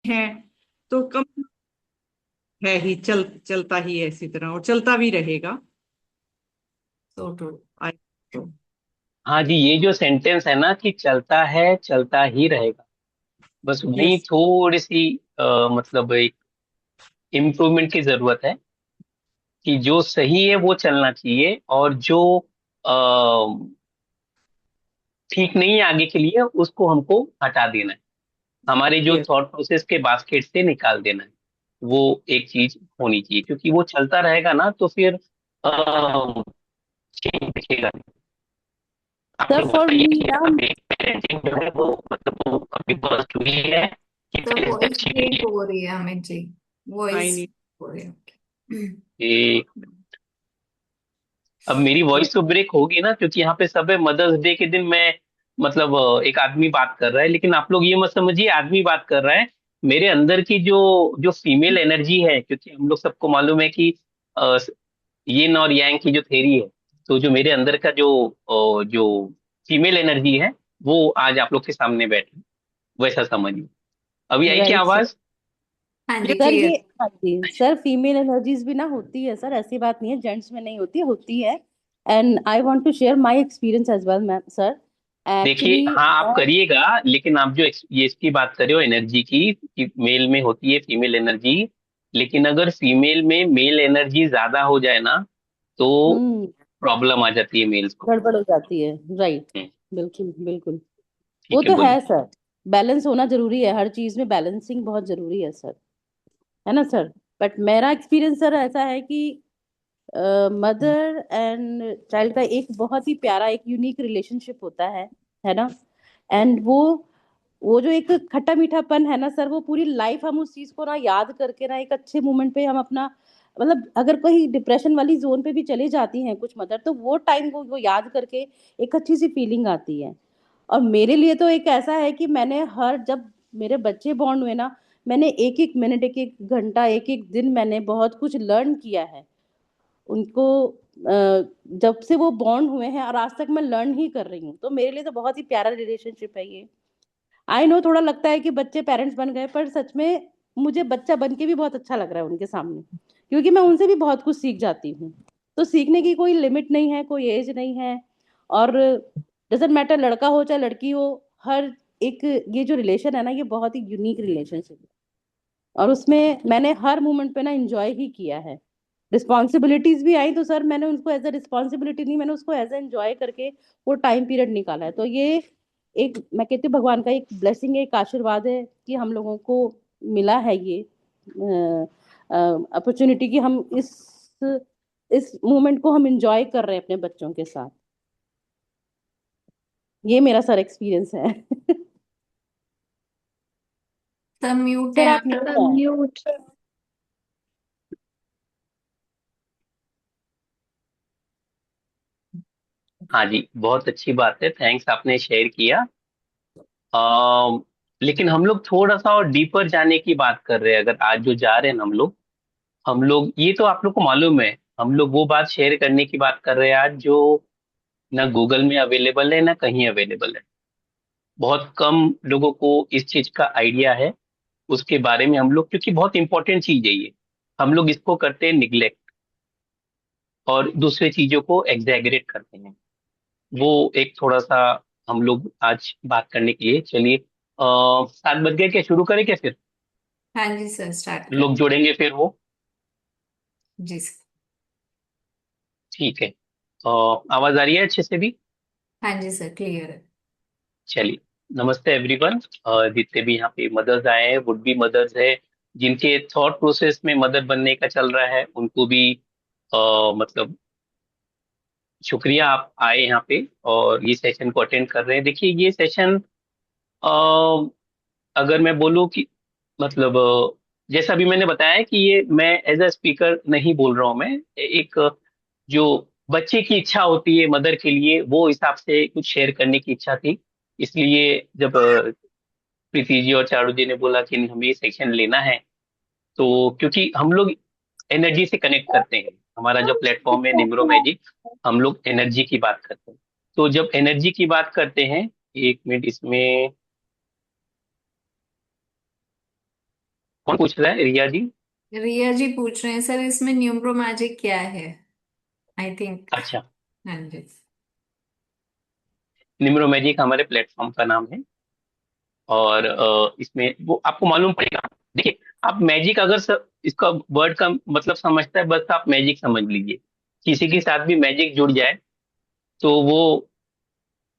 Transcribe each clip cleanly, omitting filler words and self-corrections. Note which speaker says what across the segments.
Speaker 1: है तो कम है ही, चलता ही है इसी तरह, और चलता भी रहेगा।
Speaker 2: So true.
Speaker 1: आई तो।
Speaker 2: हाँ जी, ये जो सेंटेंस है ना कि चलता है चलता ही रहेगा, बस वही
Speaker 1: यस।
Speaker 2: थोड़ी सी मतलब एक इम्प्रूवमेंट की जरूरत है कि जो सही है वो चलना चाहिए, और जो अ, ठीक नहीं है आगे के लिए उसको हमको हटा देना है, हमारे जो
Speaker 1: यस।
Speaker 2: थॉट प्रोसेस के बास्केट से निकाल देना है। वो एक चीज होनी चाहिए, क्योंकि वो चलता रहेगा ना तो फिर चेंज दिखेगा नहीं। आप
Speaker 1: सर
Speaker 2: लोग
Speaker 1: फॉर
Speaker 2: बताइए
Speaker 1: मी
Speaker 2: कि
Speaker 1: ना।
Speaker 2: अभी पेरेंटिंग जो है वो मतलब वो अभी पॉजिटिव हुई है कि
Speaker 1: सर
Speaker 2: पहले से
Speaker 1: वॉइस
Speaker 2: अच्छी हुई
Speaker 1: ब्रेक
Speaker 2: है?
Speaker 1: हो रही है अमित जी।
Speaker 2: आई
Speaker 1: वॉइस
Speaker 2: नहीं
Speaker 1: हो रही है।
Speaker 2: कि अब मेरी वॉइस तो ब्रेक होगी ना, क्योंकि यहाँ पे सब है, मदर्स डे के दिन मैं मतलब एक आदमी बात कर रहा है, लेकिन आप लोग ये मत समझिए आदमी बात कर रहा है। मेरे अंदर की जो जो फीमेल एनर्जी है, क्योंकि हम लोग सबको मालूम है कि यिन और यांग की जो थेरी है, तो जो मेरे अंदर का जो फीमेल एनर्जी है वो आज आप लोग के सामने बैठी, वैसा समझिए। अभी आई क्या
Speaker 1: राइट सर।
Speaker 2: आवाज?
Speaker 1: हाँ जी,
Speaker 3: सर
Speaker 1: क्लियर।
Speaker 3: ये, हाँ जी सर, फीमेल एनर्जीज भी ना होती है सर, ऐसी बात नहीं है जेंट्स में नहीं होती, होती है। And I want to share my experience as well ma'am sir.
Speaker 2: देखिए,
Speaker 3: एक्चुअली
Speaker 2: हाँ आप करिएगा, लेकिन आप जो ये इसकी बात कर रहे हो एनर्जी की, कि मेल में होती है फीमेल एनर्जी, लेकिन अगर फीमेल में मेल एनर्जी ज्यादा हो जाए ना तो प्रॉब्लम आ जाती है मेल्स को।
Speaker 3: गड़बड़ हो जाती है। राइट।
Speaker 2: हम्म,
Speaker 3: बिल्कुल बिल्कुल। वो
Speaker 2: ठीक है
Speaker 3: तो है
Speaker 2: बोलिए।
Speaker 3: सर। बैलेंस होना जरूरी है, हर चीज में बैलेंसिंग बहुत जरूरी है सर। है ना सर। बट मेरा एक्सपीरियंस सर ऐसा है कि मदर एंड चाइल्ड का एक बहुत ही प्यारा, एक यूनिक रिलेशनशिप होता है ना। एंड वो जो एक खट्टा मीठापन है ना सर, वो पूरी लाइफ हम उस चीज को ना याद करके ना, एक अच्छे मोमेंट पे हम अपना, मतलब अगर कोई डिप्रेशन वाली जोन पे भी चली जाती हैं कुछ मदर, तो वो टाइम को वो याद करके एक अच्छी सी फीलिंग आती है। और मेरे लिए तो एक ऐसा है कि मैंने हर, जब मेरे बच्चे बॉर्न हुए ना, मैंने एक एक मिनट, एक एक घंटा, एक एक दिन मैंने बहुत कुछ लर्न किया है उनको। जब से वो बॉर्न हुए हैं और आज तक मैं लर्न ही कर रही हूँ, तो मेरे लिए तो बहुत ही प्यारा रिलेशनशिप है ये। आई नो थोड़ा लगता है कि बच्चे पेरेंट्स बन गए, पर सच में मुझे बच्चा बन के भी बहुत अच्छा लग रहा है उनके सामने, क्योंकि मैं उनसे भी बहुत कुछ सीख जाती हूँ। तो सीखने की कोई लिमिट नहीं है, कोई एज नहीं है। और डजेंट मैटर लड़का हो चाहे लड़की हो, हर एक, ये जो रिलेशन है ना, ये बहुत ही यूनिक रिलेशनशिप है। और उसमें मैंने हर मोमेंट पे ना एंजॉय ही किया है। रिस्पॉन्सिबिलिटीज भी आई तो सर मैंने उनको एज अ रिस्पॉन्सिबिलिटी नहीं, मैंने उसको एज अ एंजॉय करके वो टाइम पीरियड निकाला है। तो ये एक, मैं कहती हूँ भगवान का एक ब्लेसिंग है, एक आशीर्वाद है कि हम लोगों को मिला है ये अपॉर्चुनिटी कि हम इस मोमेंट को हम एंजॉय कर रहे हैं अपने बच्चों के साथ। ये मेरा सर एक्सपीरियंस है।
Speaker 1: सब म्यूट है
Speaker 3: सर आप
Speaker 1: आप।
Speaker 3: म्यूट हैं।
Speaker 1: म्यूट।
Speaker 2: हाँ जी, बहुत अच्छी बात है, थैंक्स आपने शेयर किया। अम, लेकिन हम लोग थोड़ा सा और डीपर जाने की बात कर रहे हैं, अगर आज जो जा रहे हैं ना हम लोग ये तो आप लोग को मालूम है, हम लोग वो बात शेयर करने की बात कर रहे हैं आज जो ना गूगल में अवेलेबल है ना कहीं अवेलेबल है। बहुत कम लोगों को इस चीज का आइडिया है, उसके बारे में हम लोग, क्योंकि बहुत इंपॉर्टेंट चीज है ये, हम लोग इसको करते हैं निग्लेक्ट, और दूसरे चीजों को एग्जैगरेट करते हैं। वो एक थोड़ा सा हम लोग आज बात करने के लिए, चलिए 7 बज गए, क्या शुरू करें क्या फिर?
Speaker 1: हाँ जी सर, स्टार्ट कर।
Speaker 2: लोग जुड़ेंगे फिर वो।
Speaker 1: जी सर।
Speaker 2: ठीक है। आवाज आ रही है अच्छे से भी?
Speaker 1: हाँ जी सर, क्लियर है।
Speaker 2: चलिए, नमस्ते एवरीवन। जितने भी यहाँ पे मदर्स आए हैं, वुड बी मदर्स है, जिनके थॉट प्रोसेस में मदर बनने का चल रहा है, उनको भी मतलब शुक्रिया आप आए यहाँ पे और ये सेशन को अटेंड कर रहे हैं। देखिए ये सेशन, अगर मैं बोलूँ कि मतलब जैसा भी मैंने बताया कि ये मैं एज अ स्पीकर नहीं बोल रहा हूँ, मैं एक जो बच्चे की इच्छा होती है मदर के लिए, वो हिसाब से कुछ शेयर करने की इच्छा थी। इसलिए जब प्रीति जी और चारू जी ने बोला कि हमें ये सेक्शन लेना है, तो क्योंकि हम लोग एनर्जी से कनेक्ट करते हैं, हमारा जो प्लेटफॉर्म है निम्रो मैजिक, हम लोग एनर्जी की बात करते हैं। तो जब एनर्जी की बात करते हैं, एक मिनट इसमें, कौन पूछ रहा है? रिया जी?
Speaker 4: रिया जी पूछ रहे हैं सर, इसमें न्यूमरो मैजिक क्या है? I think.
Speaker 2: अच्छा,
Speaker 4: हाँ जी।
Speaker 2: न्यूमरोमैजिक हमारे प्लेटफॉर्म का नाम है। और इसमें वो आपको मालूम पड़ेगा। देखिए, आप मैजिक अगर इसका वर्ड का मतलब समझता है, बस आप मैजिक समझ लीजिए। किसी के साथ भी मैजिक जुड़ जाए तो वो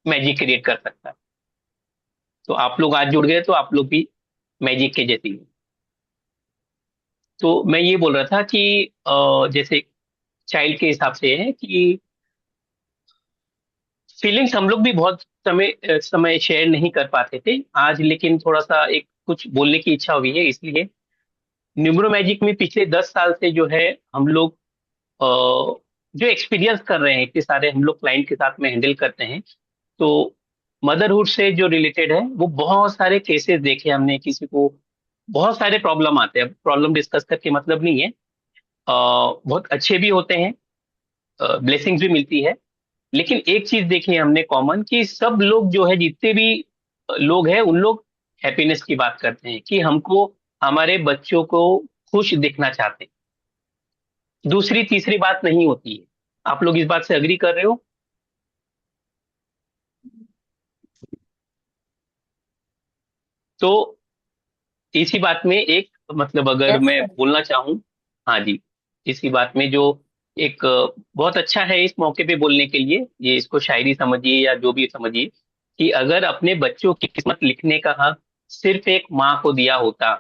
Speaker 2: मैजिक क्रिएट कर सकता है। तो आप लोग आज जुड़ गए तो आप लोग भी मैजिक के जैसे ही हैं। तो मैं ये बोल रहा था कि जैसे चाइल्ड के हिसाब से है कि फीलिंग्स हम लोग भी बहुत समय शेयर नहीं कर पाते थे आज, लेकिन थोड़ा सा एक कुछ बोलने की इच्छा हुई है, इसलिए न्यूमरो मैजिक में पिछले 10 साल से जो है हम लोग जो एक्सपीरियंस कर रहे हैं, इतने सारे हम लोग क्लाइंट के साथ में हैंडल करते हैं। तो मदरहुड से जो रिलेटेड है वो बहुत सारे केसेस देखे हमने। किसी को बहुत सारे प्रॉब्लम आते हैं, प्रॉब्लम डिस्कस करके मतलब नहीं है। बहुत अच्छे भी होते हैं, ब्लेसिंग्स भी मिलती है। लेकिन एक चीज देखी है हमने कॉमन, कि सब लोग जो है, जितने भी लोग हैं, उन लोग हैप्पीनेस की बात करते हैं कि हमको हमारे बच्चों को खुश दिखना चाहते हैं। दूसरी तीसरी बात नहीं होती है। आप लोग इस बात से अग्री कर रहे हो? तो इसी बात में एक मतलब अगर
Speaker 3: यस
Speaker 2: मैं
Speaker 3: सर।
Speaker 2: बोलना चाहूँ, हाँ जी, इसी बात में जो एक बहुत अच्छा है इस मौके पे बोलने के लिए, ये इसको शायरी समझिए या जो भी समझिए, कि अगर अपने बच्चों की किस्मत लिखने का हक सिर्फ एक माँ को दिया होता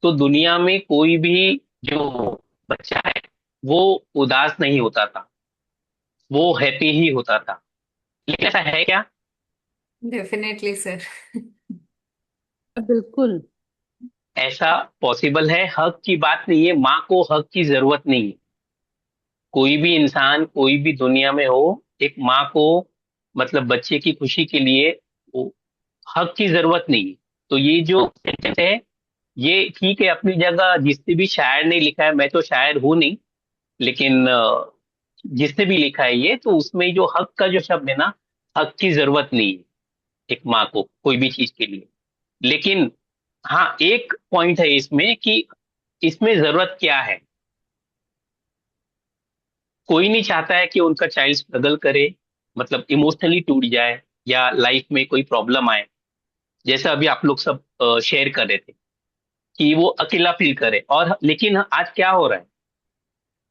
Speaker 2: तो दुनिया में कोई भी जो बच्चा है वो उदास नहीं होता था, वो हैप्पी ही होता था। लेकिन ऐसा है क्या?
Speaker 4: Definitely sir.
Speaker 3: बिल्कुल।
Speaker 2: ऐसा पॉसिबल है? हक की बात नहीं है, माँ को हक की जरूरत नहीं है। कोई भी इंसान कोई भी दुनिया में हो, एक माँ को मतलब बच्चे की खुशी के लिए वो हक की जरूरत नहीं है। तो ये जो सेंटेंस है, ये ठीक है अपनी जगह, जिसने भी शायर ने लिखा है, मैं तो शायर हूं नहीं, लेकिन जिसने भी लिखा है ये, तो उसमें जो हक का जो शब्द है ना, हक की जरूरत नहीं है एक माँ को कोई भी चीज के लिए। लेकिन हाँ, एक पॉइंट है इसमें कि इसमें जरूरत क्या है। कोई नहीं चाहता है कि उनका चाइल्ड स्ट्रगल करे, मतलब इमोशनली टूट जाए या लाइफ में कोई प्रॉब्लम आए। जैसे अभी आप लोग सब शेयर कर रहे थे कि वो अकेला फील करे, और लेकिन आज क्या हो रहा है,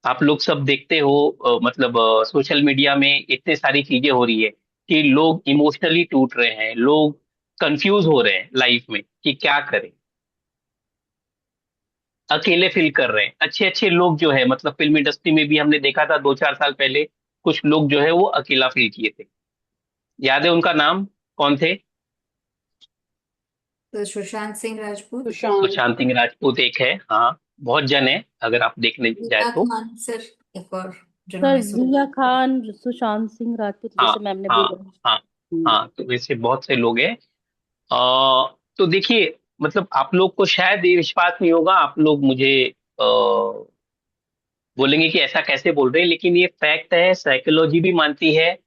Speaker 2: आप लोग सब देखते हो, मतलब सोशल मीडिया में इतने सारी चीजें हो रही है कि लोग इमोशनली टूट रहे हैं, लोग कंफ्यूज हो रहे हैं लाइफ में कि क्या करें, अकेले फील कर रहे हैं। अच्छे अच्छे लोग जो है, मतलब फिल्म इंडस्ट्री में भी हमने देखा था 2-4 साल पहले, कुछ लोग जो है वो अकेला फील किए थे। याद है उनका नाम? कौन थे?
Speaker 4: तो सुशांत सिंह राजपूत।
Speaker 1: सुशांत।
Speaker 2: सुशांत सिंह राजपूत एक है, हाँ। बहुत जन है अगर आप देखने जाए
Speaker 4: मीना
Speaker 2: तो।
Speaker 4: खान सर, एक और
Speaker 3: सर
Speaker 4: जिन्होंने
Speaker 3: जिया खान, सुशांत सिंह राजपूत,
Speaker 2: हाँ,
Speaker 3: जैसे मैम ने
Speaker 2: हाँ,
Speaker 3: बोला।
Speaker 2: हाँ, हाँ, तो वैसे बहुत से लोग हैं। तो देखिए, मतलब आप लोग को शायद ये विश्वास नहीं होगा, आप लोग मुझे बोलेंगे कि ऐसा कैसे बोल रहे हैं, लेकिन ये फैक्ट है, साइकोलॉजी भी मानती है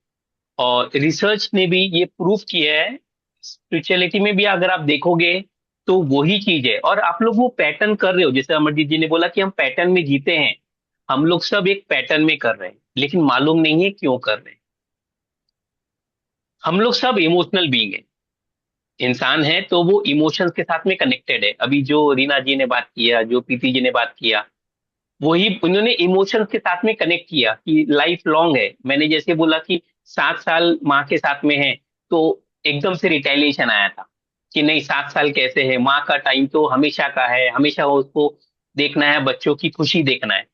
Speaker 2: और रिसर्च ने भी ये प्रूफ किया है। स्पिरिचुअलिटी में भी अगर आप देखोगे तो वही चीज है, और आप लोग वो पैटर्न कर रहे हो। जैसे अमरजीत जी ने बोला कि हम पैटर्न में जीते हैं, हम लोग सब एक पैटर्न में कर रहे हैं, लेकिन मालूम नहीं है क्यों कर रहे हैं। हम लोग सब इमोशनल बीइंग है, इंसान है तो वो इमोशंस के साथ में कनेक्टेड है। अभी जो रीना जी ने बात किया, जो प्रीति जी ने बात किया, वही उन्होंने इमोशंस के साथ में कनेक्ट किया कि लाइफ लॉन्ग है। मैंने जैसे बोला कि 7 साल माँ के साथ में है, तो एकदम से रिटेलिएशन आया था कि नहीं, 7 साल कैसे है, माँ का टाइम तो हमेशा का है, हमेशा वो उसको देखना है, बच्चों की खुशी देखना है।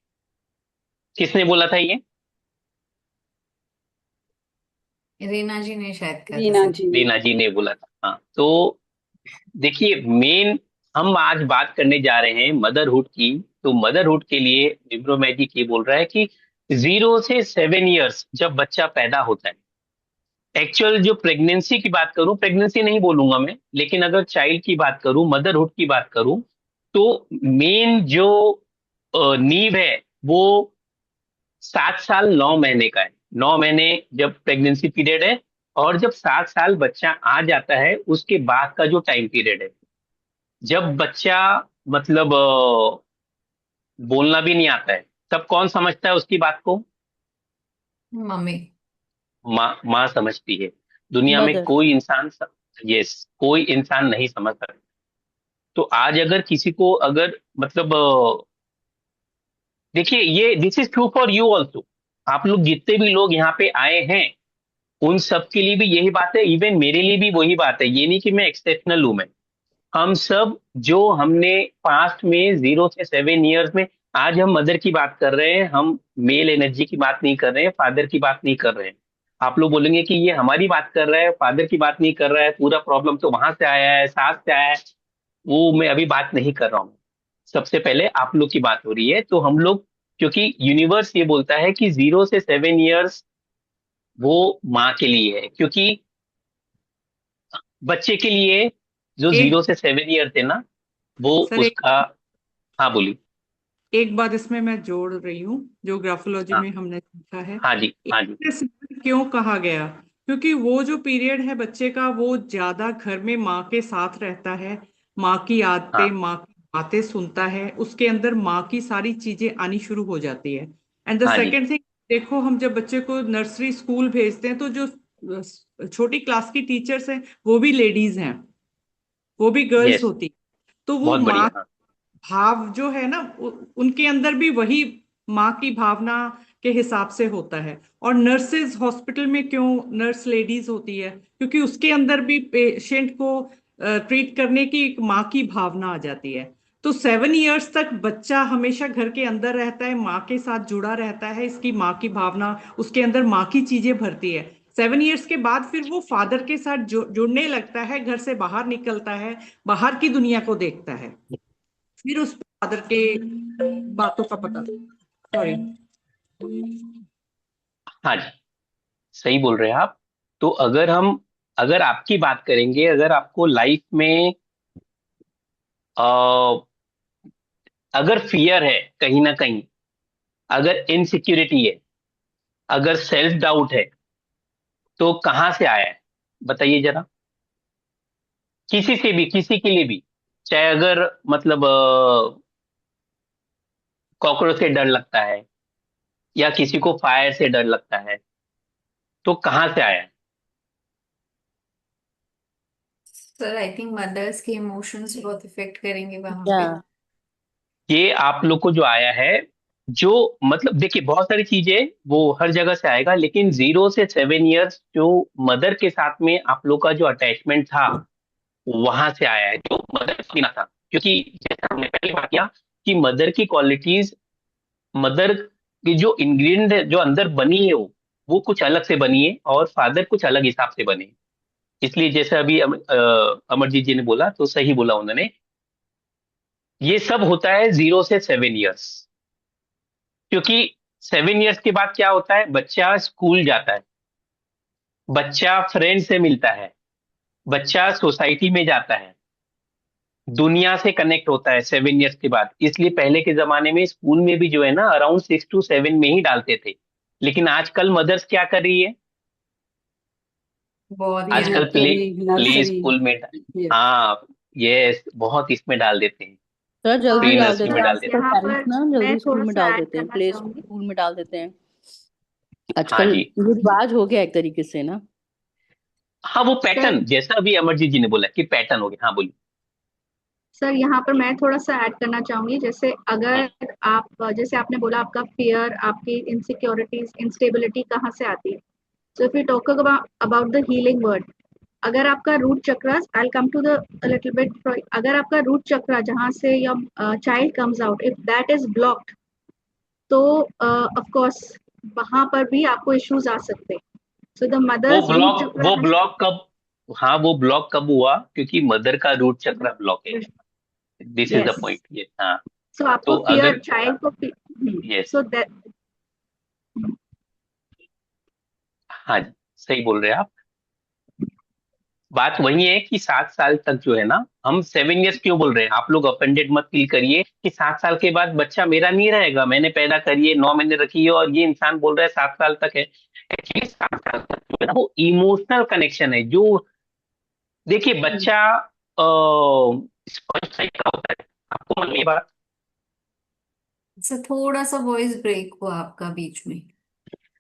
Speaker 2: किसने बोला था ये?
Speaker 4: रीना जी ने शायद कहा था
Speaker 1: रीना
Speaker 4: सर।
Speaker 1: जी ने।
Speaker 2: रीना जी ने बोला था, हाँ। तो देखिए, मेन हम आज बात करने जा रहे हैं मदरहुड की। तो मदरहुड के लिए न्यूरोमैजिक ये बोल रहा है कि 0 से 7 इयर्स जब बच्चा पैदा होता है, एक्चुअल जो प्रेगनेंसी की बात करूं, प्रेगनेंसी नहीं बोलूंगा मैं, लेकिन अगर चाइल्ड की बात करूं, मदरहुड की बात करूं, तो मेन जो नींव है वो 7 साल 9 महीने का है। 9 महीने जब प्रेगनेंसी पीरियड है, और जब 7 साल बच्चा आ जाता है उसके बाद का जो टाइम पीरियड है, जब बच्चा मतलब बोलना भी नहीं आता है, तब कौन समझता है उसकी बात को?
Speaker 4: मम्मी।
Speaker 2: माँ, माँ समझती है। दुनिया में
Speaker 3: मदर।
Speaker 2: कोई इंसान, यस, कोई इंसान नहीं समझ सकता। तो आज अगर किसी को अगर मतलब देखिए, ये this is true for you also. आप लोग जितने भी लोग यहाँ पे आए हैं, उन सब के लिए भी यही बात है, इवन मेरे लिए भी वही बात है। ये नहीं कि मैं एक्सेप्शनल हूं। मैं, हम सब जो हमने पास्ट में 0 से 7 इयर्स में, आज हम मदर की बात कर रहे हैं, हम मेल एनर्जी की बात नहीं कर रहे हैं, फादर की बात नहीं कर रहे हैं। आप लोग बोलेंगे कि ये हमारी बात कर रहा है, फादर की बात नहीं कर रहा है, पूरा प्रॉब्लम तो वहां से आया है, सास से आया है। वो मैं अभी बात नहीं कर रहा हूँ। सबसे पहले आप लोग की बात हो रही है। तो हम लोग, क्योंकि यूनिवर्स ये बोलता है कि 0 से 7 इयर्स वो माँ के लिए है, क्योंकि बच्चे के लिए जो
Speaker 1: एक
Speaker 2: 0 से 7 ईयर थे ना, वो
Speaker 1: सर एक
Speaker 2: उसका। हाँ बोलिए।
Speaker 1: एक बात इसमें मैं जोड़ रही हूँ, जो ग्राफोलॉजी
Speaker 2: हाँ,
Speaker 1: में हमने सीखा है।
Speaker 2: हाँ जी, हाँ जी।
Speaker 1: एक से क्यों कहा गया? क्योंकि वो जो पीरियड है बच्चे का, वो ज्यादा घर में माँ के साथ रहता है, माँ की आदतें,
Speaker 2: हाँ,
Speaker 1: माँ की बातें सुनता है, उसके अंदर माँ की सारी चीजें आनी शुरू हो जाती है। एंड द
Speaker 2: हाँ जी।
Speaker 1: सेकेंड थिंग, देखो हम जब बच्चे को नर्सरी स्कूल भेजते हैं तो जो छोटी क्लास की टीचर्स हैं वो भी लेडीज हैं, वो भी गर्ल्स
Speaker 2: यस,
Speaker 1: होती। तो वो
Speaker 2: बहुत
Speaker 1: माँ
Speaker 2: बढ़िया। हाँ,
Speaker 1: भाव जो है ना, उनके अंदर भी वही माँ की भावना के हिसाब से होता है। और नर्सेज हॉस्पिटल में क्यों नर्स लेडीज होती है? क्योंकि उसके अंदर भी पेशेंट को ट्रीट करने की एक माँ की भावना आ जाती है। तो 7 इयर्स तक बच्चा हमेशा घर के अंदर रहता है, माँ के साथ जुड़ा रहता है, इसकी माँ की भावना उसके अंदर माँ की चीजें भरती है। 7 इयर्स के बाद फिर वो फादर के साथ जुड़ने लगता है, घर से बाहर निकलता है, बाहर की दुनिया को देखता है, फिर उस फादर के बातों का पता। सॉरी।
Speaker 2: हाँ जी, सही बोल रहे हैं आप। तो अगर आपकी बात करेंगे, अगर आपको लाइफ में अ, अगर फियर है कहीं ना कहीं, अगर इनसिक्योरिटी है, अगर सेल्फ डाउट है, तो कहाँ से आया है? बताइए जरा। किसी से भी, किसी के लिए भी, चाहे अगर मतलब कॉकरोच से डर लगता है, या किसी को फायर से डर लगता है, तो कहाँ से आया है?
Speaker 4: सर आई थिंक मदर्स के इमोशंस बहुत इफेक्ट करेंगे वहां
Speaker 3: या
Speaker 4: पे।
Speaker 2: ये आप लोग को जो आया है, जो मतलब देखिए, बहुत सारी चीजें वो हर जगह से आएगा, लेकिन 0 से 7 इयर्स जो मदर के साथ में आप लोग का जो अटैचमेंट था, वहां से आया है, जो मदर के बिना था। क्योंकि जैसा हमने पहले बात किया कि मदर की क्वालिटीज, मदर की जो इंग्रेडिएंट जो अंदर बनी है, वो कुछ अलग से बनी है, और फादर कुछ अलग हिसाब से बने। इसलिए जैसे अभी अमरजीत जी ने बोला, तो सही बोला उन्होंने। ये सब होता है 0 से 7 इयर्स। क्योंकि 7 इयर्स के बाद क्या होता है, बच्चा स्कूल जाता है, बच्चा फ्रेंड से मिलता है, बच्चा सोसाइटी में जाता है, दुनिया से कनेक्ट होता है 7 इयर्स के बाद। इसलिए पहले के जमाने में स्कूल में भी जो है ना, अराउंड 6 to 7 में ही डालते थे। लेकिन आजकल मदर्स क्या कर रही है?
Speaker 4: बहुत
Speaker 2: आजकल
Speaker 4: यहाँ।
Speaker 2: Play
Speaker 5: nursery
Speaker 2: play
Speaker 5: nursery
Speaker 2: school में,
Speaker 5: ये
Speaker 2: हाँ, ये बहुत इसमें डाल देते हैं,
Speaker 3: सर जल्दी
Speaker 2: प्री
Speaker 4: और
Speaker 3: डाल
Speaker 2: नर्सरी
Speaker 3: देते
Speaker 2: में
Speaker 3: हैं
Speaker 2: डाल
Speaker 3: आजकल
Speaker 2: देते हैं।
Speaker 4: यहाँ
Speaker 3: पेरेंट्स
Speaker 4: पर
Speaker 3: ना,
Speaker 4: मैं
Speaker 3: जल्दी स्कूल
Speaker 4: थोड़ा
Speaker 3: में
Speaker 4: सा
Speaker 3: डाल
Speaker 4: ऐड
Speaker 3: देते हैं,
Speaker 4: करना
Speaker 3: प्ले
Speaker 4: चाहूंगी।
Speaker 3: स्कूल में डाल देते हैं।
Speaker 2: हाँ
Speaker 3: आजकल
Speaker 2: जी।
Speaker 3: ये रिवाज हो गया एक तरीके से ना।
Speaker 2: हाँ, वो
Speaker 5: सर
Speaker 2: पैटर्न, जैसा अभी अमरजीत जी ने बोला कि पैटर्न हो गया। हाँ बोलिए।
Speaker 5: सर यहाँ पर मैं थोड़ा सा ऐड करना चाहूंगी। जैसे
Speaker 2: हम्म,
Speaker 5: अगर आप, जैसे आपने बोला आपका फियर, आपकी इनसिक्योरिटीज, इंस्टेबिलिटी कहाँ से आती है। So if you talk about the healing word, अगर आपका root chakra, I come to the little bit, अगर आपका रूट चक्र जहाँ से your child comes out, if that is blocked, तो ऑफ कोर्स वहां पर भी आपको इश्यूज आ सकते हैं। सो द
Speaker 2: वो
Speaker 5: मदर्स रूट
Speaker 2: ब्लॉक
Speaker 5: चक्र
Speaker 2: वो
Speaker 5: हैज,
Speaker 2: ब्लॉक कब, हाँ, वो ब्लॉक कब हुआ? क्योंकि मदर का रूट चक्र ब्लॉक है। This is the
Speaker 5: yes,
Speaker 2: point, ये, हाँ।
Speaker 5: सो आपको
Speaker 2: तो
Speaker 5: फियर
Speaker 2: अगर,
Speaker 5: चाइल्ड को,
Speaker 2: यस,
Speaker 5: सो दैट,
Speaker 2: हाँ जी, सही बोल रहे हैं आप। बात वही है कि 7 साल तक जो है ना, हम 7 इयर्स क्यों बोल रहे हैं, आप लोग ऑफेंडेड मत फील करिए कि 7 साल के बाद बच्चा मेरा नहीं रहेगा, मैंने पैदा करिए 9 महीने रखी है और ये इंसान बोल रहा है 7 साल तक है। एक्चुअली 7 साल तक जो है ना, वो इमोशनल कनेक्शन है। जो देखिए, बच्चा स्पंज टाइप का होता है। आपको मान ये बात?
Speaker 4: सर थोड़ा सा वॉइस ब्रेक हुआ आपका बीच में।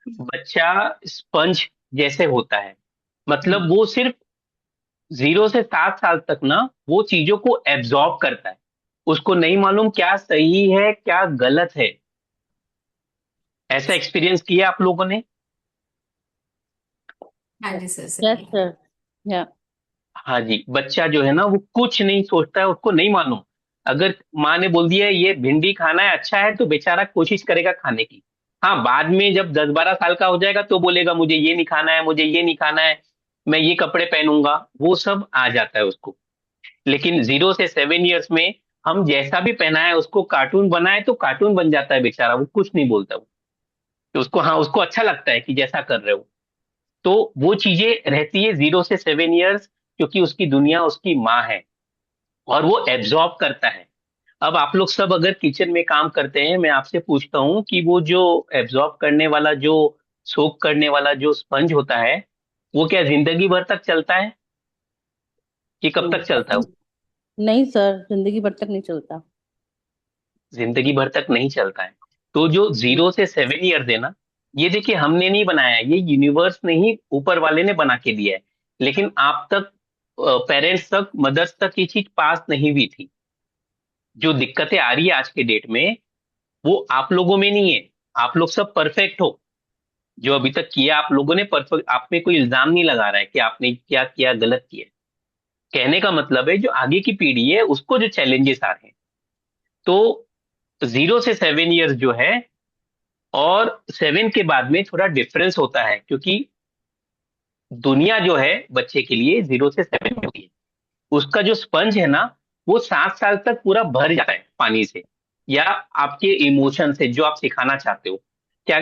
Speaker 2: बच्चा स्पंज जैसे होता है, मतलब वो सिर्फ 0 से 7 साल तक ना वो चीजों को एब्जॉर्ब करता है। उसको नहीं मालूम क्या सही है क्या गलत है। ऐसा एक्सपीरियंस किया आप लोगों ने?
Speaker 4: हाँ जी सर,
Speaker 3: यस
Speaker 4: सही।
Speaker 3: सर। या
Speaker 2: हाँ जी, बच्चा जो है ना वो कुछ नहीं सोचता है, उसको नहीं मालूम। अगर माँ ने बोल दिया है ये भिंडी खाना है, अच्छा है, तो बेचारा कोशिश करेगा खाने की। हाँ, बाद में जब 10-12 साल का हो जाएगा तो बोलेगा मुझे ये नहीं खाना है, मुझे ये नहीं खाना है, मैं ये कपड़े पहनूंगा, वो सब आ जाता है उसको। लेकिन 0 से 7 ईयर्स में हम जैसा भी पहनाए उसको, कार्टून बनाए तो कार्टून बन जाता है बेचारा, वो कुछ नहीं बोलता वो। तो उसको, हाँ, उसको अच्छा लगता है कि जैसा कर रहे हो। तो वो चीजें रहती है 0 से 7 ईयर्स, क्योंकि उसकी दुनिया उसकी माँ है और वो एब्जॉर्ब करता है। अब आप लोग सब अगर किचन में काम करते हैं, मैं आपसे पूछता हूँ कि वो जो एब्जॉर्ब करने वाला, जो सोक करने वाला जो स्पंज होता है, वो क्या जिंदगी भर तक चलता है कि कब तक चलता है वो?
Speaker 3: नहीं सर, जिंदगी भर तक नहीं चलता।
Speaker 2: जिंदगी भर तक नहीं चलता है। तो जो 0 से 7 ईयर्स है ना, ये देखिए हमने नहीं बनाया है, ये यूनिवर्स ने ही, ऊपर वाले ने बना के दिया है। लेकिन आप तक, पेरेंट्स तक, मदर्स तक ये चीज पास नहीं हुई थी। जो दिक्कतें आ रही है आज के डेट में, वो आप लोगों में नहीं है। आप लोग सब परफेक्ट हो। जो अभी तक किया आप लोगों ने परफेक्ट, आप पे कोई इल्जाम नहीं लगा रहा है कि आपने क्या किया, गलत किया। कहने का मतलब है जो आगे की पीढ़ी है उसको जो चैलेंजेस आ रहे हैं, तो 0 से 7 ईयर्स जो है और 7 के बाद में थोड़ा डिफरेंस होता है, क्योंकि दुनिया जो है बच्चे के लिए 0 से 7 होती है। उसका जो स्पंज है ना, वो 7 साल तक पूरा भर जाता है पानी से, या आपके इमोशन से, जो आप सिखाना चाहते हो। क्या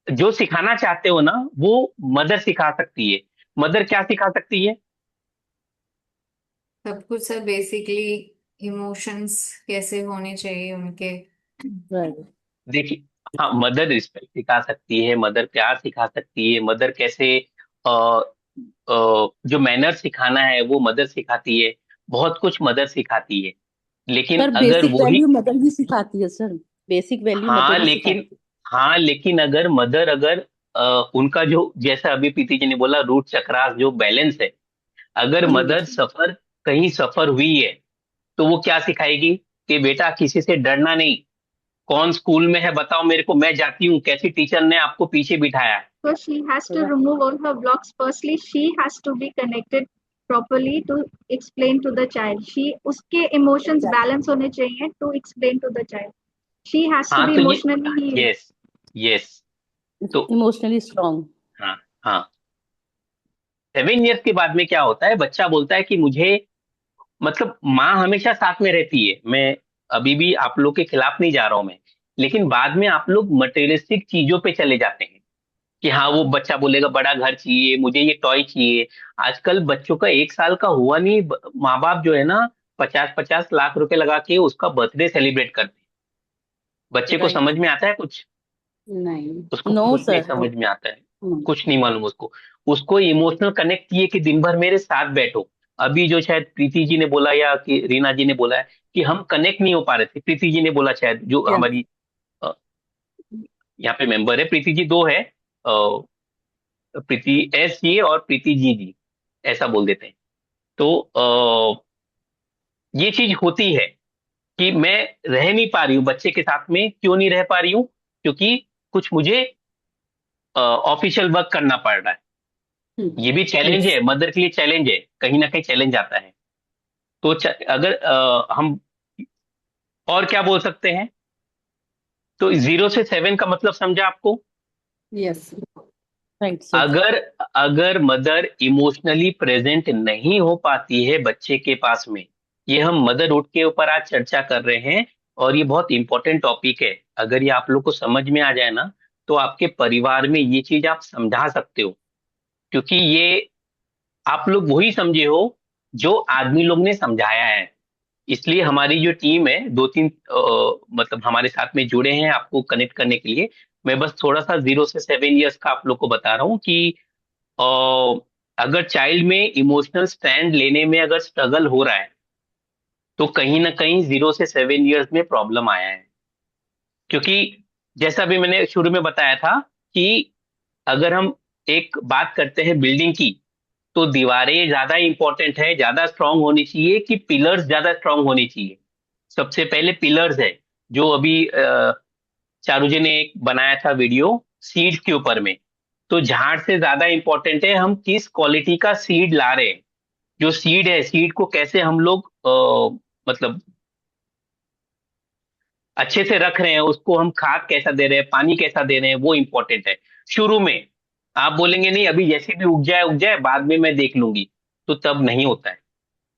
Speaker 2: जो सिखाना चाहते हो ना, वो मदर सिखा सकती है। मदर क्या सिखा सकती है?
Speaker 4: सब कुछ सर, बेसिकली इमोशंस कैसे होने चाहिए उनके।
Speaker 3: राइट।
Speaker 2: देखिए, हाँ, मदर रिस्पेक्ट सिखा सकती है, मदर प्यार सिखा सकती है, मदर कैसे जो मैनर सिखाना है वो मदर सिखाती है। बहुत कुछ मदर सिखाती है। लेकिन
Speaker 3: पर
Speaker 2: अगर
Speaker 3: बेसिक
Speaker 2: वही,
Speaker 3: वैल्यू मदर ही सिखाती है सर। बेसिक वैल्यू
Speaker 2: हाँ
Speaker 3: मदर ही
Speaker 2: लेकिन,
Speaker 3: सिखाती
Speaker 2: हाँ लेकिन अगर मदर, अगर उनका जो, जैसा अभी प्रीति जी ने बोला, रूट चक्रास जो बैलेंस है, अगर
Speaker 3: है।
Speaker 2: मदर सफर, कहीं सफर हुई है, तो वो क्या सिखाएगी कि बेटा किसी से डरना नहीं। कौन स्कूल में है बताओ मेरे को, मैं जाती हूँ, कैसी टीचर ने आपको पीछे बिठाया?
Speaker 5: So she has to
Speaker 3: Right.
Speaker 5: remove all her blocks. Firstly, she has to be connected properly to explain to the child. She उसके emotions
Speaker 3: Exactly.
Speaker 5: balance होने चाहिए to explain to the child. She has to
Speaker 2: हाँ
Speaker 5: be
Speaker 2: तो ये,
Speaker 5: emotionally healed.
Speaker 2: Yes, yes, तो,
Speaker 3: emotionally strong.
Speaker 2: हाँ, हाँ, 7 years के बाद में क्या होता है, बच्चा बोलता है कि मुझे, मतलब माँ हमेशा साथ में रहती है, मैं अभी भी आप लोग के खिलाफ नहीं जा रहा हूं मैं। लेकिन बाद में आप लोग मटेरियलिस्टिक चीजों पे चले जाते हैं कि हाँ, वो बच्चा बोलेगा बड़ा घर चाहिए मुझे, ये टॉय चाहिए। आजकल बच्चों का 1 साल का हुआ नहीं, माँ बाप जो है ना, 50-50 लाख रुपए लगा के उसका बर्थडे सेलिब्रेट करते हैं। बच्चे को
Speaker 3: राइट।
Speaker 2: समझ में आता है कुछ? उसको
Speaker 3: नो
Speaker 2: कुछ नहीं
Speaker 3: सर, नो।
Speaker 2: समझ में आता है। कुछ नहीं मालूम उसको। उसको इमोशनल कनेक्ट किए कि दिन भर मेरे साथ बैठो। अभी जो शायद प्रीति जी ने बोला या कि रीना जी ने बोला है कि हम कनेक्ट नहीं हो पा रहे थे, प्रीति जी ने बोला शायद, जो
Speaker 3: या
Speaker 2: हमारी अ, यहाँ पे मेंबर है, प्रीति जी दो है, प्रीति एस जी और प्रीति जी जी, ऐसा बोल देते हैं। तो ये चीज होती है कि मैं रह नहीं पा रही हूँ बच्चे के साथ में। क्यों नहीं रह पा रही हूँ? क्योंकि कुछ मुझे ऑफिशियल वर्क करना पड़ रहा है। ये भी चैलेंज
Speaker 3: यस।
Speaker 2: है, मदर के लिए चैलेंज है, कहीं ना कहीं चैलेंज आता है। तो अगर हम और क्या बोल सकते हैं, तो 0 से 7 का मतलब समझा आपको?
Speaker 3: यस। Right sir.
Speaker 2: अगर अगर मदर इमोशनली प्रेजेंट नहीं हो पाती है बच्चे के पास में, ये हम मदरहुड के ऊपर आज चर्चा कर रहे हैं, और ये बहुत इंपॉर्टेंट टॉपिक है। अगर ये आप लोग को समझ में आ जाए ना, तो आपके परिवार में ये चीज आप समझा सकते हो। क्योंकि ये आप लोग वही समझे हो जो आदमी लोग ने समझाया है। इसलिए हमारी जो टीम है, 2-3 मतलब हमारे साथ में जुड़े हैं आपको कनेक्ट करने के लिए। मैं बस थोड़ा सा 0 से 7 ईयर्स का आप लोग को बता रहा हूँ कि अ, अगर चाइल्ड में इमोशनल स्टैंड लेने में अगर स्ट्रगल हो रहा है, तो कहीं ना कहीं 0 से 7 ईयर्स में प्रॉब्लम आया है। क्योंकि जैसा भी मैंने शुरू में बताया था कि अगर हम एक बात करते हैं बिल्डिंग की, तो दीवारें ज्यादा इंपॉर्टेंट है, ज्यादा स्ट्रांग होनी चाहिए कि पिलर्स ज्यादा स्ट्रांग होनी चाहिए। सबसे पहले पिलर्स है। जो अभी चारूजी ने एक बनाया था वीडियो सीड्स के ऊपर में, तो झाड़ से ज्यादा इंपॉर्टेंट है हम किस क्वालिटी का सीड ला रहे हैं। जो सीड है, सीड को कैसे हम लोग मतलब अच्छे से रख रहे हैं, उसको हम खाद कैसा दे रहे हैं, पानी कैसा दे रहे हैं, वो इंपॉर्टेंट है शुरू में। आप बोलेंगे नहीं अभी जैसे भी उग जाए बाद में मैं देख लूंगी, तो तब नहीं होता है।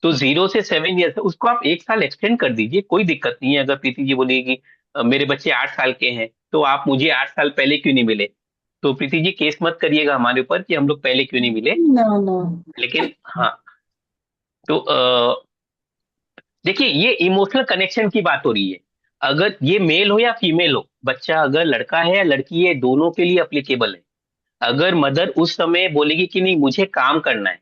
Speaker 2: तो 0 से 7 ईयर्स उसको आप 1 साल एक्सटेंड कर दीजिए, कोई दिक्कत नहीं है। अगर प्रीति जी बोलेगी कि मेरे बच्चे 8 साल के हैं, तो आप मुझे 8 साल पहले क्यों नहीं मिले, तो प्रीति जी केस मत करिएगा हमारे ऊपर कि हम लोग पहले क्यों नहीं मिले।
Speaker 3: No no.
Speaker 2: लेकिन हाँ, तो देखिए ये इमोशनल कनेक्शन की बात हो रही है। अगर ये मेल हो या फीमेल हो, बच्चा अगर लड़का है या लड़की है, दोनों के लिए अप्लीकेबल है। अगर मदर उस समय बोलेगी कि नहीं मुझे काम करना है,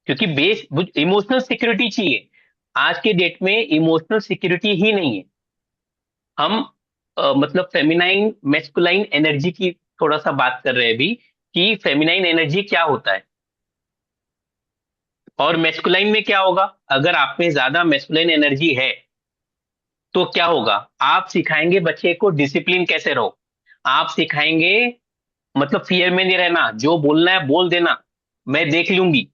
Speaker 2: क्योंकि बेस इमोशनल सिक्योरिटी चाहिए। आज के डेट में इमोशनल सिक्योरिटी ही नहीं है। हम मतलब फेमिनाइन मेस्कुलाइन एनर्जी की थोड़ा सा बात कर रहे हैं अभी, कि फेमिनाइन एनर्जी क्या होता है और मेस्कुलाइन में क्या होगा। अगर आप में ज्यादा मेस्कुलाइन एनर्जी है तो क्या होगा, आप सिखाएंगे बच्चे को डिसिप्लिन कैसे रहो। आप सिखाएंगे मतलब फियर में नहीं रहना, जो बोलना है बोल देना, मैं देख लूंगी।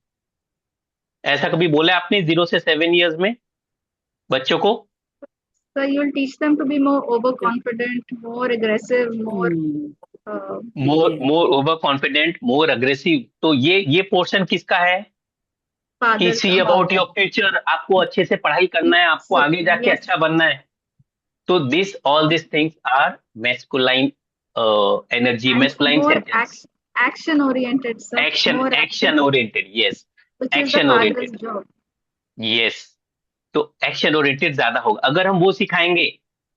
Speaker 2: ऐसा कभी बोला है आपने 0 से 7 ईयर्स में बच्चों को?
Speaker 5: So you'll teach them to be more overconfident, more aggressive, more
Speaker 2: more more overconfident, more aggressive. तो ये पोर्शन किसका है कि
Speaker 5: father
Speaker 2: see about your future, आपको अच्छे से पढ़ाई करना है, आपको
Speaker 5: So
Speaker 2: आगे जाके
Speaker 5: yes,
Speaker 2: अच्छा बनना है। तो this all this things are masculine energy,
Speaker 5: and
Speaker 2: masculine
Speaker 5: more
Speaker 2: sentence.
Speaker 5: action oriented, sir.
Speaker 2: Action
Speaker 5: More
Speaker 2: action
Speaker 5: action,
Speaker 2: oriented, yes.
Speaker 5: which is the
Speaker 2: action
Speaker 5: father's
Speaker 2: oriented,
Speaker 5: job.
Speaker 2: Yes. तो एक्शन ओरिएंटेड ज्यादा होगा अगर हम वो सिखाएंगे।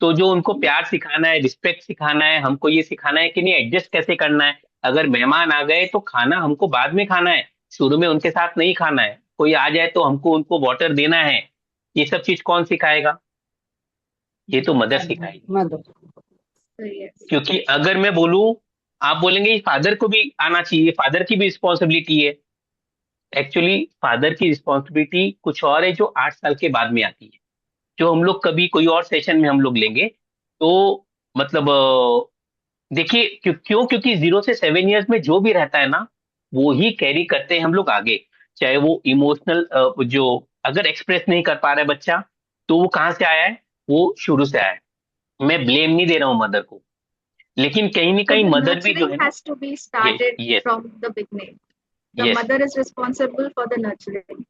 Speaker 2: तो जो उनको प्यार सिखाना है, रिस्पेक्ट सिखाना है, हमको ये सिखाना है कि नहीं एडजस्ट कैसे करना है। अगर मेहमान आ गए तो खाना हमको बाद में खाना है, शुरू में उनके साथ नहीं खाना है। कोई आ जाए तो हमको उनको वाटर देना है। ये सब चीज कौन सिखाएगा? ये तो मदर सिखाएगी।
Speaker 3: मदर।
Speaker 5: So yes,
Speaker 2: क्योंकि अगर मैं बोलूं, आप बोलेंगे फादर को भी आना चाहिए, फादर की भी रिस्पॉन्सिबिलिटी है। एक्चुअली फादर की रिस्पॉन्सिबिलिटी कुछ और है जो 8 साल के बाद में आती है, जो हम लोग कभी कोई और सेशन में हम लोग लेंगे। तो मतलब देखिए क्यों, क्योंकि 0 से 7 ईयर्स में जो भी रहता है ना, वो ही कैरी करते हैं हम लोग आगे। चाहे वो इमोशनल जो अगर एक्सप्रेस नहीं कर पा रहा है बच्चा, तो वो कहाँ से आया है, वो शुरू से आया है। मैं ब्लेम नहीं दे रहा हूँ मदर को, लेकिन कहीं ना
Speaker 5: so
Speaker 2: कहीं
Speaker 5: the
Speaker 2: मदर भी जो
Speaker 5: nurturing
Speaker 2: है ना।
Speaker 5: has to be
Speaker 2: yes
Speaker 5: started
Speaker 2: yes
Speaker 5: from the beginning. The
Speaker 2: yes.
Speaker 5: mother is responsible for the nurturing.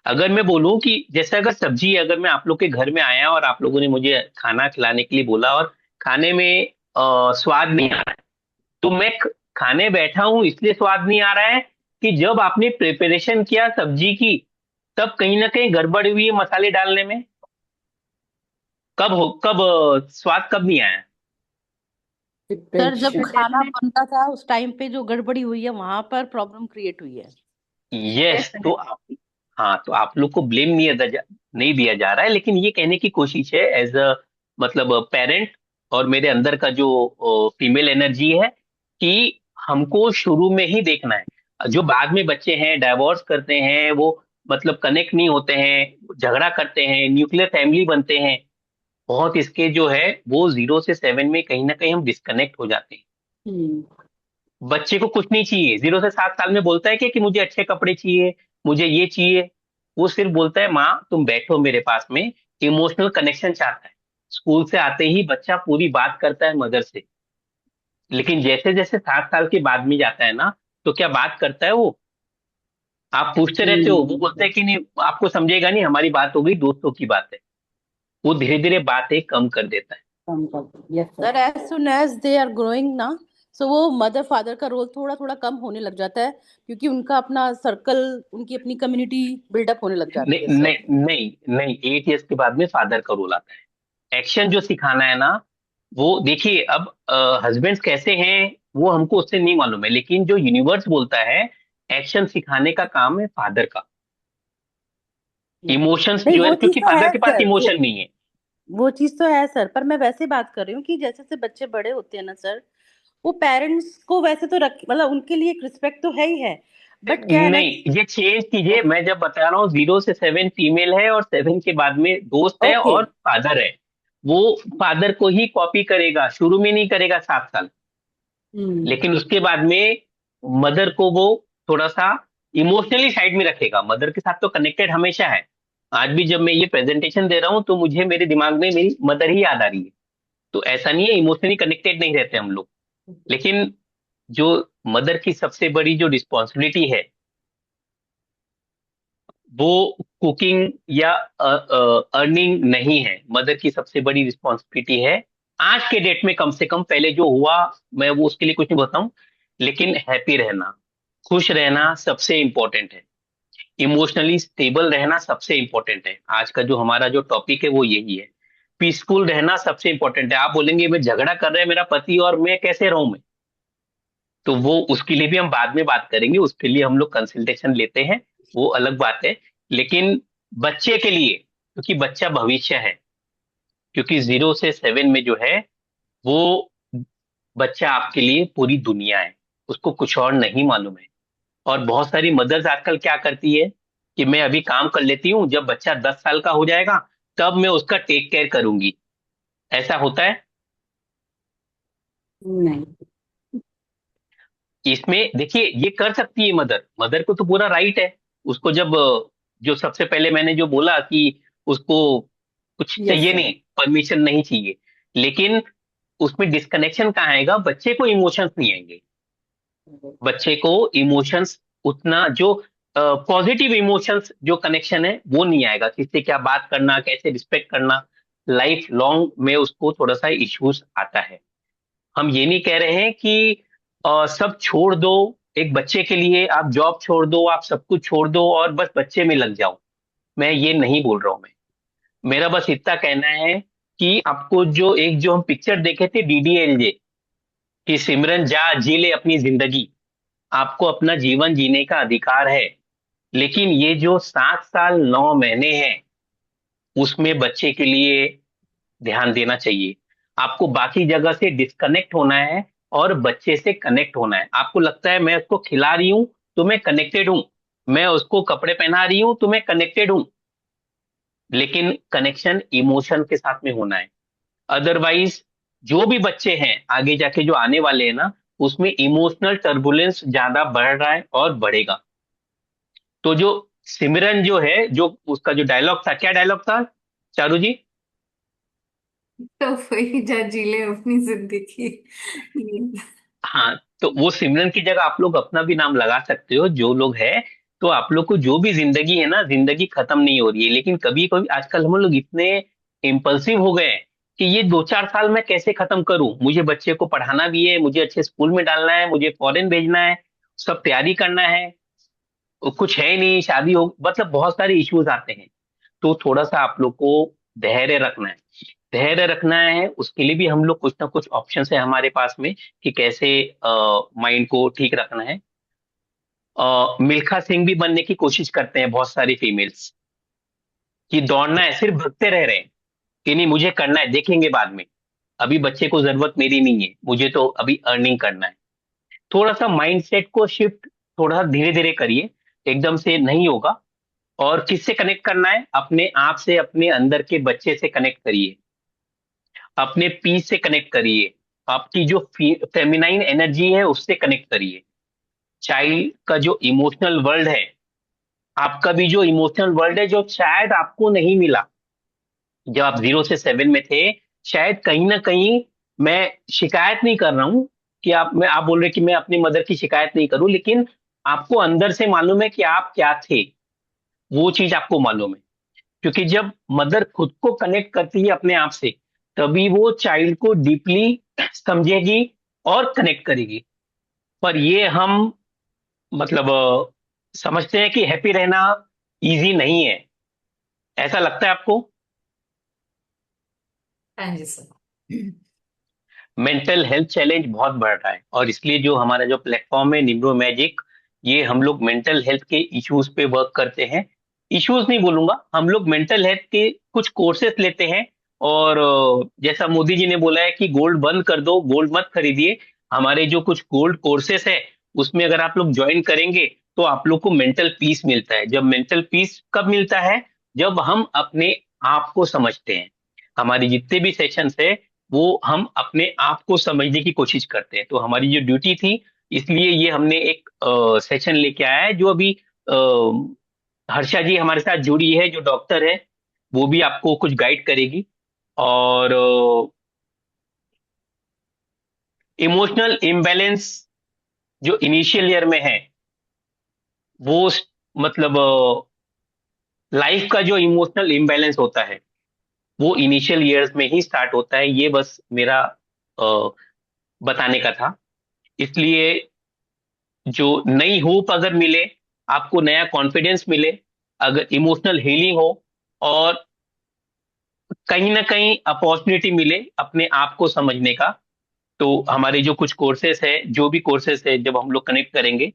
Speaker 2: अगर मैं बोलूं कि जैसे अगर सब्जी, अगर मैं आप लोग के घर में आया और आप लोगों ने मुझे खाना खिलाने के लिए बोला और खाने में स्वाद नहीं आ रहा है, तो मैं खाने बैठा हूं इसलिए स्वाद नहीं आ रहा है कि जब आपने प्रिपरेशन किया सब्जी की, तब कहीं ना कहीं गड़बड़ हुई है मसाले डालने में। कब स्वाद कब नहीं आया?
Speaker 3: सर जब
Speaker 5: So
Speaker 3: खाना
Speaker 5: definitely,
Speaker 3: बन रहा था उस टाइम पे जो गड़बड़ी हुई है वहां पर प्रॉब्लम क्रिएट हुई है।
Speaker 2: यस। तो
Speaker 5: definitely.
Speaker 2: आप, हाँ, तो आप लोग को ब्लेम नहीं दिया जा रहा है, लेकिन ये कहने की कोशिश है एज अ मतलब पेरेंट और मेरे अंदर का जो फीमेल एनर्जी है, कि हमको शुरू में ही देखना है। जो बाद में बच्चे हैं डाइवोर्स करते हैं, वो मतलब कनेक्ट नहीं होते हैं, झगड़ा करते हैं, न्यूक्लियर फैमिली बनते हैं, बहुत इसके जो है वो 0 से 7 में कहीं ना कहीं हम डिस्कनेक्ट हो जाते हैं।
Speaker 3: हम्म।
Speaker 2: बच्चे को कुछ नहीं चाहिए, 0 से 7 साल में बोलता है कि मुझे अच्छे कपड़े चाहिए, मुझे ये चाहिए। वो सिर्फ बोलता है माँ तुम बैठो मेरे पास में। इमोशनल कनेक्शन चाहता है। स्कूल से आते ही बच्चा पूरी बात करता है मदर से, लेकिन जैसे जैसे 7 साल के बाद में जाता है ना, तो क्या बात करता है वो? आप पूछते रहते हो, वो बोलता है कि नहीं आपको समझेगा नहीं, हमारी बात हो गई, दोस्तों की बात है। वो धीरे धीरे बातें कम कर देता है।
Speaker 3: Yes sir, as soon as they are growing ना, सो वो मदर फादर का रोल थोड़ा थोड़ा कम होने लग जाता है, क्योंकि उनका अपना सर्कल, उनकी अपनी कम्युनिटी बिल्डअप होने लग जाती
Speaker 2: नहीं
Speaker 3: है सर।
Speaker 2: नहीं नहीं नहीं, 8 ईयर्स के बाद में फादर का रोल आता है। एक्शन जो सिखाना है ना, वो देखिए अब हस्बैंड्स कैसे हैं वो हमको उससे नहीं मालूम है, लेकिन जो यूनिवर्स बोलता है एक्शन सिखाने का काम है फादर का। इमोशंस
Speaker 3: नहीं
Speaker 2: जो है,
Speaker 3: वो चीज
Speaker 2: क्योंकि
Speaker 3: तो
Speaker 2: फादर
Speaker 3: है
Speaker 2: के पास
Speaker 3: सर,
Speaker 2: इमोशन नहीं है।
Speaker 3: वो चीज तो है सर, पर मैं वैसे बात कर रही हूँ कि जैसे जैसे बच्चे बड़े होते हैं ना सर, वो पेरेंट्स को वैसे तो रख, मतलब उनके लिए एक रिस्पेक्ट तो है ही है, बट क्या है ना
Speaker 2: नहीं,
Speaker 3: कि
Speaker 2: ये चेंज कीजिए। मैं जब बता रहा हूँ 0 से 7 फीमेल है और 7 के बाद में दोस्त है
Speaker 3: ओके।
Speaker 2: और फादर है, वो फादर को ही कॉपी करेगा, शुरू में नहीं करेगा 7 साल,
Speaker 3: हम्म।
Speaker 2: लेकिन उसके बाद में मदर को वो थोड़ा सा इमोशनली साइड में रखेगा। मदर के साथ तो कनेक्टेड हमेशा है। आज भी जब मैं ये प्रेजेंटेशन दे रहा हूँ तो मुझे मेरे दिमाग में मेरी मदर ही याद आ रही है। तो ऐसा नहीं है इमोशनली कनेक्टेड नहीं रहते हम लोग, लेकिन जो मदर की सबसे बड़ी जो रिस्पॉन्सिबिलिटी है वो कुकिंग या अर्निंग नहीं है। मदर की सबसे बड़ी रिस्पॉन्सिबिलिटी है आज के डेट में, कम से कम पहले जो हुआ मैं वो उसके लिए कुछ नहीं बताऊं, लेकिन हैप्पी रहना, खुश रहना सबसे इंपॉर्टेंट है। इमोशनली स्टेबल रहना सबसे इंपॉर्टेंट है। आज का जो हमारा जो टॉपिक है वो यही है। पीसफुल रहना सबसे इंपॉर्टेंट है। आप बोलेंगे मैं झगड़ा कर रहे हैं मेरा पति और मैं कैसे रहूं मैं, तो वो उसके लिए भी हम बाद में बात करेंगे, उसके लिए हम लोग कंसल्टेशन लेते हैं, वो अलग बात है। लेकिन बच्चे के लिए, क्योंकि बच्चा भविष्य है, क्योंकि 0 से 7 में जो है वो बच्चा आपके लिए पूरी दुनिया है, उसको कुछ और नहीं मालूम है। और बहुत सारी मदर्स आजकल क्या करती है कि मैं अभी काम कर लेती हूँ, जब बच्चा 10 साल का हो जाएगा तब मैं उसका टेक केयर करूंगी। ऐसा होता है।
Speaker 3: नहीं।
Speaker 2: इसमें देखिए ये कर सकती है मदर, मदर को तो पूरा राइट है। उसको जब जो सबसे पहले मैंने जो बोला कि उसको कुछ
Speaker 3: यस
Speaker 2: चाहिए
Speaker 3: सर।
Speaker 2: नहीं, परमिशन नहीं चाहिए, लेकिन उसमें डिस्कनेक्शन कहाँ आएगा, बच्चे को इमोशंस नहीं आएंगे। बच्चे को इमोशंस उतना जो पॉजिटिव इमोशंस जो कनेक्शन है वो नहीं आएगा। किससे क्या बात करना, कैसे रिस्पेक्ट करना, लाइफ लॉन्ग में उसको थोड़ा सा इश्यूज आता है। हम ये नहीं कह रहे हैं कि सब छोड़ दो, एक बच्चे के लिए आप जॉब छोड़ दो, आप सब कुछ छोड़ दो और बस बच्चे में लग जाओ, मैं ये नहीं बोल रहा हूं। मैं मेरा बस इतना कहना है कि आपको जो एक जो हम पिक्चर देखे थे DDLJ कि सिमरन जा जी ले अपनी जिंदगी, आपको अपना जीवन जीने का अधिकार है, लेकिन ये जो 7 साल 9 महीने हैं उसमें बच्चे के लिए ध्यान देना चाहिए। आपको बाकी जगह से डिस्कनेक्ट होना है और बच्चे से कनेक्ट होना है। आपको लगता है मैं उसको खिला रही हूं तो मैं कनेक्टेड हूं, मैं उसको कपड़े पहना रही हूं तो मैं कनेक्टेड हूं, लेकिन कनेक्शन इमोशन के साथ में होना है। अदरवाइज जो भी बच्चे हैं आगे जाके जो आने वाले हैं ना, उसमें इमोशनल टर्बुलेंस ज्यादा बढ़ रहा है और बढ़ेगा। तो जो सिमरन जो है, जो उसका जो डायलॉग था, क्या डायलॉग था चारू जी?
Speaker 4: तो वही जा जी ले अपनी जिंदगी।
Speaker 2: हाँ, तो वो सिमरन की जगह आप लोग अपना भी नाम लगा सकते हो जो लोग है। तो आप लोग को जो भी जिंदगी है ना, जिंदगी खत्म नहीं हो रही है, लेकिन कभी कभी आजकल हम लोग इतने इम्पल्सिव हो गए हैं कि ये 2 4 साल मैं कैसे खत्म करूं, मुझे बच्चे को पढ़ाना भी है, मुझे अच्छे स्कूल में डालना है, मुझे फॉरेन भेजना है, सब तैयारी करना है, और कुछ है नहीं, शादी हो, मतलब बहुत सारे इश्यूज आते हैं। तो थोड़ा सा आप लोग को धैर्य रखना है। धैर्य रखना है, उसके लिए भी हम लोग कुछ ना कुछ ऑप्शन है हमारे पास में कि कैसे माइंड को ठीक रखना है। मिल्खा सिंह भी बनने की कोशिश करते हैं बहुत सारी फीमेल्स, कि दौड़ना है, सिर्फ भगते रह रहे हैं कि नहीं मुझे करना है, देखेंगे बाद में, अभी बच्चे को जरूरत मेरी नहीं है, मुझे तो अभी अर्निंग करना है। थोड़ा सा माइंड सेट को शिफ्ट थोड़ा धीरे धीरे करिए, एकदम से नहीं होगा। और किससे कनेक्ट करना है, अपने आप से, अपने अंदर के बच्चे से कनेक्ट करिए, अपने पीस से कनेक्ट करिए, आपकी जो फेमिनाइन एनर्जी है उससे कनेक्ट करिए। चाइल्ड का जो इमोशनल वर्ल्ड है, आपका भी जो इमोशनल वर्ल्ड है, जो शायद आपको नहीं मिला जब आप 0 से 7 में थे, शायद कहीं ना कहीं, मैं शिकायत नहीं कर रहा हूं कि आप बोल रहे कि मैं अपनी मदर की शिकायत नहीं करूं, लेकिन आपको अंदर से मालूम है कि आप क्या थे, वो चीज आपको मालूम है। क्योंकि जब मदर खुद को कनेक्ट करती है अपने आप से, तभी वो चाइल्ड को डीपली समझेगी और कनेक्ट करेगी। पर ये हम मतलब समझते हैं कि हैप्पी रहना इजी नहीं है, ऐसा लगता है आपको?
Speaker 4: हाँ जी सर।
Speaker 2: मेंटल हेल्थ चैलेंज बहुत बढ़ रहा है, और इसलिए जो हमारा जो प्लेटफॉर्म है निम्रो मैजिक, ये हम लोग मेंटल हेल्थ के इश्यूज पे वर्क करते हैं। इश्यूज नहीं बोलूंगा, हम लोग मेंटल हेल्थ के कुछ कोर्सेस लेते हैं। और जैसा मोदी जी ने बोला है कि गोल्ड बंद कर दो, गोल्ड मत खरीदिए। हमारे जो कुछ गोल्ड कोर्सेस है उसमें अगर आप लोग ज्वाइन करेंगे तो आप लोग को मेंटल पीस मिलता है। जब मेंटल पीस कब मिलता है? जब हम अपने आप को समझते हैं। हमारी जितने भी सेशंस है वो हम अपने आप को समझने की कोशिश करते हैं। तो हमारी जो ड्यूटी थी, इसलिए ये हमने एक सेशन लेके आया है। जो अभी हर्षा जी हमारे साथ जुड़ी है, जो डॉक्टर है, वो भी आपको कुछ गाइड करेगी। और इमोशनल इम्बैलेंस जो इनिशियल ईयर में है, वो मतलब लाइफ का जो इमोशनल इम्बैलेंस होता है वो इनिशियल ईयर्स में ही स्टार्ट होता है। ये बस मेरा अ, बताने का था। इसलिए जो नई होप अगर मिले, आपको नया कॉन्फिडेंस मिले, अगर इमोशनल हीलिंग हो, और कहीं ना कहीं अपॉर्चुनिटी मिले अपने आप को समझने का, तो हमारे जो कुछ कोर्सेस है, जो भी कोर्सेस है, जब हम लोग कनेक्ट करेंगे,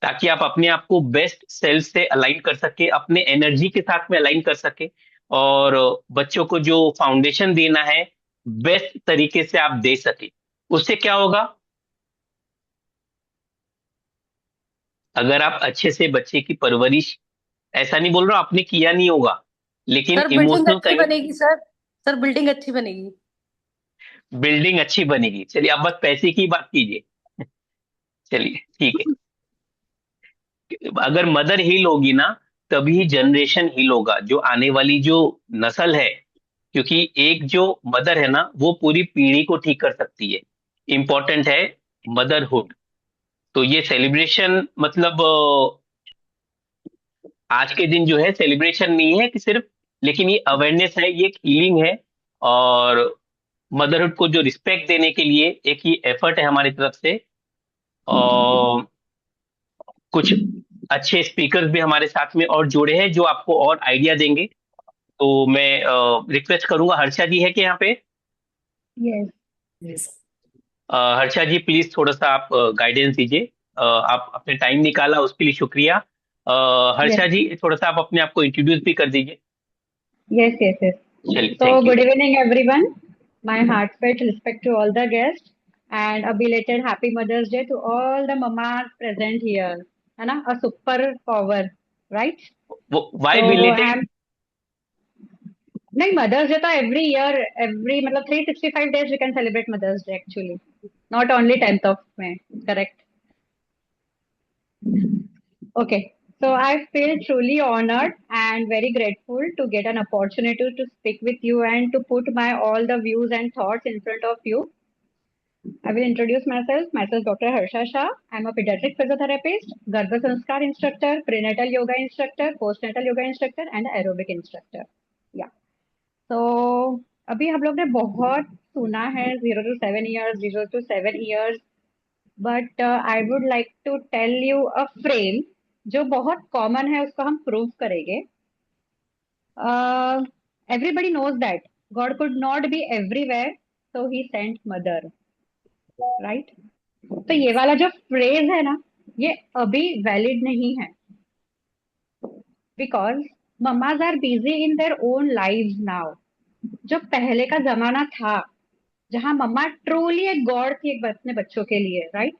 Speaker 2: ताकि आप अपने आप को बेस्ट सेल्फ से अलाइन कर सके, अपने एनर्जी के साथ में अलाइन कर सके, और बच्चों को जो फाउंडेशन देना है बेस्ट तरीके से आप दे सके। उससे क्या होगा? अगर आप अच्छे से बच्चे की परवरिश, ऐसा नहीं बोल रहा हूं आपने किया नहीं होगा, लेकिन
Speaker 3: सर बिल्डिंग
Speaker 2: इमोशनल
Speaker 3: अच्छी
Speaker 2: कहीं,
Speaker 3: बनेगी सर। सर बिल्डिंग अच्छी बनेगी।
Speaker 2: बिल्डिंग अच्छी बनेगी। चलिए अब बस पैसे की बात कीजिए। चलिए ठीक है। अगर मदर हील होगी ना, तभी जनरेशन हील होगा, जो आने वाली जो नस्ल है। क्योंकि एक जो मदर है ना, वो पूरी पीढ़ी को ठीक कर सकती है। इंपॉर्टेंट है मदरहुड। तो ये सेलिब्रेशन मतलब आज के दिन जो है सेलिब्रेशन नहीं है कि सिर्फ, लेकिन ये अवेयरनेस है, ये एक हीलिंग है। और मदरहुड को जो रिस्पेक्ट देने के लिए एक ही एफर्ट है हमारी तरफ से। और कुछ अच्छे स्पीकर्स भी हमारे साथ में और जुड़े हैं, जो आपको और आइडिया देंगे। तो मैं रिक्वेस्ट करूंगा, हर्षा जी है कि यहाँ पे?
Speaker 5: Yes.
Speaker 4: Yes.
Speaker 2: Harsha ji please थोड़ा सा आप गाइडेंस दीजिए। आप अपने टाइम निकाला उसके लिए शुक्रिया।
Speaker 5: Yes.
Speaker 2: हर्षा जी थोड़ा सा आप अपने आप को इंट्रोड्यूस भी कर दीजिए।
Speaker 5: Yes, yes, yes.
Speaker 2: चलिए,
Speaker 5: So,
Speaker 2: thank you.
Speaker 5: good evening, everyone. My heartfelt respect to all the guests and a belated Happy Mother's Day to all the mamas present here. है ना? A super power, right?
Speaker 2: वो Y
Speaker 5: So,
Speaker 2: belated?
Speaker 5: I'm नहीं Mother's Day तो every year, every मतलब 365 days we can celebrate Mother's Day actually, not only 10th of May, correct? Okay. So I feel truly honored and very grateful to get an opportunity to speak with you and to put my all the views and thoughts in front of you. I will introduce myself. Myself, Dr. Harsha Shah. I'm a pediatric physiotherapist, Garbha Sanskar instructor, prenatal yoga instructor, postnatal yoga instructor, and aerobic instructor. Yeah. So अभी हम लोग ने बहुत सुना है 0 to 7 years, 0 to 7 years, but I would like to tell you a frame जो बहुत common है, उसको हम प्रूव करेंगे. Everybody knows that God could not be everywhere, so he sent mother, right? तो ये वाला जो फ्रेज है ना, ये अभी वैलिड नहीं है, because mamas are busy in their own lives now. जो पहले का जमाना था, जहाँ मम्मा ट्रूली एक गॉड थी एक अपने बच्चों के लिए, राइट?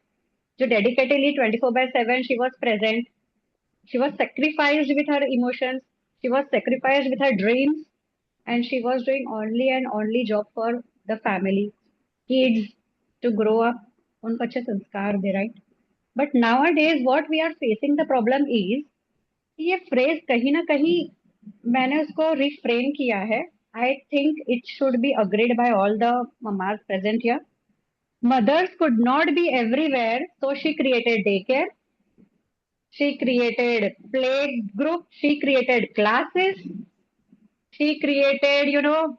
Speaker 5: जो dedicatedly 24/7 she was present. She was sacrificed with her emotions. She was sacrificed with her dreams, and she was doing only and only job for the family, kids to grow up. उनको अच्छे संस्कार दे, right? But nowadays, what we are facing the problem is ये phrase कहीं ना कहीं मैंने उसको reframe किया है. I think it should be agreed by all the mamas present here. Mothers could not be everywhere, so she created daycare. She created play group. She created classes. She created,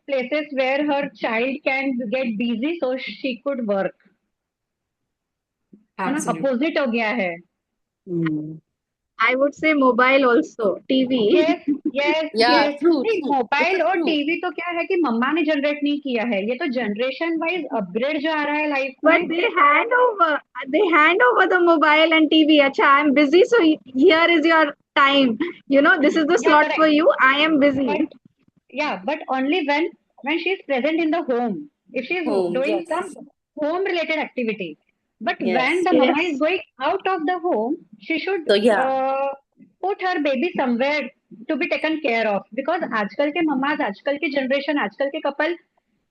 Speaker 5: places where her child can get busy so she could work. है ना?
Speaker 4: Absolutely.
Speaker 5: Opposite हो गया है. I would say mobile also, TV.
Speaker 6: Yes yes
Speaker 3: या
Speaker 6: yes
Speaker 3: true
Speaker 6: नहीं,
Speaker 3: true, this
Speaker 6: mobile
Speaker 3: is
Speaker 6: और
Speaker 3: true.
Speaker 6: TV तो क्या है कि मम्मा ने जनरेट नहीं किया है, ये तो जनरेशन वाइज अपग्रेड जो आ रहा है लाइफ
Speaker 5: But
Speaker 6: में।
Speaker 5: they hand over the mobile and TV. Acha, I'm busy, so here is your time. This is the
Speaker 6: या
Speaker 5: slot for
Speaker 6: correct,
Speaker 5: you. I am busy.
Speaker 6: But yeah, but only when she is present in the home, if she is
Speaker 3: home,
Speaker 6: doing
Speaker 3: yes
Speaker 6: some home related activity. But when
Speaker 3: yes
Speaker 6: the mama
Speaker 5: Yes.
Speaker 6: is going out of the home, she should
Speaker 3: तो या
Speaker 6: put her baby somewhere to be taken care of, because आजकल के mamma's, आजकल की generation, आजकल के couple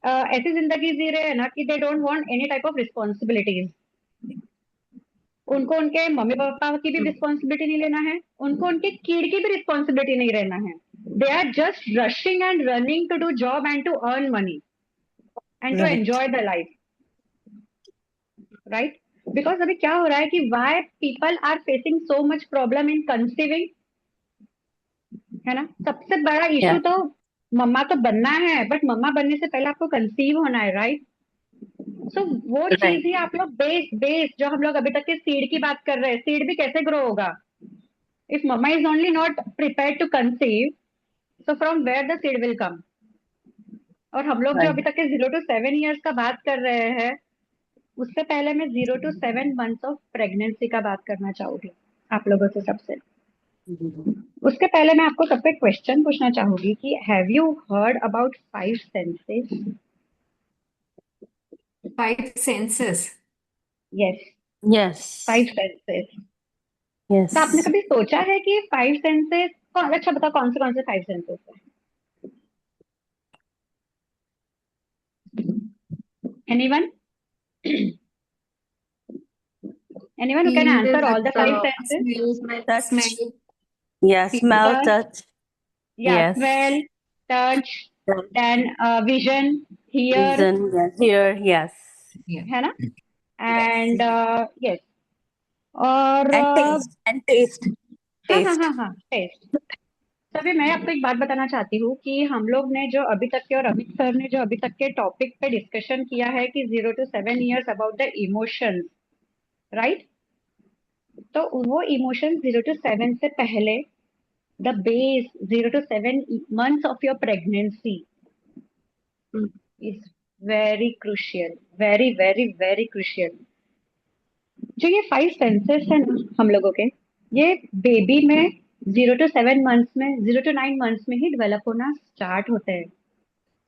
Speaker 6: ऐसी जिंदगी जी रहे हैं ना कि they don't want any type of responsibilities. उनको उनके मम्मी पापा की भी रिस्पॉन्सिबिलिटी नहीं लेना है, उनको उनके किड की भी रिस्पॉन्सिबिलिटी नहीं रहना है। They are just rushing and running to do job and to earn money and to
Speaker 3: right
Speaker 6: enjoy the life, right? Because अभी क्या हो रहा है कि why people are facing so much problem in conceiving, है ना? सबसे बड़ा
Speaker 3: या
Speaker 6: इशू तो मम्मा तो बनना है, बट मम्मा बनने से पहले आपको कंसीव होना है, राइट? सो वो चीज
Speaker 3: राइट
Speaker 6: ही आप लोग बेस जो हम लोग अभी तक के सीड की बात कर रहे हैं, सीड भी कैसे ग्रो होगा if mama is only not prepared to conceive, so from where the seed will come? और हम लोग जो अभी
Speaker 3: राइट
Speaker 6: तक के 0 to 7 years का बात कर रहे हैं, उससे पहले मैं 0 to 7 months ऑफ प्रेगनेंसी का बात करना चाहूंगी आप लोगों से सबसे। उसके पहले मैं आपको सब पे क्वेश्चन पूछना चाहूंगी कि have you heard about 5 senses?
Speaker 4: 5 senses.
Speaker 6: Yes,
Speaker 3: yes
Speaker 6: 5 senses।
Speaker 3: Yes
Speaker 6: तो आपने कभी सोचा है कि 5 senses अच्छा बताओ कौन से 5 senses है? Anyone who can
Speaker 5: Feel
Speaker 6: answer all
Speaker 5: with
Speaker 6: the 5 senses?
Speaker 5: smell.
Speaker 3: touch,
Speaker 4: Smell.
Speaker 3: yeah,
Speaker 4: Feel.
Speaker 3: smell,
Speaker 6: Touch,
Speaker 3: touch,
Speaker 6: yeah,
Speaker 3: yes,
Speaker 6: smell, touch, then vision, hear,
Speaker 3: vision, yes, hear, yes,
Speaker 4: Yeah.
Speaker 6: है ना?
Speaker 3: yes,
Speaker 6: And yes, और
Speaker 3: and taste,
Speaker 6: हाँ
Speaker 3: taste,
Speaker 6: हाँ, test. तभी मैं आपको एक बात बताना चाहती हूँ कि हम लोग ने जो अभी तक के, और अमित सर ने जो अभी तक के टॉपिक पे डिस्कशन किया है कि 0 to 7 years about the emotions, right? तो वो इमोशंस 0 to 7 से पहले, the base 0 to 7 months of your pregnancy
Speaker 5: Hmm.
Speaker 6: is very crucial, very very very crucial। जो ये 5 senses है ना हम लोगों के, ये बेबी में 0 to 7 months में, 0 to 9 months में ही डेवलप होना स्टार्ट होते हैं।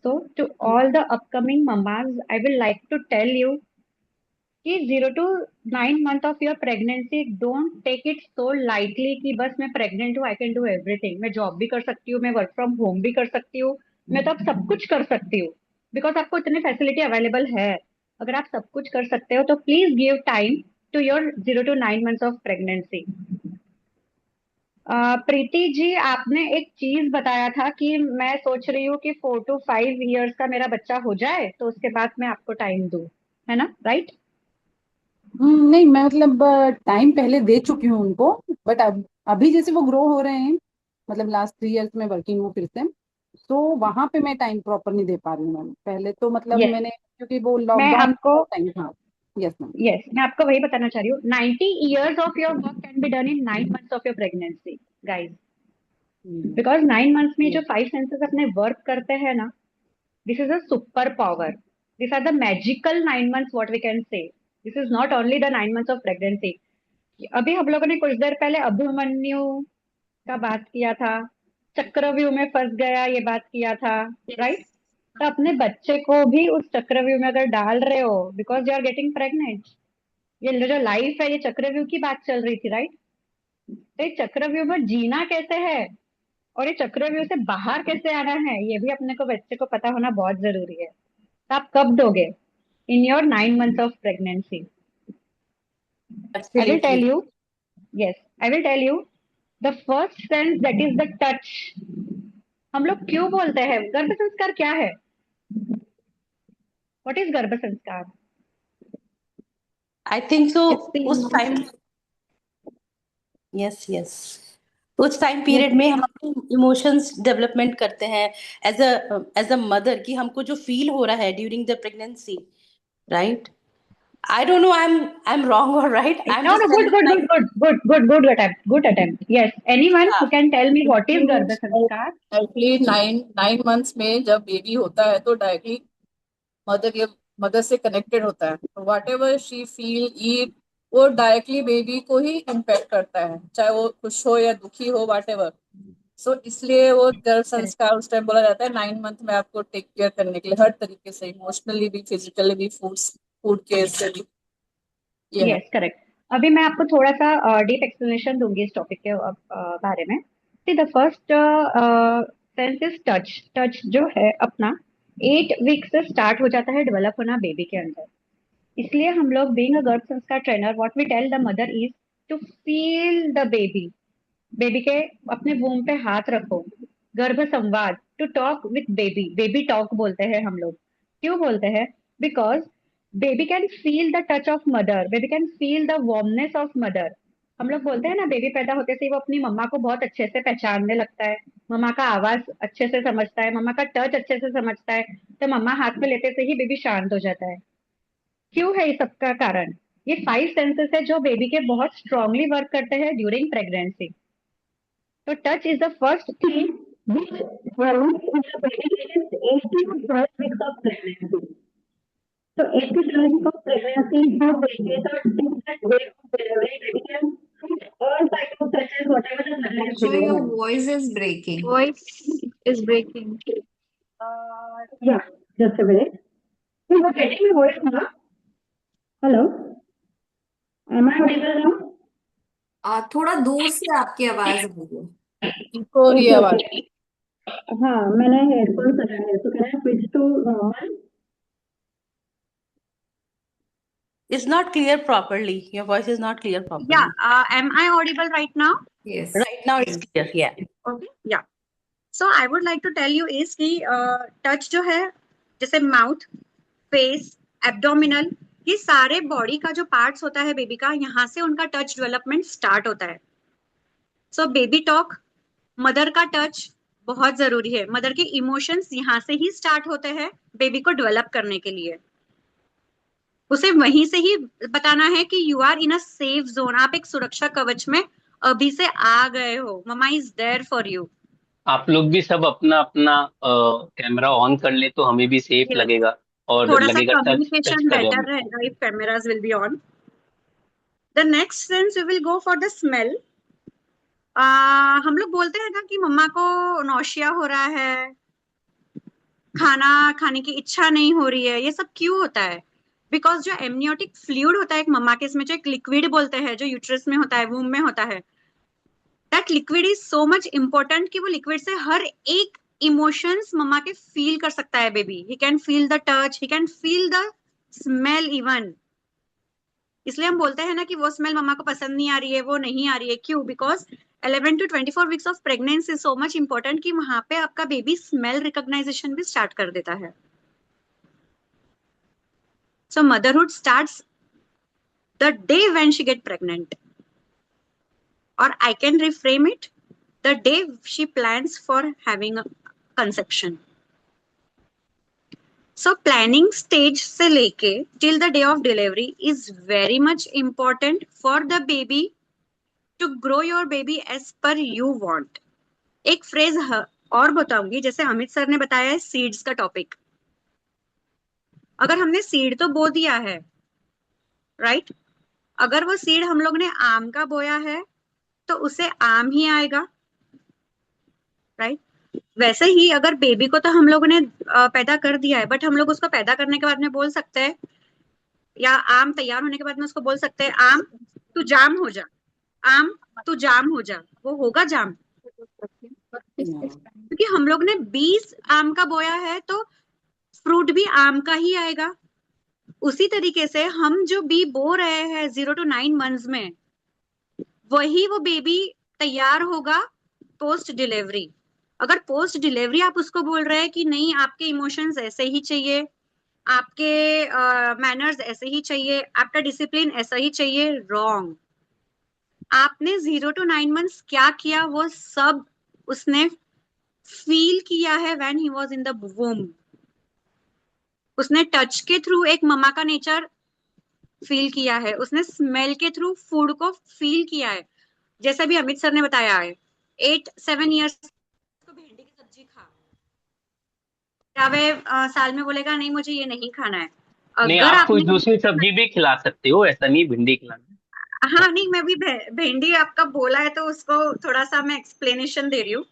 Speaker 6: So to all the upcoming mamas, I will like to tell you कि 0 to 9 month of your pregnancy, don't take it so lightly कि बस मैं प्रेग्नेंट हूँ, I can do everything, मैं जॉब भी कर सकती हूँ, मैं वर्क फ्रॉम होम भी कर सकती हूँ, मैं तो अब सब कुछ कर सकती हूँ, बिकॉज आपको इतनी फैसिलिटी अवेलेबल है। अगर आप सब कुछ कर सकते हो तो please give time to your 0 to 9 months of pregnancy. Preeti ji, आपने एक चीज बताया था कि मैं सोच रही हूँ कि 4 to 5 years का मेरा बच्चा हो जाए तो उसके बाद मैं आपको टाइम दूँ, है ना? राइट?
Speaker 7: नहीं, मैं मतलब टाइम पहले दे चुकी हूँ उनको, बट अब अभी जैसे वो ग्रो हो रहे हैं, मतलब लास्ट 3 years में वर्किंग हूँ फिर से, तो वहां पे मैं टाइम प्रॉपर नहीं दे पा रही हूँ मैम। पहले तो मतलब
Speaker 6: यस,
Speaker 7: मैंने, क्योंकि वो
Speaker 6: मैं
Speaker 7: लॉकडाउन
Speaker 6: आपको
Speaker 7: टाइम था। Yes ma'am.
Speaker 6: यस मैं आपको वही बताना चाह रही हूँ। 90 years of your work can be done in 9 months of your pregnancy guys, because 9 months में जो 5 senses अपने वर्क करते हैं ना, this is a super power, this are the magical 9 months what we can say. This is not only the 9 months of pregnancy. अभी हम लोगों ने कुछ देर पहले अभिमन्यु का बात किया था, चक्रव्यूह में फंस गया ये बात किया था, राइट? तो अपने बच्चे को भी उस चक्रव्यूह में अगर डाल रहे हो because you are getting pregnant, ये जो लाइफ है ये चक्रव्यूह की बात चल रही थी, राइट? तो ये चक्रव्यूह में जीना कैसे है और ये चक्रव्यूह से बाहर कैसे आना है, ये भी अपने को बच्चे को पता होना बहुत जरूरी है। तो आप कब दोगे? In your 9 months of pregnancy. I will tell you, yes, I will tell you the first sense, that is the touch। हम लोग क्यों बोलते हैं गर्भ संस्कार क्या है? What is गर्भ संस्कार?
Speaker 3: I think so,
Speaker 5: It's the
Speaker 3: उस टाइम, यस यस, उस टाइम
Speaker 6: Yes,
Speaker 3: पीरियड में हम अपने इमोशंस डेवलपमेंट करते हैं एज अ मदर, कि हमको जो फील हो रहा है during the pregnancy, right? I don't know I'm wrong or right. I'm
Speaker 6: No,
Speaker 3: just
Speaker 6: no, good,
Speaker 3: telling
Speaker 6: good, good, good, good, good attempt. Good attempt. Yes. Anyone who
Speaker 3: yeah.
Speaker 6: can tell me what is गर्भ
Speaker 7: actually
Speaker 6: संस्कार?
Speaker 7: Actually 9 9 months में जब baby होता है तो directly mother से connected होता है, तो वट एवर शी फील ईट वो डायरेक्टली बेबी को ही इम्पेक्ट करता है, चाहे वो खुश हो या दुखी हो, वट एवर। सो इसलिए वो गर्भ संस्कार उस टाइम बोला जाता है 9 मंथ में आपको टेक केयर करने के लिए, हर तरीके से, इमोशनली भी, फिजिकली भी, फूड केयर से भी। ये है।
Speaker 6: Yes, correct. अभी मैं आपको थोड़ा सा डीप एक्सप्लेनेशन दूंगी इस टॉपिक के बारे में। See the first sense is touch. Touch जो है अपना 8 वीक से स्टार्ट हो जाता है डेवलप होना बेबी के अंदर। इसलिए हम लोग being a garbh sanskar trainer what we tell the mother is to feel the baby. Baby के अपने वूम पे हाथ रखो, गर्भ संवाद, to talk with baby. Baby talk बोलते हैं हम लोग। क्यों बोलते हैं? Because baby can feel the touch of mother, baby can feel the warmness of mother. हम लोग बोलते हैं ना, बेबी पैदा होते से ही वो अपनी मम्मा को बहुत अच्छे से पहचानने लगता है, मम्मा का आवाज अच्छे से समझता है, मम्मा का टच अच्छे से समझता है, तो मम्मा हाथ में लेते से ही बेबी शांत हो जाता है। क्यों है ये सबका कारण? ये 5 सेंसेस है जो बेबी के बहुत स्ट्रांगली वर्क करते हैं during pregnancy. So touch is the first thing which develops in the baby within 8 to 12 weeks of pregnancy. So 8 to 12 weeks of pregnancy, how baby is different way of delivery, baby can feel all types of touches, whatever the mother is
Speaker 4: Akshay,
Speaker 6: giving
Speaker 4: your
Speaker 6: him.
Speaker 4: voice is breaking.
Speaker 5: Voice is breaking.
Speaker 6: Yeah, just a minute. So you are getting my voice now? Hello? Am I audible now?
Speaker 4: थोड़ा दूर से आपकी आवाज आ रही है।
Speaker 7: इनको और ये
Speaker 6: Okay,
Speaker 7: आवाज
Speaker 6: okay. हाँ, मैंने हेडफोन लगाया है, so can I switch to normal?
Speaker 3: It's not clear properly. Your voice is not clear properly.
Speaker 5: Yeah, am I audible right now?
Speaker 4: Yes.
Speaker 3: Right now it's clear. Yeah.
Speaker 5: Okay, yeah. So I would like to tell you is कि touch जो है, जैसे mouth, face, abdominal, ये सारे body का जो parts होता है बेबी का, यहाँ से उनका टच डेवलपमेंट स्टार्ट होता है। सो बेबी टॉक, मदर का टच बहुत जरूरी है। मदर के इमोशंस यहाँ से ही स्टार्ट होते हैं बेबी को डेवलप करने के लिए। उसे वहीं से ही बताना है कि you are in a safe zone, आप एक सुरक्षा कवच में अभी से आ गए हो, मम्मा इज देयर फॉर यू।
Speaker 2: आप लोग भी सब अपना अपना कैमरा ऑन कर ले तो हमें भी सेफ
Speaker 5: Yes.
Speaker 2: लगेगा और
Speaker 5: थोड़ा सा
Speaker 2: लगेगा टच
Speaker 5: कम्युनिकेशन
Speaker 2: कर रहे हम।
Speaker 5: बेटर रहेगा if cameras will be on. The next sense we will go for the smell. हम लोग बोलते हैं ना कि मम्मा को नौशिया हो रहा है, खाना खाने की इच्छा नहीं हो रही है। ये सब क्यों होता है? बिकॉज जो एमनियोटिक फ्लूइड होता है एक मम्मा के, इसमें जो एक लिक्विड बोलते हैं जो यूट्रस में होता है, वूम में होता है, that liquid is so much important कि वो लिक्विड से हर एक इमोशंस मम्मा के फील कर सकता है baby. He can feel the touch, he can feel the smell even. इसलिए हम बोलते हैं ना कि वो स्मेल मम्मा को पसंद नहीं आ रही है, वो नहीं आ रही है। क्यों? Because 11 to 24 weeks of pregnancy is so much important कि वहां पे आपका बेबी स्मेल रिकॉग्नाइजेशन भी स्टार्ट कर देता है। So motherhood starts the day when she get pregnant, और I can reframe it, the day she plans for having a conception. So planning stage से लेके till the day of delivery is very much important for the baby to grow your baby as per you want. एक phrase और बताऊंगी, जैसे Amit sir ने बताया है seeds का टॉपिक। अगर हमने सीड तो बो दिया है, राइट? अगर वो सीड हम लोग ने आम का बोया है तो उसे आम ही आएगा, राइट? वैसे ही अगर बेबी को तो हम लोगों ने पैदा कर दिया है, बट हम लोग उसको पैदा करने के बाद में बोल सकते हैं, या आम तैयार होने के बाद में उसको बोल सकते हैं, आम तू जाम हो जा, आम तू जाम हो जा। वो होगा जाम क्योंकि हम लोग ने 20 आम का बोया है, तो फ्रूट भी आम का ही आएगा। उसी तरीके से हम जो बी बो रहे हैं 0 to 9 मंथ्स में, वही वो बेबी तैयार होगा पोस्ट डिलीवरी। अगर पोस्ट डिलीवरी आप उसको बोल रहे हैं कि नहीं आपके इमोशंस ऐसे ही चाहिए, आपके मैनर्स ऐसे ही चाहिए, आपका डिसिप्लिन ऐसा ही चाहिए, रॉन्ग। आपने 0 to 9 मंथ्स क्या किया वो सब उसने फील किया है when he was in the वूम। उसने टच के थ्रू एक मम्मा का नेचर
Speaker 8: फील किया है, उसने स्मेल के थ्रू फूड को फील किया है। जैसा भी अमित सर ने बताया है, 8-7 ईयर्स को भिंडी की सब्जी खा, साल में बोलेगा नहीं मुझे ये नहीं खाना है।
Speaker 2: नहीं,
Speaker 8: अगर
Speaker 2: आप कुछ
Speaker 8: आपने
Speaker 2: दूसरी सब्जी भी खिला सकते हो, ऐसा नहीं भिंडी खिलाना।
Speaker 8: हाँ नहीं, मैं भी भिंडी आपका बोला है तो उसको थोड़ा सा मैं एक्सप्लेनेशन दे रही हूँ।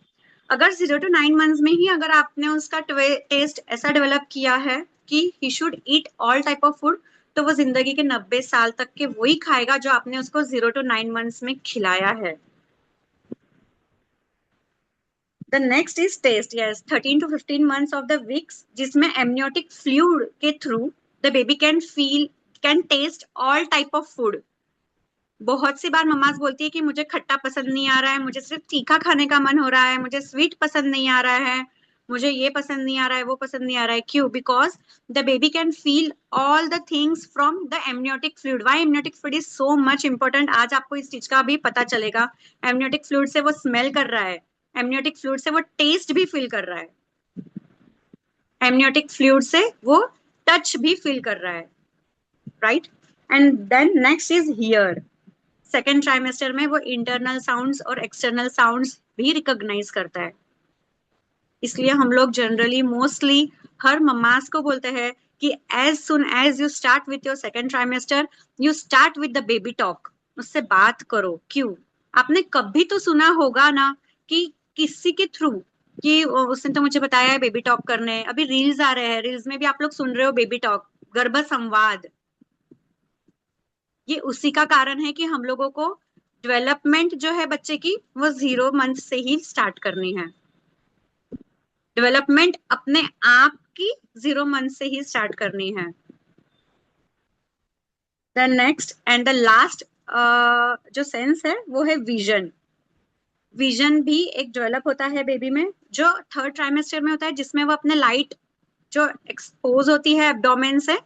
Speaker 8: अगर 0 to 9 मंथ्स में ही अगर आपने उसका टेस्ट ऐसा डेवलप किया है कि he should eat all type of food, तो वो जिंदगी के 90 साल तक के वही खाएगा जो आपने उसको 0 to 9 मंथ्स में खिलाया है। The next is taste, yes, 13 to 15 months of the weeks, जिसमें एमनियोटिक फ्लूइड के through the baby can taste all type of food. बहुत सी बार मम्माज बोलती है कि मुझे खट्टा पसंद नहीं आ रहा है, मुझे सिर्फ तीखा खाने का मन हो रहा है, मुझे स्वीट पसंद नहीं आ रहा है, मुझे ये पसंद नहीं आ रहा है, वो पसंद नहीं आ रहा है। क्यों? Because the baby can feel all the things from the amniotic fluid. Why amniotic fluid is so much important, आज आपको इस चीज का भी पता चलेगा। एमनियोटिक फ्लूइड से वो स्मेल कर रहा है, एमनियोटिक फ्लूइड से वो टेस्ट भी फील कर रहा है, एमनियोटिक फ्लूइड से वो टच भी फील कर रहा है, right? And then next is hear. Second trimester में वो इंटरनल साउंड्स और एक्सटर्नल साउंड्स भी रिकॉग्नाइज करता है। इसलिए हम लोग जनरली मोस्टली हर मम्मास को बोलते हैं कि as soon as you start with your second trimester, you start with the baby talk. उससे बात करो। क्यों? आपने कभी तो सुना होगा ना कि किसी के थ्रू कि उसने तो मुझे बताया है बेबी टॉक करने। अभी रील्स आ रहे हैं, रील्स में भी आप लोग सुन रहे हो बेबी टॉक, गर्भ संवाद। ये उसी का कारण है कि हम लोगों को डेवलपमेंट जो है बच्चे की वो 0 मंथ से ही स्टार्ट करनी है। डेवलपमेंट अपने आप की 0 मंथ से ही स्टार्ट करनी है। The next and the last जो सेंस है वो है विजन। विजन भी एक डेवलप होता है बेबी में, जो थर्ड ट्राइमेस्टर में होता है, जिसमें वो अपने लाइट जो एक्सपोज होती है एब्डोमेन से,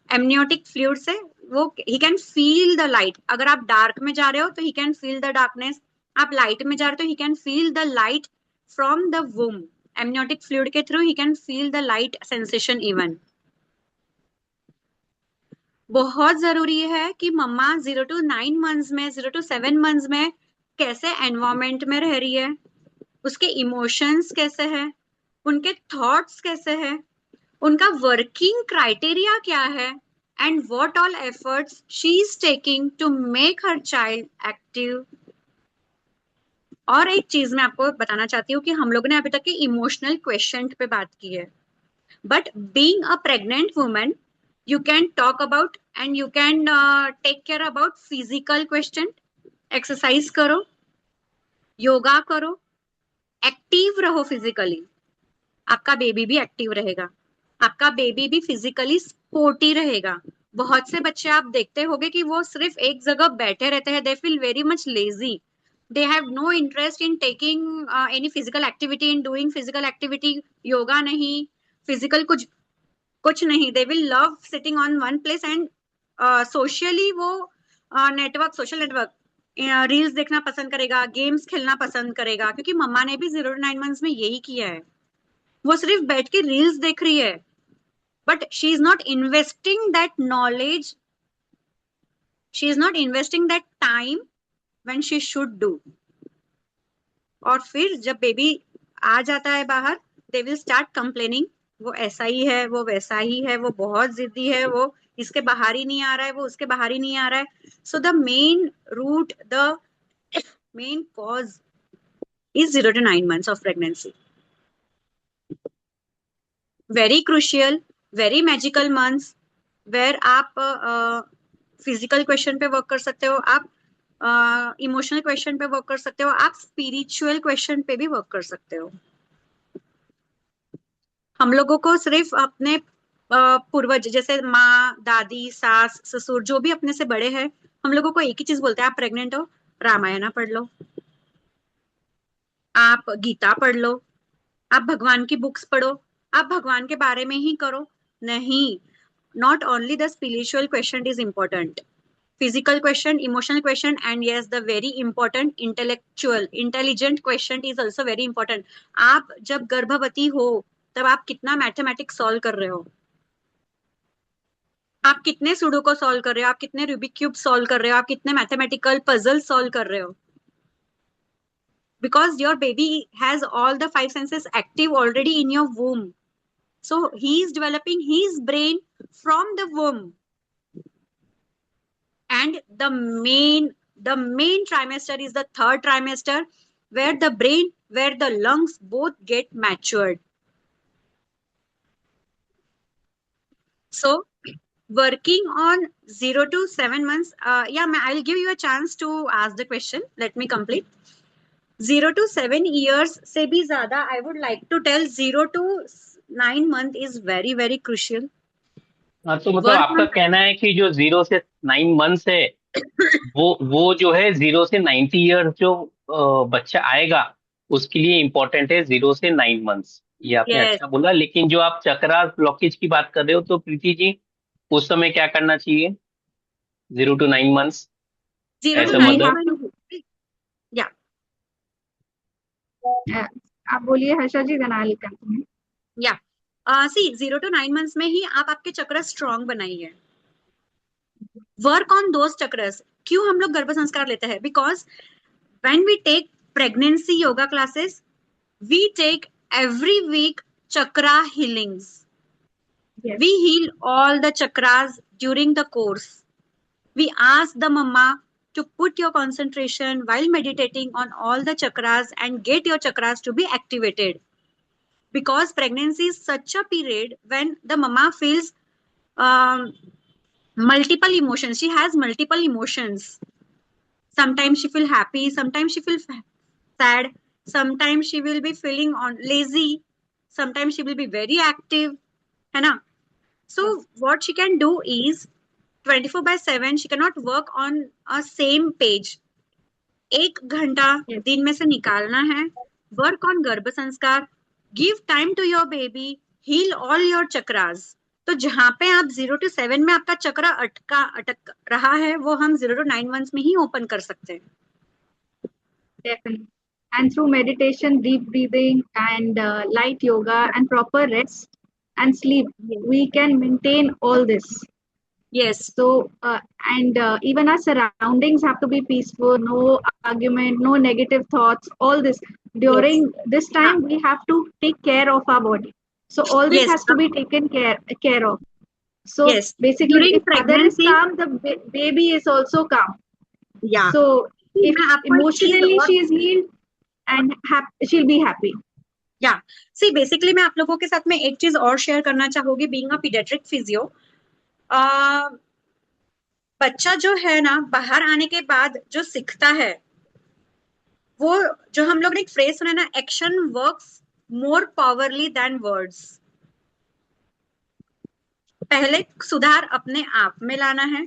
Speaker 8: एमनियोटिक फ्लूइड से, वो he can feel the light. अगर आप डार्क में जा रहे हो तो he can feel the darkness, आप लाइट में जा रहे हो तो he can feel the light from the वूम। Amniotic fluid के through he can feel the light sensation even. बहुत जरूरी है कि मम्मा 0 to 9 मंथ्स में, 0 to 7 मंथ्स में कैसे एनवायरमेंट में रह रही है, उसके इमोशंस कैसे हैं, उनके थॉट्स कैसे हैं, उनका वर्किंग क्राइटेरिया क्या है, and what all efforts she is taking to make her child active. और एक चीज मैं आपको बताना चाहती हूँ कि हम लोगों ने अभी तक के इमोशनल क्वेश्चन पे बात की है, but being a pregnant woman you can talk about and you can take care about physical question। Exercise करो, योगा करो, एक्टिव रहो फिजिकली, आपका बेबी भी एक्टिव रहेगा, आपका बेबी भी फिजिकली स्पोर्टी रहेगा। बहुत से बच्चे आप देखते होंगे कि वो सिर्फ एक जगह बैठे रहते हैं, they feel very much lazy, they have no interest in taking any physical activity, in doing physical activity, yoga नहीं, फिजिकल कुछ नहीं। They will love sitting on one place and socially वो सोशल नेटवर्क रील्स देखना पसंद करेगा, games खेलना पसंद करेगा, क्योंकि मम्मा ने भी 0 to 9 मंथ्स में यही किया है। वो सिर्फ बैठ के रील्स देख रही है, but she is not investing that knowledge, she is not investing that time when she should do. और फिर जब बेबी आ जाता है बाहर, दे विल स्टार्ट कंप्लेनिंग, वो ऐसा ही है, वो वैसा ही है, वो बहुत जिद्दी है, वो इसके बाहर ही नहीं आ रहा है, वो उसके बाहर ही नहीं आ रहा है। So the main root, the main cause is 0 to 9 months of pregnancy. Very crucial, very magical months where आप फिजिकल क्वेश्चन पे वर्क कर सकते हो, आप इमोशनल क्वेश्चन पे वर्क कर सकते हो, आप स्पिरिचुअल क्वेश्चन पे भी वर्क कर सकते हो। हम लोगों को सिर्फ अपने पूर्वज जैसे माँ, दादी, सास, ससुर जो भी अपने से बड़े हैं, हम लोगों को एक ही चीज बोलते हैं, आप प्रेग्नेंट हो, रामायण पढ़ लो, आप गीता पढ़ लो, आप भगवान की बुक्स पढ़ो, आप भगवान के बारे में ही करो। नहीं, not only the spiritual question is important, physical question, emotional question, and yes the very important intelligent question is also very important. आप जब गर्भवती हो तब आप कितना मैथमेटिक्स सॉल्व कर रहे हो, आप कितने सुडोको सॉल्व कर रहे हो, आप कितने रूबिक क्यूब सॉल्व कर रहे हो, आप कितने मैथमेटिकल पजल सॉल्व कर रहे हो, because your baby has all the five senses active already in your womb, so he is developing his brain from the womb. And the main trimester is the third trimester, where the brain, where the lungs both get matured. So working on 0 to 7 months, I'll give you a chance to ask the question. Let me complete. 0 to 7 years से भी ज्यादा, I would like to tell 0 to 9 month is very very crucial.
Speaker 2: हाँ, तो मतलब
Speaker 8: Work
Speaker 2: आपका
Speaker 8: on
Speaker 2: कहना है कि जो 0 से 9 मंथ्स है, वो जो है 0 से 90 ईयर जो बच्चा आएगा, उसके लिए इम्पोर्टेंट है 0 से 9 मंथ्स। ये आपने
Speaker 8: yes,
Speaker 2: अच्छा बोला। लेकिन जो आप चक्रा ब्लॉकेज की बात कर रहे हो, तो प्रीति जी उस समय क्या करना चाहिए 0 to 9 months
Speaker 8: 0
Speaker 2: age
Speaker 8: to
Speaker 2: a
Speaker 8: 9
Speaker 5: we
Speaker 2: mother?
Speaker 5: have to
Speaker 8: yeah.
Speaker 5: आप बोलिए हर्षा जी, then I'll continue.
Speaker 8: या सी 0 to 9 months में ही आप आपके चक्र स्ट्रॉन्ग बनाइए। Work on those chakras. क्यों हम लोग गर्भ संस्कार लेते हैं? Because when we take pregnancy yoga classes, we take every week chakra healings.
Speaker 5: Yes.
Speaker 8: We heal all the chakras during the course. We ask the mama to put your concentration while meditating on all the chakras and get your chakras to be activated. Because pregnancy is such a period when the mama feels multiple emotions. She has multiple emotions. Sometimes she feel happy, sometimes she feel sad, sometimes she will be feeling lazy, sometimes she will be very active, है ना? So what she can do is 24/7 she cannot work on a same page. 1 घंटा
Speaker 5: Yes.
Speaker 8: दिन में से निकालना है, work on garbh sanskar, give time to your baby, heal all your chakras. तो जहां पे आप 0 to 7 में आपका चक्र अटक रहा है, वो हम 0 to 9 months में ही ओपन कर सकते हैं।
Speaker 5: Definitely. And through meditation, deep breathing, and light yoga, and proper rest and sleep, we can maintain all this.
Speaker 8: Yes,
Speaker 5: So, even our surroundings have to be peaceful, no argument, no negative thoughts, all this. During this time, we have to take care of our body. So, all this
Speaker 8: Yes.
Speaker 5: has to be taken care of. So,
Speaker 8: Yes.
Speaker 5: basically,
Speaker 8: During
Speaker 5: if mother is
Speaker 8: pregnancy-
Speaker 5: calm, the baby is also calm.
Speaker 8: yeah.
Speaker 5: So, if
Speaker 8: मैं आपको एक चीज
Speaker 5: emotionally
Speaker 8: और-
Speaker 5: she is healed, and she'll be happy.
Speaker 8: या see basically मैं आप लोगों के साथ में एक चीज और शेयर करना चाहूंगी, बीइंग अ पीडियाट्रिक फिजियो। बच्चा जो है ना, बाहर आने के बाद जो सीखता है, वो जो हम लोग ने एक फ्रेज सुना है ना, action works more powerly than words. पहले सुधार अपने आप में लाना है,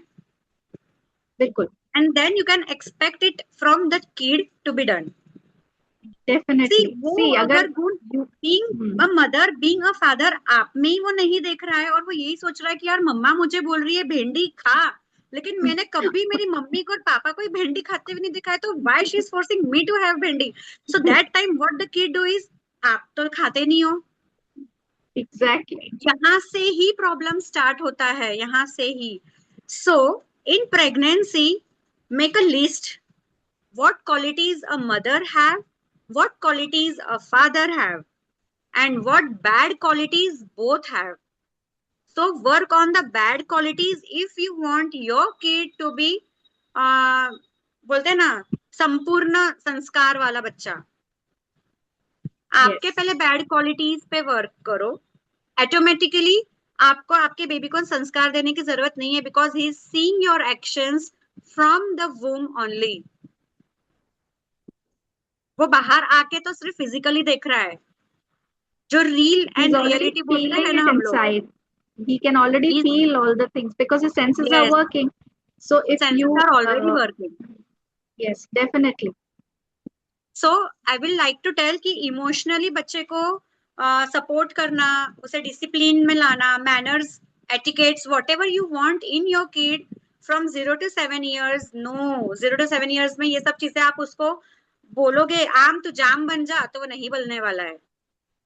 Speaker 5: बिल्कुल,
Speaker 8: and then you can expect it from the kid to be done.
Speaker 5: definitely.
Speaker 8: वो
Speaker 5: See,
Speaker 8: अगर
Speaker 5: अगर
Speaker 8: गुण being a mother, being a father, आप में ही वो नहीं देख रहा है और वो यही सोच रहा है कि यार मम्मा मुझे बोल रही है भिंडी खा, लेकिन मैंने कभी मेरी मम्मी को और पापा को भिंडी खाते हुए नहीं देखा है, तो why she is forcing me to have bhindi? So that time what the kid do is, आप तो खाते नहीं हो।
Speaker 5: exactly.
Speaker 8: यहाँ से ही प्रॉब्लम स्टार्ट होता है, यहाँ से ही। So in pregnancy make a list, what qualities a mother have, what qualities a father have, and what bad qualities both have. So work on the bad qualities if you want your kid to be बोलते हैं ना संपूर्ण संस्कार वाला बच्चा। आपके पहले bad qualities पे वर्क करो, ऑटोमेटिकली आपको आपके बेबी को संस्कार देने की जरूरत नहीं है, because he is seeing your actions from the वूम only. वो बाहर आके तो सिर्फ फिजिकली देख रहा है, जो reel
Speaker 5: He's
Speaker 8: and
Speaker 5: already
Speaker 8: reality बोलते
Speaker 5: feeling
Speaker 8: हैं
Speaker 5: it
Speaker 8: ना हम लोग,
Speaker 5: inside. He can already
Speaker 8: He's-
Speaker 5: feel all the things because his senses are
Speaker 8: Yes.
Speaker 5: working. So if
Speaker 8: senses
Speaker 5: you
Speaker 8: are already working.
Speaker 5: yes, definitely.
Speaker 8: So I will like to tell कि emotionally बच्चे को support करना, उसे discipline में लाना, manners, etiquettes, whatever you want in your kid from 0 to 7 years। No, 0 to 7 years में ये सब चीजें आप उसको बोलोगे आम तो जाम बन जा, तो वो नहीं बनने वाला है।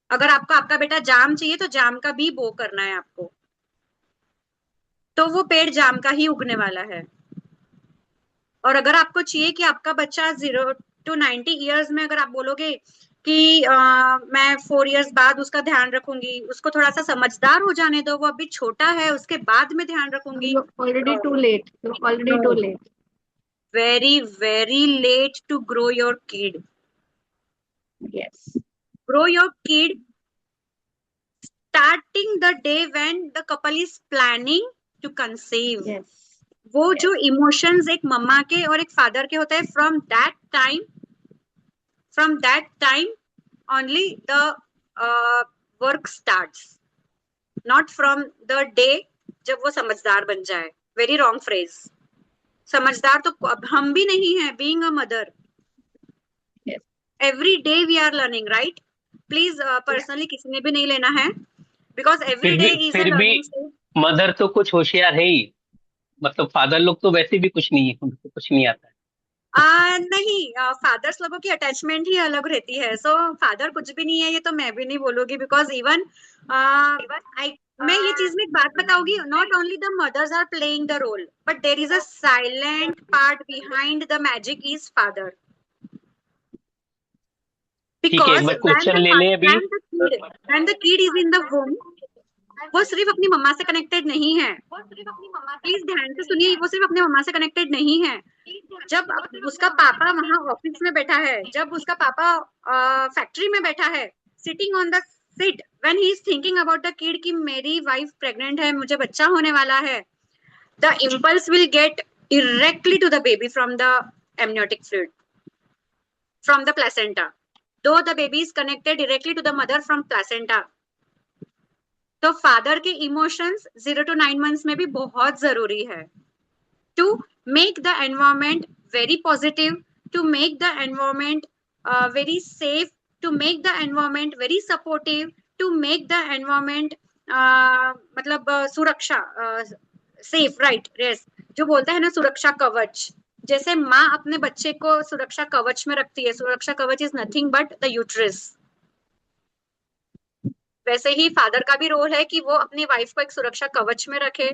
Speaker 8: अगर आपको आपका बेटा जाम चाहिए तो जाम का भी बो करना है आपको। तो वो पेड़ जाम का ही उगने वाला है। और अगर आपको चाहिए कि आपका बच्चा 0 to 90 ईयर्स में, अगर आप बोलोगे कि मैं 4 ईयर्स बाद उसका ध्यान रखूंगी, उसको थोड़ा सा समझदार हो जाने दो, वो अभी छोटा है, उसके बाद में ध्यान रखूंगी,
Speaker 5: already too late, already too late.
Speaker 8: very very late to grow your kid.
Speaker 5: Yes.
Speaker 8: Grow your kid starting the day when the couple is planning to conceive.
Speaker 5: Yes.
Speaker 8: वो जो इमोशंस एक मम्मा के और एक फादर के होते हैं, from that time only the work starts, not from the day जब वो समझदार बन जाए. Very wrong phrase. समझदार तो अब हम भी नहीं है, being a mother.
Speaker 5: Yes.
Speaker 8: Every day we are learning, right? Please personally किसी ने भी नहीं लेना है, because every day is a
Speaker 2: फिर भी
Speaker 8: learning stage.
Speaker 2: मदर तो कुछ होशियार है ही, मतलब फादर लोग तो वैसे भी कुछ नहीं है, उनको कुछ नहीं आता है।
Speaker 8: नहीं, फादर्स लोगों की अटैचमेंट ही अलग रहती है, सो फादर कुछ भी नहीं है ये तो मैं भी नहीं बोलूंगी, बिकॉज इवन मैं ये चीज में एक बात बताऊंगी, not only the mothers are playing the role, but there is a silent part behind the magic is father.
Speaker 2: ठीक है, एक बार क्वेश्चन ले लें अभी।
Speaker 8: when the kid is in the womb, वो सिर्फ अपनी मम्मा से कनेक्टेड नहीं है. प्लीज ध्यान से सुनिए, वो सिर्फ अपने मम्मा से कनेक्टेड नहीं है. जब उसका पापा वहां ऑफिस में बैठा है, जब उसका पापा फैक्ट्री में बैठा है, sitting on the seat, when he is thinking about the kid कि मेरी वाइफ प्रेग्नेंट है, मुझे बच्चा होने वाला है, the impulse will get directly to the baby from the amniotic fluid, from the placenta, though the baby is connected directly to the mother from placenta. तो father के इमोशंस 0 to 9 months में भी बहुत जरूरी है, to make the environment very positive, to make the environment very safe, to make the environment very supportive, to make the environment मतलब सुरक्षा, safe, right, yes, जो बोलते हैं ना सुरक्षा कवच, जैसे माँ अपने बच्चे को सुरक्षा कवच में रखती है, सुरक्षा कवच is nothing but the uterus, वैसे ही फादर का भी रोल है कि वो अपनी वाइफ को एक सुरक्षा कवच में रखे.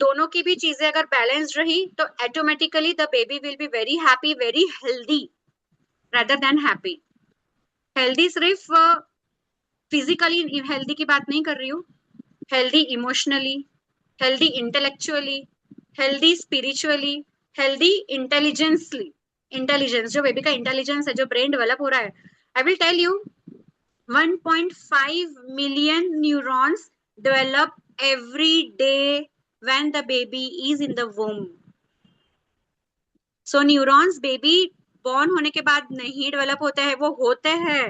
Speaker 8: दोनों की भी चीजें अगर बैलेंस्ड रही तो automatically the baby will be very happy, very healthy rather than happy. Healthy सिर्फ फिजिकली हेल्दी की बात नहीं कर रही हूँ, healthy emotionally, healthy intellectually, healthy spiritually, healthy intelligently. Intelligence, जो बेबी का इंटेलिजेंस है, जो ब्रेन डेवलप हो रहा है, I will tell you 1.5 million neurons develop every day when the baby is in the womb. So neurons baby born होने के बाद नहीं develop होते हैं, वो होते हैं,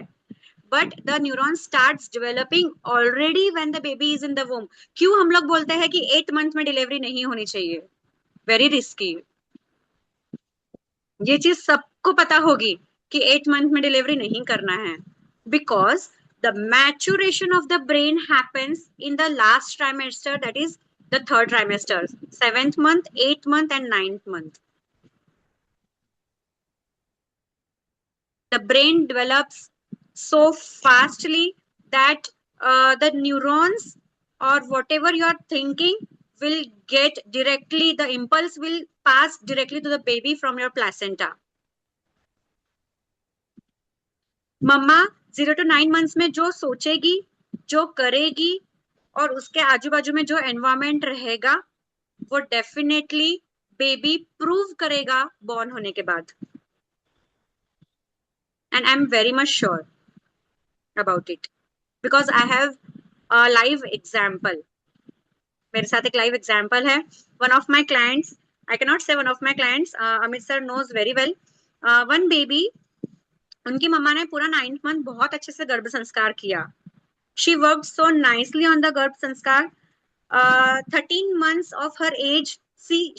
Speaker 8: but the neuron starts developing already when the baby is in the womb. क्यों हम लोग बोलते हैं कि 8 month में डिलीवरी नहीं होनी चाहिए, very risky. ये चीज सबको पता होगी कि 8 month में डिलीवरी नहीं करना है, because the maturation of the brain happens in the last trimester, that is the 3rd trimester, 7th month, 8th month and 9th month. The brain develops so fastly that the neurons or whatever you are thinking will get directly, the impulse will pass directly to the baby from your placenta. Mamma 0 to 9 months में जो सोचेगी, जो करेगी और उसके आजू बाजू में जो एनवायरमेंट रहेगा, वो डेफिनेटली बेबी प्रूव करेगा बॉर्न होने के बाद. And I am very much sure about it, because I have a live example. मेरे साथ एक लाइव एग्जाम्पल है. One of my clients, I can not say one of my clients, Amit sir knows very well, one baby, उनकी मम्मा ने पूरा 9th month बहुत अच्छे से गर्भ संस्कार किया. She worked so nicely on the गर्भ संस्कार. 13 months of her age,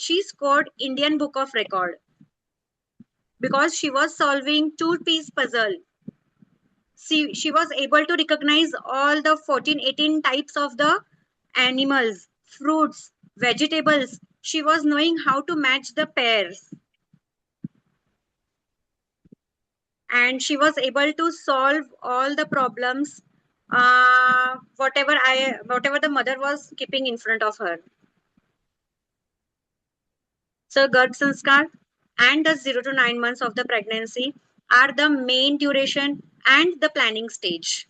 Speaker 8: she scored Indian Book of Record because she was solving 2-piece puzzle. She was able to recognize all the 14-18 types of the animals, fruits, vegetables. She was knowing how to match the pairs. And she was able to solve all the problems whatever the mother was keeping in front of her. So Garb Sanskar and the 0 to 9 months of the pregnancy are the main duration and the planning stage.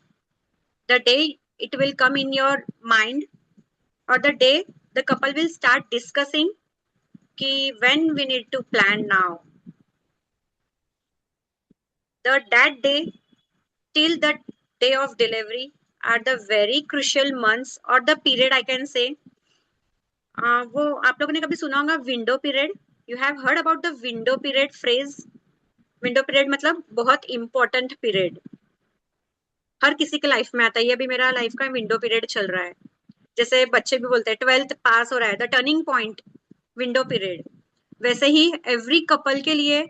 Speaker 8: The day it will come in your mind, or the day the couple will start discussing ki when we need to plan now. That day till the day of delivery are the very crucial months, or the period I can say. वो आप लोगों ने कभी सुना होगा window period. You have heard about the window period phrase. Window period मतलब बहुत important period, हर किसी के लाइफ में आता है. ये अभी मेरा लाइफ का विंडो पीरियड चल रहा है. जैसे बच्चे भी बोलते हैं 12th पास हो रहा है, the turning point, window period. वैसे ही एवरी कपल के लिए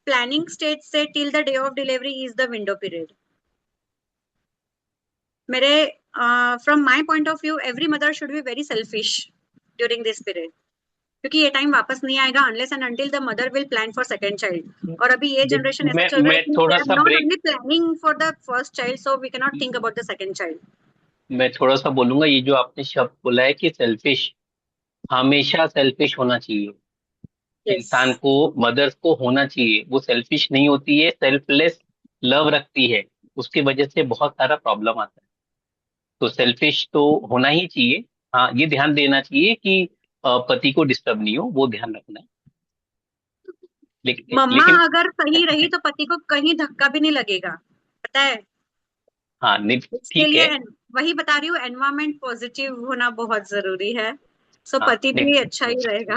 Speaker 8: प्लानिंग स्टेज से till the day of delivery is the window period. मेरे from my point of view every mother should be very selfish during this period, क्योंकि ये time वापस नहीं आएगा unless and until the mother will plan for second child. और अभी ये generation ऐसा चल रहा है कि
Speaker 2: थोड़ा सा
Speaker 8: not
Speaker 2: break
Speaker 8: only planning for the first child, so we can not think about the second child.
Speaker 2: मैं थोड़ा सा बोलूंगा. ये जो आपने शब्द बोला है कि सेल्फिश, हमेशा सेल्फिश होना चाहिए. इंसान को, मदर्स को होना चाहिए. वो सेल्फिश नहीं होती है, सेल्फलेस लव रखती है. उसकी वजह से बहुत सारा प्रॉब्लम आता है. तो सेल्फिश तो होना ही चाहिए. हाँ, ये ध्यान देना चाहिए कि पति को डिस्टर्ब नहीं हो, वो ध्यान रखना है.
Speaker 8: मम्मा
Speaker 2: लेकिन
Speaker 8: अगर सही रही तो पति को कहीं धक्का भी नहीं लगेगा, पता है.
Speaker 2: हाँ,
Speaker 8: इसके
Speaker 2: ठीक
Speaker 8: लिए
Speaker 2: है.
Speaker 8: वही बता रही हूँ, एनवायरमेंट पॉजिटिव होना बहुत जरूरी है. सो
Speaker 2: हाँ,
Speaker 8: पति भी अच्छा ही रहेगा.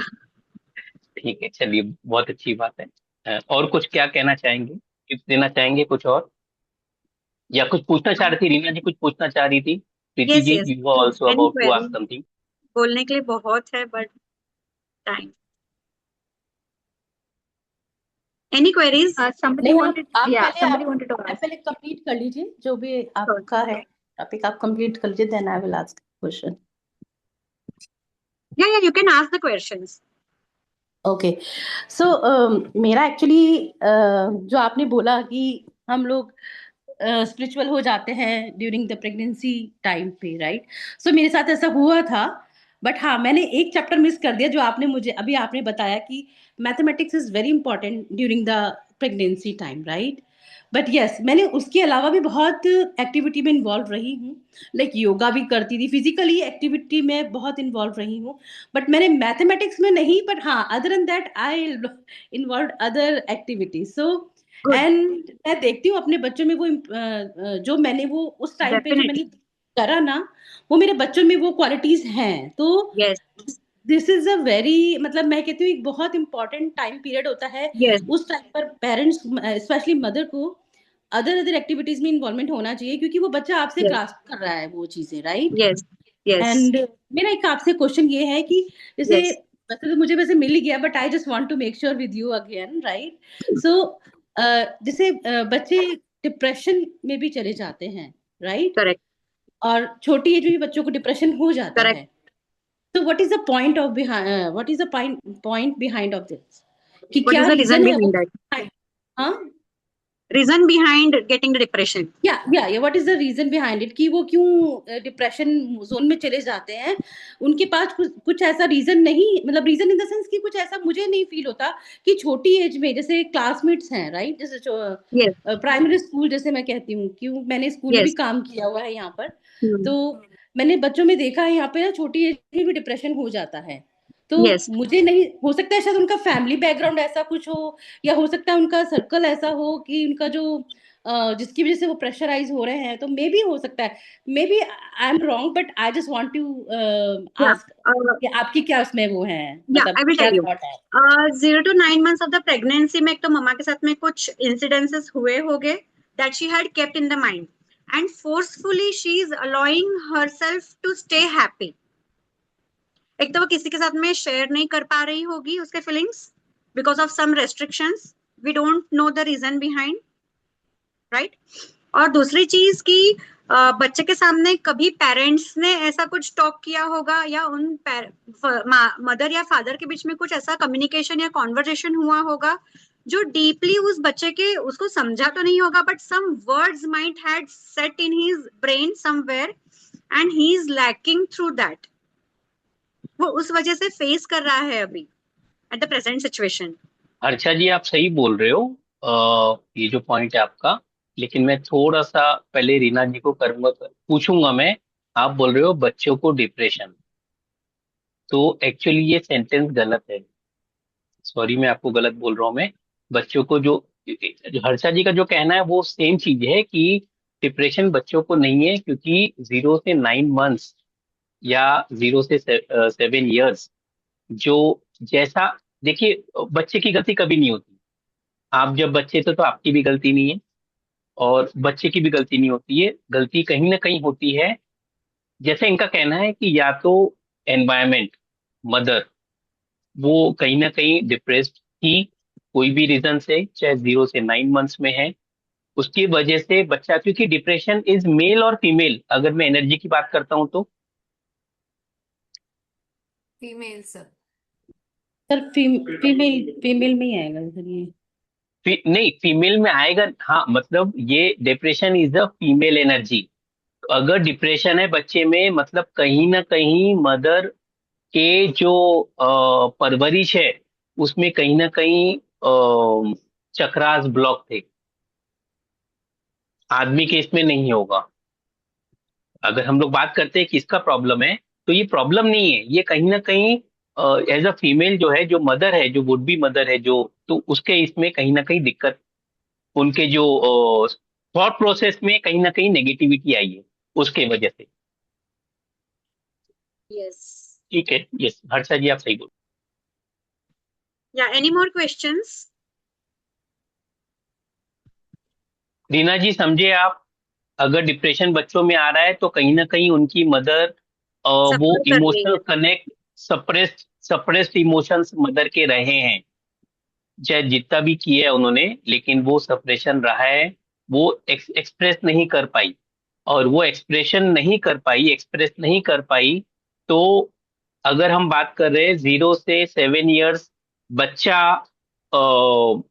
Speaker 2: ठीक है, चलिए, बहुत अच्छी बात है. और कुछ क्या कहना चाहेंगे, टिप्स देना चाहेंगे कुछ और, या कुछ पूछना चाह रही थी? रीना जी कुछ पूछना चाह रही थी. Preeti
Speaker 8: yes
Speaker 2: ji,
Speaker 8: yes,
Speaker 2: you are also
Speaker 8: any
Speaker 2: about to
Speaker 8: query.
Speaker 2: Ask something.
Speaker 8: बोलने के लिए बहुत है but time. Any queries?
Speaker 5: somebody
Speaker 3: नहीं,
Speaker 5: wanted,
Speaker 3: आप
Speaker 5: yeah,
Speaker 3: पहले
Speaker 5: somebody
Speaker 3: आप
Speaker 5: wanted to
Speaker 3: आप
Speaker 5: ask.
Speaker 3: पहले कंप्लीट कर लीजिए जो भी आपका है टॉपिक, आप कंप्लीट कर लीजिए, then I will ask question.
Speaker 8: या you can ask the questions.
Speaker 3: Okay. So मेरा एक्चुअली जो आपने बोला कि हम लोग स्पिरिचुअल हो जाते हैं ड्यूरिंग द प्रेगनेंसी टाइम पे, राइट? सो मेरे साथ ऐसा हुआ था, बट हाँ, मैंने एक चैप्टर मिस कर दिया जो आपने मुझे अभी आपने बताया कि mathematics is very important during the pregnancy time, right? But yes, मैंने उसके अलावा भी बहुत एक्टिविटी में इन्वॉल्व रही हूँ. लाइक योगा भी करती थी, फिजिकली एक्टिविटी में बहुत इन्वॉल्व रही हूँ, बट मैंने मैथमेटिक्स में नहीं. बट हाँ, other than that I involve other activities. So
Speaker 8: Good.
Speaker 3: And मैं देखती हूँ अपने बच्चों में वो जो मैंने वो उस टाइम पे जो मैंने करा ना, वो मेरे बच्चों में वो क्वालिटीज हैं. तो
Speaker 8: Yes.
Speaker 3: This is a very, मतलब मैं कहती हूँ एक बहुत इंपॉर्टेंट टाइम पीरियड होता है.
Speaker 8: Yes.
Speaker 3: उस टाइम पर पेरेंट्स स्पेशली मदर को अदर एक्टिविटीज में इन्वॉल्वमेंट होना चाहिए, क्योंकि वो बच्चा आपसे
Speaker 8: Yes.
Speaker 3: ग्रास्प कर रहा है वो चीजें, राइट?
Speaker 8: Yes. Yes.
Speaker 3: एंड मेरा एक आपसे क्वेश्चन ये है कि जैसे
Speaker 8: Yes.
Speaker 3: वैसे तो मुझे वैसे मिल ही गया, but I just want to make sure with you again, right? So जैसे बच्चे डिप्रेशन में भी चले जाते हैं, राइट?
Speaker 8: Correct.
Speaker 3: और छोटी एज में भी बच्चों को डिप्रेशन हो जाता
Speaker 8: Correct.
Speaker 3: है. तो what is the point of what is the point behind of this, कि
Speaker 8: What
Speaker 3: क्या
Speaker 8: is the reason
Speaker 3: रीजन है
Speaker 8: behind
Speaker 3: वो?
Speaker 8: that?
Speaker 3: हाँ,
Speaker 8: Reason behind getting the depression?
Speaker 3: या what is the reason behind it, कि वो क्यों डिप्रेशन जोन में चले जाते हैं? उनके पास कुछ ऐसा रीजन नहीं, मतलब रीजन इन द सेंस कि कुछ ऐसा मुझे नहीं फील होता कि छोटी एज में जैसे क्लासमेट्स हैं, राइट? जैसे
Speaker 8: Yes.
Speaker 3: प्राइमरी स्कूल, जैसे मैं कहती हूँ, क्यों मैंने स्कूल में भी
Speaker 8: Yes.
Speaker 3: काम किया हुआ है यहाँ पर.
Speaker 8: Hmm.
Speaker 3: तो मैंने बच्चों में देखा है यहाँ पे ना, छोटी एज में भी डिप्रेशन हो जाता है. तो
Speaker 8: Yes.
Speaker 3: मुझे नहीं, हो सकता है शायद उनका फैमिली बैकग्राउंड ऐसा कुछ हो, या हो सकता है उनका सर्कल ऐसा हो कि उनका जो जिसकी वजह से वो प्रेशराइज हो रहे हैं. तो मे बी हो सकता है, maybe I am wrong, but I just want to
Speaker 8: Yeah.
Speaker 3: Ask कि आपकी क्या उसमें वो है,
Speaker 8: Yeah,
Speaker 3: मतलब
Speaker 8: I will
Speaker 3: क्या
Speaker 8: tell you.
Speaker 3: थॉट है?
Speaker 8: 0 to 9 months of the pregnancy में एक तो मम्मा के साथ में कुछ incidences हुए होंगे that she had kept in the mind, and forcefully she is allowing herself to stay happy. एक तो वो किसी के साथ में शेयर नहीं कर पा रही होगी उसके feelings because of some restrictions, we don't know the reason behind, right? और दूसरी चीज की बच्चे के सामने कभी पेरेंट्स ने ऐसा कुछ टॉक किया होगा, या उन मदर या फादर के बीच में कुछ ऐसा कम्युनिकेशन या कॉन्वर्जेशन हुआ होगा जो डीपली उस बच्चे के उसको समझा तो नहीं होगा, but some words might had set in his brain somewhere and he is lacking through that. वो उस वजह से फेस कर रहा है अभी at the present situation.
Speaker 2: Harsha ji आप सही बोल रहे हो, ये जो पॉइंट है आपका, लेकिन मैं थोड़ा सा पहले रीना जी को करूंगा, पूछूंगा मैं। आप बोल रहे हो बच्चों को डिप्रेशन, तो एक्चुअली ये सेंटेंस गलत है। सॉरी, मैं आपको गलत बोल रहा हूँ। मैं बच्चों को जो हर्षा जी का जो कहना है वो सेम चीज है कि डिप्रेशन बच्चों को नहीं है, क्योंकि 0 से 9 मंथ्स या 0 से 7 ईयर्स जो जैसा, देखिए बच्चे की गलती कभी नहीं होती। आप जब बच्चे थे तो आपकी भी गलती नहीं है, और बच्चे की भी गलती नहीं होती है। गलती कहीं ना कहीं होती है। जैसे इनका कहना है कि या तो एनवायरमेंट, मदर, वो कहीं ना कहीं डिप्रेस्ड थी कोई भी रीजन से, चाहे 0 से 9 मंथ्स में है, उसकी वजह से बच्चा, क्योंकि डिप्रेशन इज मेल और फीमेल, अगर मैं एनर्जी की बात करता हूं तो।
Speaker 4: Female sir.
Speaker 3: Sir female female में ही आएगा सर ये।
Speaker 2: नहीं, फीमेल में आएगा, हाँ, मतलब ये depression is a female energy. अगर डिप्रेशन है बच्चे में, मतलब कहीं ना कहीं मदर के जो परवरिश है उसमें कहीं ना कहीं चक्रास ब्लॉक थे। आदमी के इसमें नहीं होगा। अगर हम लोग बात करते हैं किसका प्रॉब्लम है, तो ये प्रॉब्लम नहीं है, ये कहीं ना कहीं एज अ फीमेल जो है, जो मदर है, जो वुड बी मदर है, जो, तो उसके इसमें कहीं ना कहीं दिक्कत, उनके जो थॉट प्रोसेस में कहीं ना कहीं नेगेटिविटी आई है उसके वजह से।
Speaker 8: यस।
Speaker 2: ठीक है, यस हर्षा जी आप सही बोल।
Speaker 8: या एनी मोर क्वेश्चंस?
Speaker 2: रीना जी समझे आप, अगर डिप्रेशन बच्चों में आ रहा है तो कहीं ना कहीं उनकी मदर, वो
Speaker 8: सफर कर रही
Speaker 2: इमोशनल
Speaker 8: है।
Speaker 2: कनेक्ट, सप्रेस्ड इमोशंस मदर के रहे हैं, चाहे जितना भी किया है उन्होंने, लेकिन वो सप्रेशन रहा है। वो एक्सप्रेस नहीं कर पाई, और वो एक्सप्रेस नहीं कर पाई। तो अगर हम बात कर रहे हैं 0 से 7 ईयर्स, बच्चा,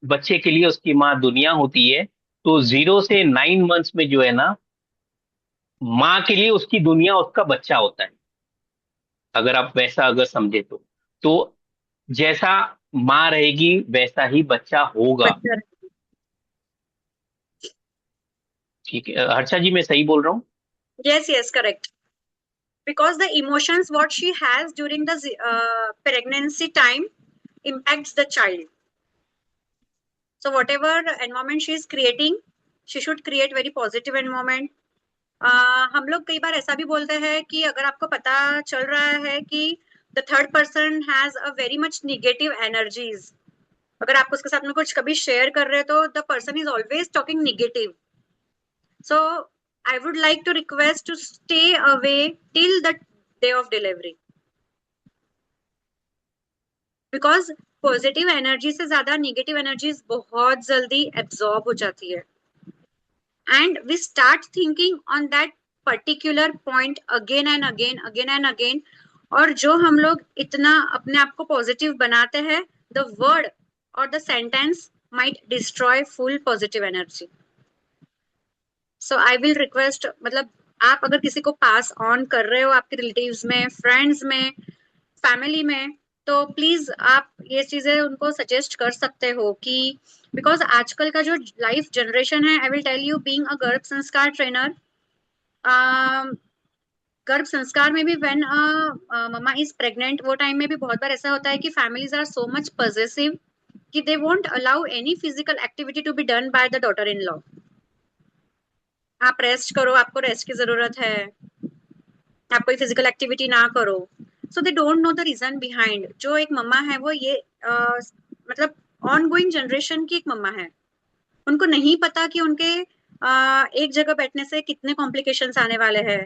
Speaker 2: बच्चे के लिए उसकी माँ दुनिया होती है, तो 0 से 9 मंथ्स में जो है ना, माँ के लिए उसकी दुनिया उसका बच्चा होता है। अगर आप वैसा अगर समझे तो जैसा माँ रहेगी वैसा ही बच्चा होगा।
Speaker 8: बच्चा।
Speaker 2: ठीक है हर्षा जी, मैं सही बोल रहा हूँ?
Speaker 8: Yes, yes, correct. Because the emotions what she has during the pregnancy time impacts the child. So whatever environment she is creating, she should create very positive environment. हम लोग कई बार ऐसा भी बोलते हैं कि अगर आपको पता चल रहा है कि the third person has a very much negative energies, अगर आप उसके साथ में कुछ कभी शेयर कर रहे हो तो the person is always talking negative. So I would like to request to stay away till the day of delivery. Because positive energy से ज्यादा नेगेटिव एनर्जीज बहुत जल्दी एब्जॉर्ब हो जाती है, and we start thinking on that particular point again and again, again and again. और जो हम लोग इतना अपने आप को पॉजिटिव बनाते हैं, द वर्ड और the sentence might destroy full positive energy. So I will request, मतलब आप अगर किसी को पास ऑन कर रहे हो आपके रिलेटिव्स में, फ्रेंड्स में, फैमिली में, तो प्लीज आप ये चीजें उनको सजेस्ट कर सकते हो कि बिकॉज आजकल का जो लाइफ जनरेशन है, I will tell you being a garbh sanskar trainer, garbh sanskar में भी व्हेन ममा इज प्रेग्नेंट, वो टाइम में भी बहुत बार ऐसा होता है कि families are so much possessive कि they won't allow any physical activity to be done by the daughter in law. आप रेस्ट करो, आपको रेस्ट की जरूरत है, आप कोई फिजिकल एक्टिविटी ना करो। So they don't know the reason behind. जो एक मम्मा है वो ये मतलब ऑन गोइंग जनरेशन की एक मम्मा है, उनको नहीं पता कि उनके एक जगह बैठने से कितने कॉम्प्लिकेशंस आने वाले हैं।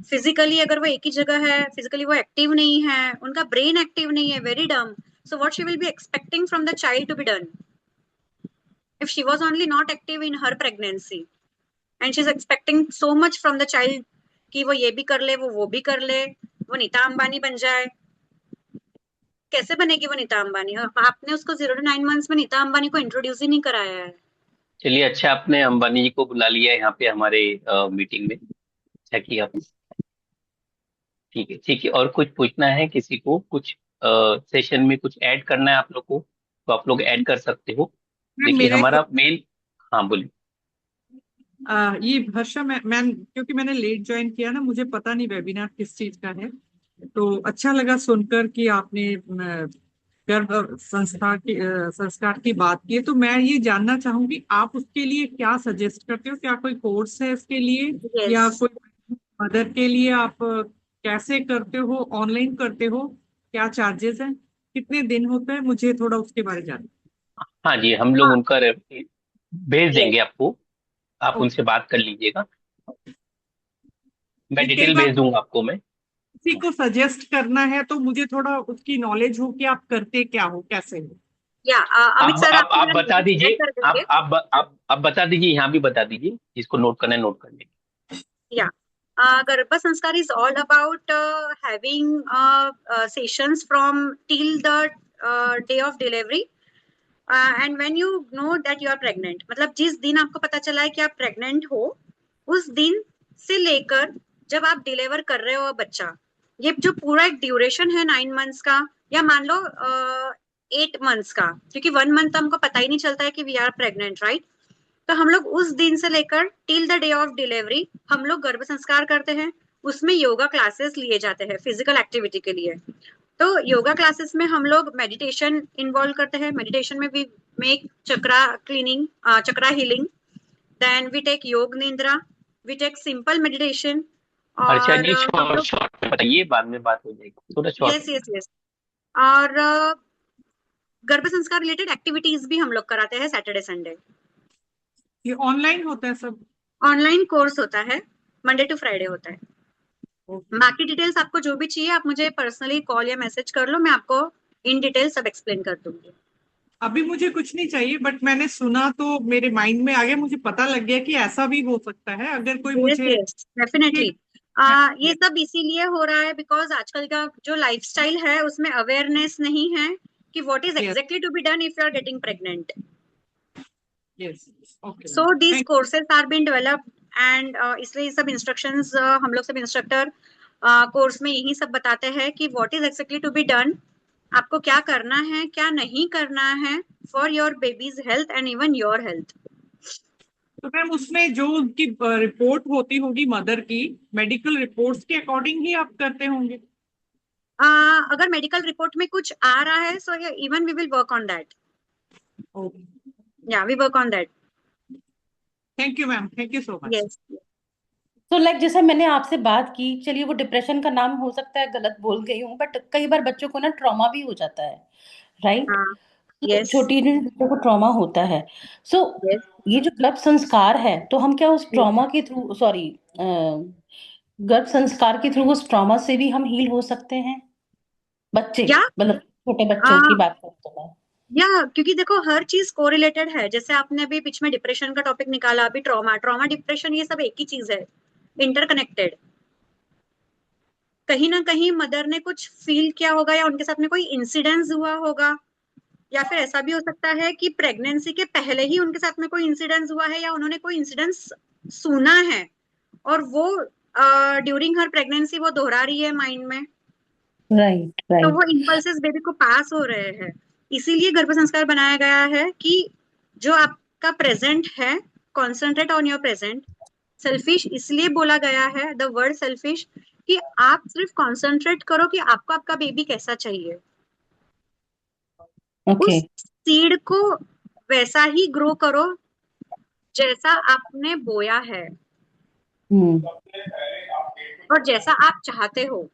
Speaker 8: फिजिकली अगर वो एक ही जगह है, फिजिकली वो एक्टिव नहीं है, उनका ब्रेन एक्टिव नहीं है, very dumb, so what she will be expecting from the child to be done if she was only not active in her pregnancy and she's expecting so much from the child कि वो ये भी कर ले, वो भी कर ले, वो नीता अंबानी बन जाए। कैसे बनेगी वो नीता अंबानी? और आपने उसको 0 to 9 months में नीता अंबानी को इंट्रोड्यूस ही नहीं कराया है।
Speaker 2: चलिए, अच्छा आपने अंबानी जी को बुला लिया यहाँ पे हमारे मीटिंग में। अच्छा किया आपने। ठीक है, ठीक है। और कुछ पूछना है किसी को, कुछ सेशन में कुछ ऐड करना है आप लोग को, तो आप लोग ऐड कर सकते हो।
Speaker 1: मैम
Speaker 2: देखिए
Speaker 1: मेरा एक
Speaker 2: हमारा मेन। हाँ बोलिए।
Speaker 1: ये हर्षा, मैं क्योंकि मैंने लेट ज्वाइन किया ना, मुझे पता नहीं वेबिनार किस चीज का है। तो अच्छा लगा सुनकर कि आपने गर्भ संस्कार की बात की है। तो मैं ये जानना चाहूंगी, आप उसके लिए क्या सजेस्ट करते हो? क्या कोई कोर्स है इसके लिए, या
Speaker 8: यस।
Speaker 1: कोई मदर के लिए आप कैसे करते हो? ऑनलाइन करते हो? क्या चार्जेस हैं? कितने दिन होता है? मुझे थोड़ा उसके बारे में जानना।
Speaker 2: हाँ जी, हम लोग
Speaker 8: हाँ।
Speaker 2: उनका भेज
Speaker 8: यस।
Speaker 2: देंगे आपको। आप
Speaker 1: ओके।
Speaker 2: उनसे बात कर लीजिएगा। मैं
Speaker 1: नहीं, कई
Speaker 2: डिटेल
Speaker 1: बार
Speaker 2: भेज दूंगा आपको मैं।
Speaker 1: किसी को सजेस्ट करना है तो मुझे थोड़ा उसकी नॉलेज हो कि आप करते क्या हो, कैसे हो।
Speaker 8: या अमित
Speaker 2: आप
Speaker 8: सर
Speaker 2: आप
Speaker 8: आपको
Speaker 2: आप
Speaker 8: मेरा
Speaker 2: बता
Speaker 8: नंबर शेयर
Speaker 2: दीजिए।
Speaker 8: कर देंगे।
Speaker 2: आप बता दीजिए, यहाँ भी बता दीजिए, जिसको नोट करना है नोट कर ले।
Speaker 8: या Garbha Sanskar is all about having sessions from till the day of delivery. And when you know that you are pregnant, मतलब जिस दिन आपको पता चला है कि आप प्रेग्नेंट हो, उस दिन से लेकर जब आप डिलीवर कर रहे हो बच्चा, ये जो पूरा एक ड्यूरेशन है 9 months का, या मान लो 8 months का, क्योंकि 1 month हमको पता ही नहीं चलता है कि वी आर प्रेग्नेंट, राइट? तो हम लोग उस दिन से लेकर till the day of delivery हम लोग गर्भ संस्कार करते हैं। उसमें योगा क्लासेस लिए जाते हैं फिजिकल एक्टिविटी के लिए। तो योगा क्लासेस में हम लोग मेडिटेशन इन्वॉल्व करते हैं। मेडिटेशन में we make chakra cleaning, chakra healing, then we take yog nidra, we take simple meditation.
Speaker 2: अच्छा
Speaker 8: और
Speaker 2: जी,
Speaker 8: हम
Speaker 2: शॉर्ट
Speaker 8: लोग
Speaker 2: शॉर्ट में बताइए, बाद में बात हो जाएगी, थोड़ा शॉर्ट
Speaker 8: यस
Speaker 2: में।
Speaker 8: Yes yes. और गर्भ संस्कार रिलेटेड एक्टिविटीज भी हम लोग कराते हैं सैटरडे संडे।
Speaker 1: ये ऑनलाइन होता है सब?
Speaker 8: ऑनलाइन कोर्स होता है, मंडे टू फ्राइडे होता है।
Speaker 1: ओके।
Speaker 8: बाकी डिटेल्स आपको जो भी चाहिए आप मुझे पर्सनली कॉल या मैसेज कर लो, मैं आपको इन डिटेल सब एक्सप्लेन कर दूंगी।
Speaker 1: अभी मुझे कुछ नहीं चाहिए, बट मैंने सुना तो मेरे माइंड में आ गया, मुझे पता लग गया कि ऐसा भी हो सकता है। अगर कोई
Speaker 8: यस
Speaker 1: मुझे
Speaker 8: यस डेफिनेटली। ये सब इसीलिए हो रहा है बिकॉज आजकल का जो लाइफस्टाइल है उसमें अवेयरनेस नहीं है कि what is
Speaker 1: yes
Speaker 8: exactly to be done if you are getting pregnant.
Speaker 1: Yes. Okay
Speaker 8: so
Speaker 1: ma'am,
Speaker 8: this
Speaker 1: thank
Speaker 8: courses are been developed and इसलिए सब इंस्ट्रक्शंस हम लोग सब इंस्ट्रक्टर कोर्स में यही सब बताते हैं कि what is exactly to be done, आपको क्या करना है क्या नहीं करना है for your baby's health and even your health.
Speaker 1: तो मैम उसमें जो उनकी रिपोर्ट होती होगी मदर की, मेडिकल रिपोर्ट्स के अकॉर्डिंग ही आप करते होंगे?
Speaker 8: अगर मेडिकल रिपोर्ट में कुछ आ रहा है so even we will work on that.
Speaker 1: Okay,
Speaker 8: yeah we work on that.
Speaker 1: Thank you ma'am, thank you so much.
Speaker 8: Yes.
Speaker 3: तो लाइक जैसे मैंने आपसे बात की, चलिए वो डिप्रेशन का नाम हो सकता है गलत बोल गई हूँ, बट कई बार बच्चों को ना ट्रॉमा भी हो जाता है, राइट?
Speaker 8: हाँ।
Speaker 3: तो
Speaker 8: यस
Speaker 3: छोटी बच्चों को ट्रॉमा होता है। सो
Speaker 8: यस
Speaker 3: ये जो गर्भ संस्कार है, तो हम क्या उस ट्रॉमा के थ्रू, सॉरी, गर्भ संस्कार के थ्रू उस ट्रॉमा से भी हम हील हो सकते हैं? बच्चे,
Speaker 8: या
Speaker 3: मतलब छोटे बच्चों की
Speaker 8: आ,
Speaker 3: बात करते हैं।
Speaker 8: या क्योंकि देखो हर चीज कोरिलेटेड है। जैसे आपने अभी बीच में डिप्रेशन का टॉपिक निकाला, अभी ट्रॉमा, ट्रॉमा डिप्रेशन ये सब एक ही चीज है, इंटरकनेक्टेड। कहीं ना कहीं मदर ने कुछ फील किया होगा या उनके साथ में कोई इंसिडेंस हुआ होगा, या फिर ऐसा भी हो सकता है कि प्रेगनेंसी के पहले ही उनके साथ में कोई इंसिडेंस हुआ है या उन्होंने कोई इंसिडेंस सुना है और वो ड्यूरिंग हर प्रेगनेंसी वो दोहरा रही है माइंड में।
Speaker 3: राइट
Speaker 8: तो वो
Speaker 3: राइट।
Speaker 8: इम्पल्सेस बेबी को पास हो रहे हैं। इसीलिए गर्भ संस्कार बनाया गया है कि जो आपका प्रेजेंट है, concentrate on your present. Selfish इसलिए बोला गया है, द वर्ड सेल्फिश, कि आप सिर्फ कॉन्सेंट्रेट करो कि आपको आपका बेबी कैसा चाहिए,
Speaker 3: ओके।
Speaker 8: उस सीड को वैसा ही ग्रो करो जैसा आपने बोया है
Speaker 3: हम्म।
Speaker 8: और जैसा आप चाहते हो।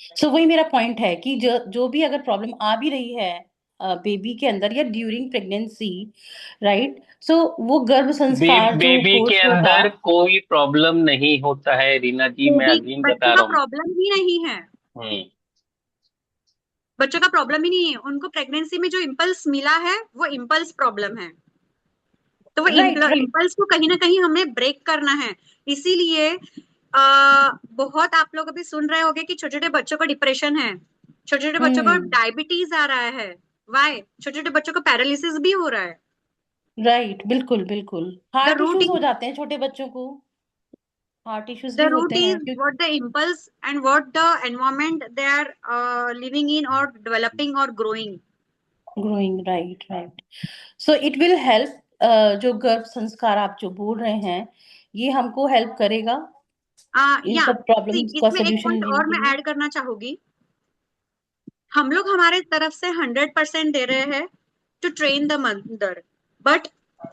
Speaker 3: सो वही मेरा पॉइंट है कि जो जो भी अगर प्रॉब्लम आ भी रही है बेबी के अंदर या ड्यूरिंग प्रेगनेंसी, राइट, सो वो गर्भ संस्कार जो
Speaker 2: बेबी के
Speaker 3: कोर्स होगा।
Speaker 2: अंदर कोई प्रॉब्लम नहीं होता है रीना जी, मैं
Speaker 8: बेबी
Speaker 2: अगेन
Speaker 8: बच्चों
Speaker 2: बता
Speaker 8: का
Speaker 2: रहा हूँ।
Speaker 8: प्रॉब्लम ही नहीं है, बच्चों का प्रॉब्लम ही नहीं है। उनको प्रेगनेंसी में जो इम्पल्स मिला है वो इम्पल्स प्रॉब्लम है। तो वो
Speaker 3: राइट राइट।
Speaker 8: इम्पल्स को कहीं ना कहीं हमें ब्रेक करना है। इसीलिए बहुत आप लोग अभी सुन रहे होंगे कि छोटे छोटे बच्चों को डिप्रेशन है, छोटे छोटे बच्चों को
Speaker 3: हम्म,
Speaker 8: डायबिटीज आ रहा है, वाई? छोटे छोटे बच्चों को पैरालिसिस भी हो रहा है।
Speaker 3: राइट, बिल्कुल बिल्कुल।
Speaker 8: द
Speaker 3: हार्ट
Speaker 8: रूट
Speaker 3: इश्यूज हो
Speaker 8: इज
Speaker 3: जाते हैं छोटे बच्चों को, हार्ट इश्यूज
Speaker 8: the
Speaker 3: भी
Speaker 8: root
Speaker 3: होते हैं
Speaker 8: is what the impulse and what the environment they are living in or developing or growing.
Speaker 3: Growing, right right. So it will help, जो गर्भ संस्कार आप जो बोल रहे हैं, ये हमको हेल्प करेगा इन
Speaker 8: या
Speaker 3: सब प्रॉब्लम्स का
Speaker 8: इसमें एक
Speaker 3: सोल्यूशन
Speaker 8: पॉइंट
Speaker 3: लेने
Speaker 8: और
Speaker 3: के
Speaker 8: मैं
Speaker 3: लिए।
Speaker 8: ऐड करना चाहूंगी। हम लोग हमारे तरफ से 100% दे रहे हैं to train the mother, but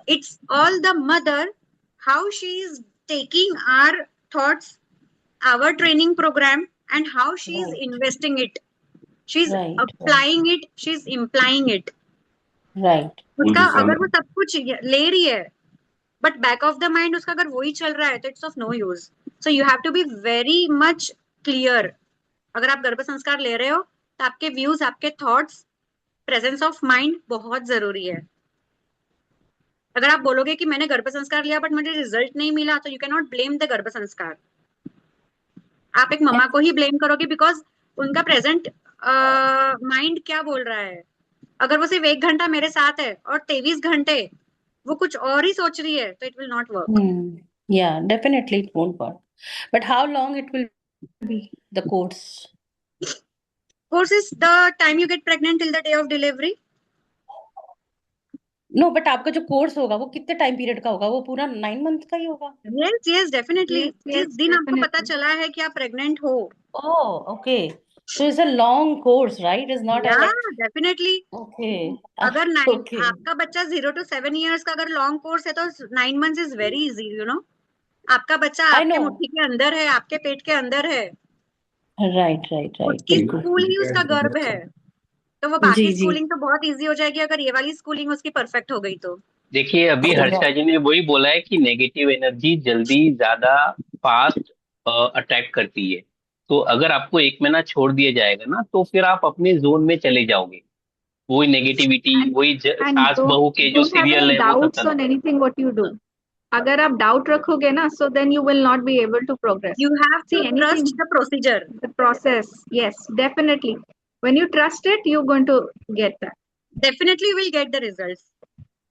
Speaker 8: it's all the mother how she is taking our thoughts, our training program, and how she is
Speaker 3: right
Speaker 8: investing it. She's
Speaker 3: right right
Speaker 8: applying it, she's implying it.
Speaker 3: Right.
Speaker 8: उसका अगर वो सब कुछ ले रही है but back of the mind उसका अगर वही चल रहा है तो it's of no use. So you have to be very much clear. अगर आप गर्भ संस्कार ले रहे हो तो आपके व्यूज, आपके थॉट्स, प्रेजेंस ऑफ माइंड बहुत जरूरी है। अगर आप बोलोगे कि मैंने गर्भ संस्कार लिया बट मुझे रिजल्ट नहीं मिला, तो you can not blame the गर्भ संस्कार। आप एक मम्मा को ही ब्लेम करोगे बिकॉज उनका प्रेजेंट माइंड क्या बोल रहा है। अगर वो सिर्फ 1 घंटा मेरे साथ है और 23 घंटे वो कुछ और ही सोच रही है तो it will not work.
Speaker 3: Yeah, definitely it won't work. But how long it will be, the course?
Speaker 8: Course is the time you get pregnant till the day of delivery.
Speaker 3: No, but आपका जो course होगा वो कितने time period का होगा? वो पूरा 9 month का ही होगा?
Speaker 8: Yes, yes, definitely.
Speaker 5: Yes,
Speaker 8: जिस
Speaker 5: yes,
Speaker 8: दिन आपको पता
Speaker 5: definitely.
Speaker 8: चला है कि आप प्रेग्नेंट हो।
Speaker 3: Oh, okay. So it's a long course, right? It's not a
Speaker 8: या
Speaker 3: like,
Speaker 8: डेफिनेटली।
Speaker 3: okay.
Speaker 8: अगर 9
Speaker 3: Okay.
Speaker 8: आपका बच्चा 0 to 7 years का अगर लॉन्ग कोर्स है तो 9 months is very easy, you know. आपका बच्चा
Speaker 3: I
Speaker 8: आपके
Speaker 3: know.
Speaker 8: मुट्ठी के अंदर है, आपके पेट के अंदर है,
Speaker 3: Right, right, right.
Speaker 8: उसकी
Speaker 3: बिल्कुल।
Speaker 8: स्कूल ही उसका गर्भ है, तो वो
Speaker 3: जी
Speaker 8: बाकी
Speaker 3: जी।
Speaker 8: स्कूलिंग तो बहुत इजी हो जाएगी अगर ये वाली स्कूलिंग उसकी परफेक्ट हो गई तो।
Speaker 2: देखिए अभी हर्षा जी ने वही बोला है कि नेगेटिव एनर्जी जल्दी ज्यादा फास्ट अट्रैक्ट करती है। तो अगर आपको 1 महीना छोड़ दिया जाएगा ना तो फिर आप अपने जोन में चले जाओगे, वही नेगेटिविटी,
Speaker 5: And
Speaker 2: वही
Speaker 5: and
Speaker 2: सास बहू के जो
Speaker 5: don't have
Speaker 2: सीरियल
Speaker 5: any
Speaker 2: है वो सब
Speaker 5: doubts
Speaker 2: चलता
Speaker 5: on
Speaker 2: है।
Speaker 5: anything what you do. अगर आप डाउट रखोगे ना, so then you will not be able to progress.
Speaker 8: You have
Speaker 5: See,
Speaker 8: to
Speaker 5: anything,
Speaker 8: trust the procedure.
Speaker 5: the process, yes, definitely. When you trust it, you're going to get that.
Speaker 8: Definitely you will get the results.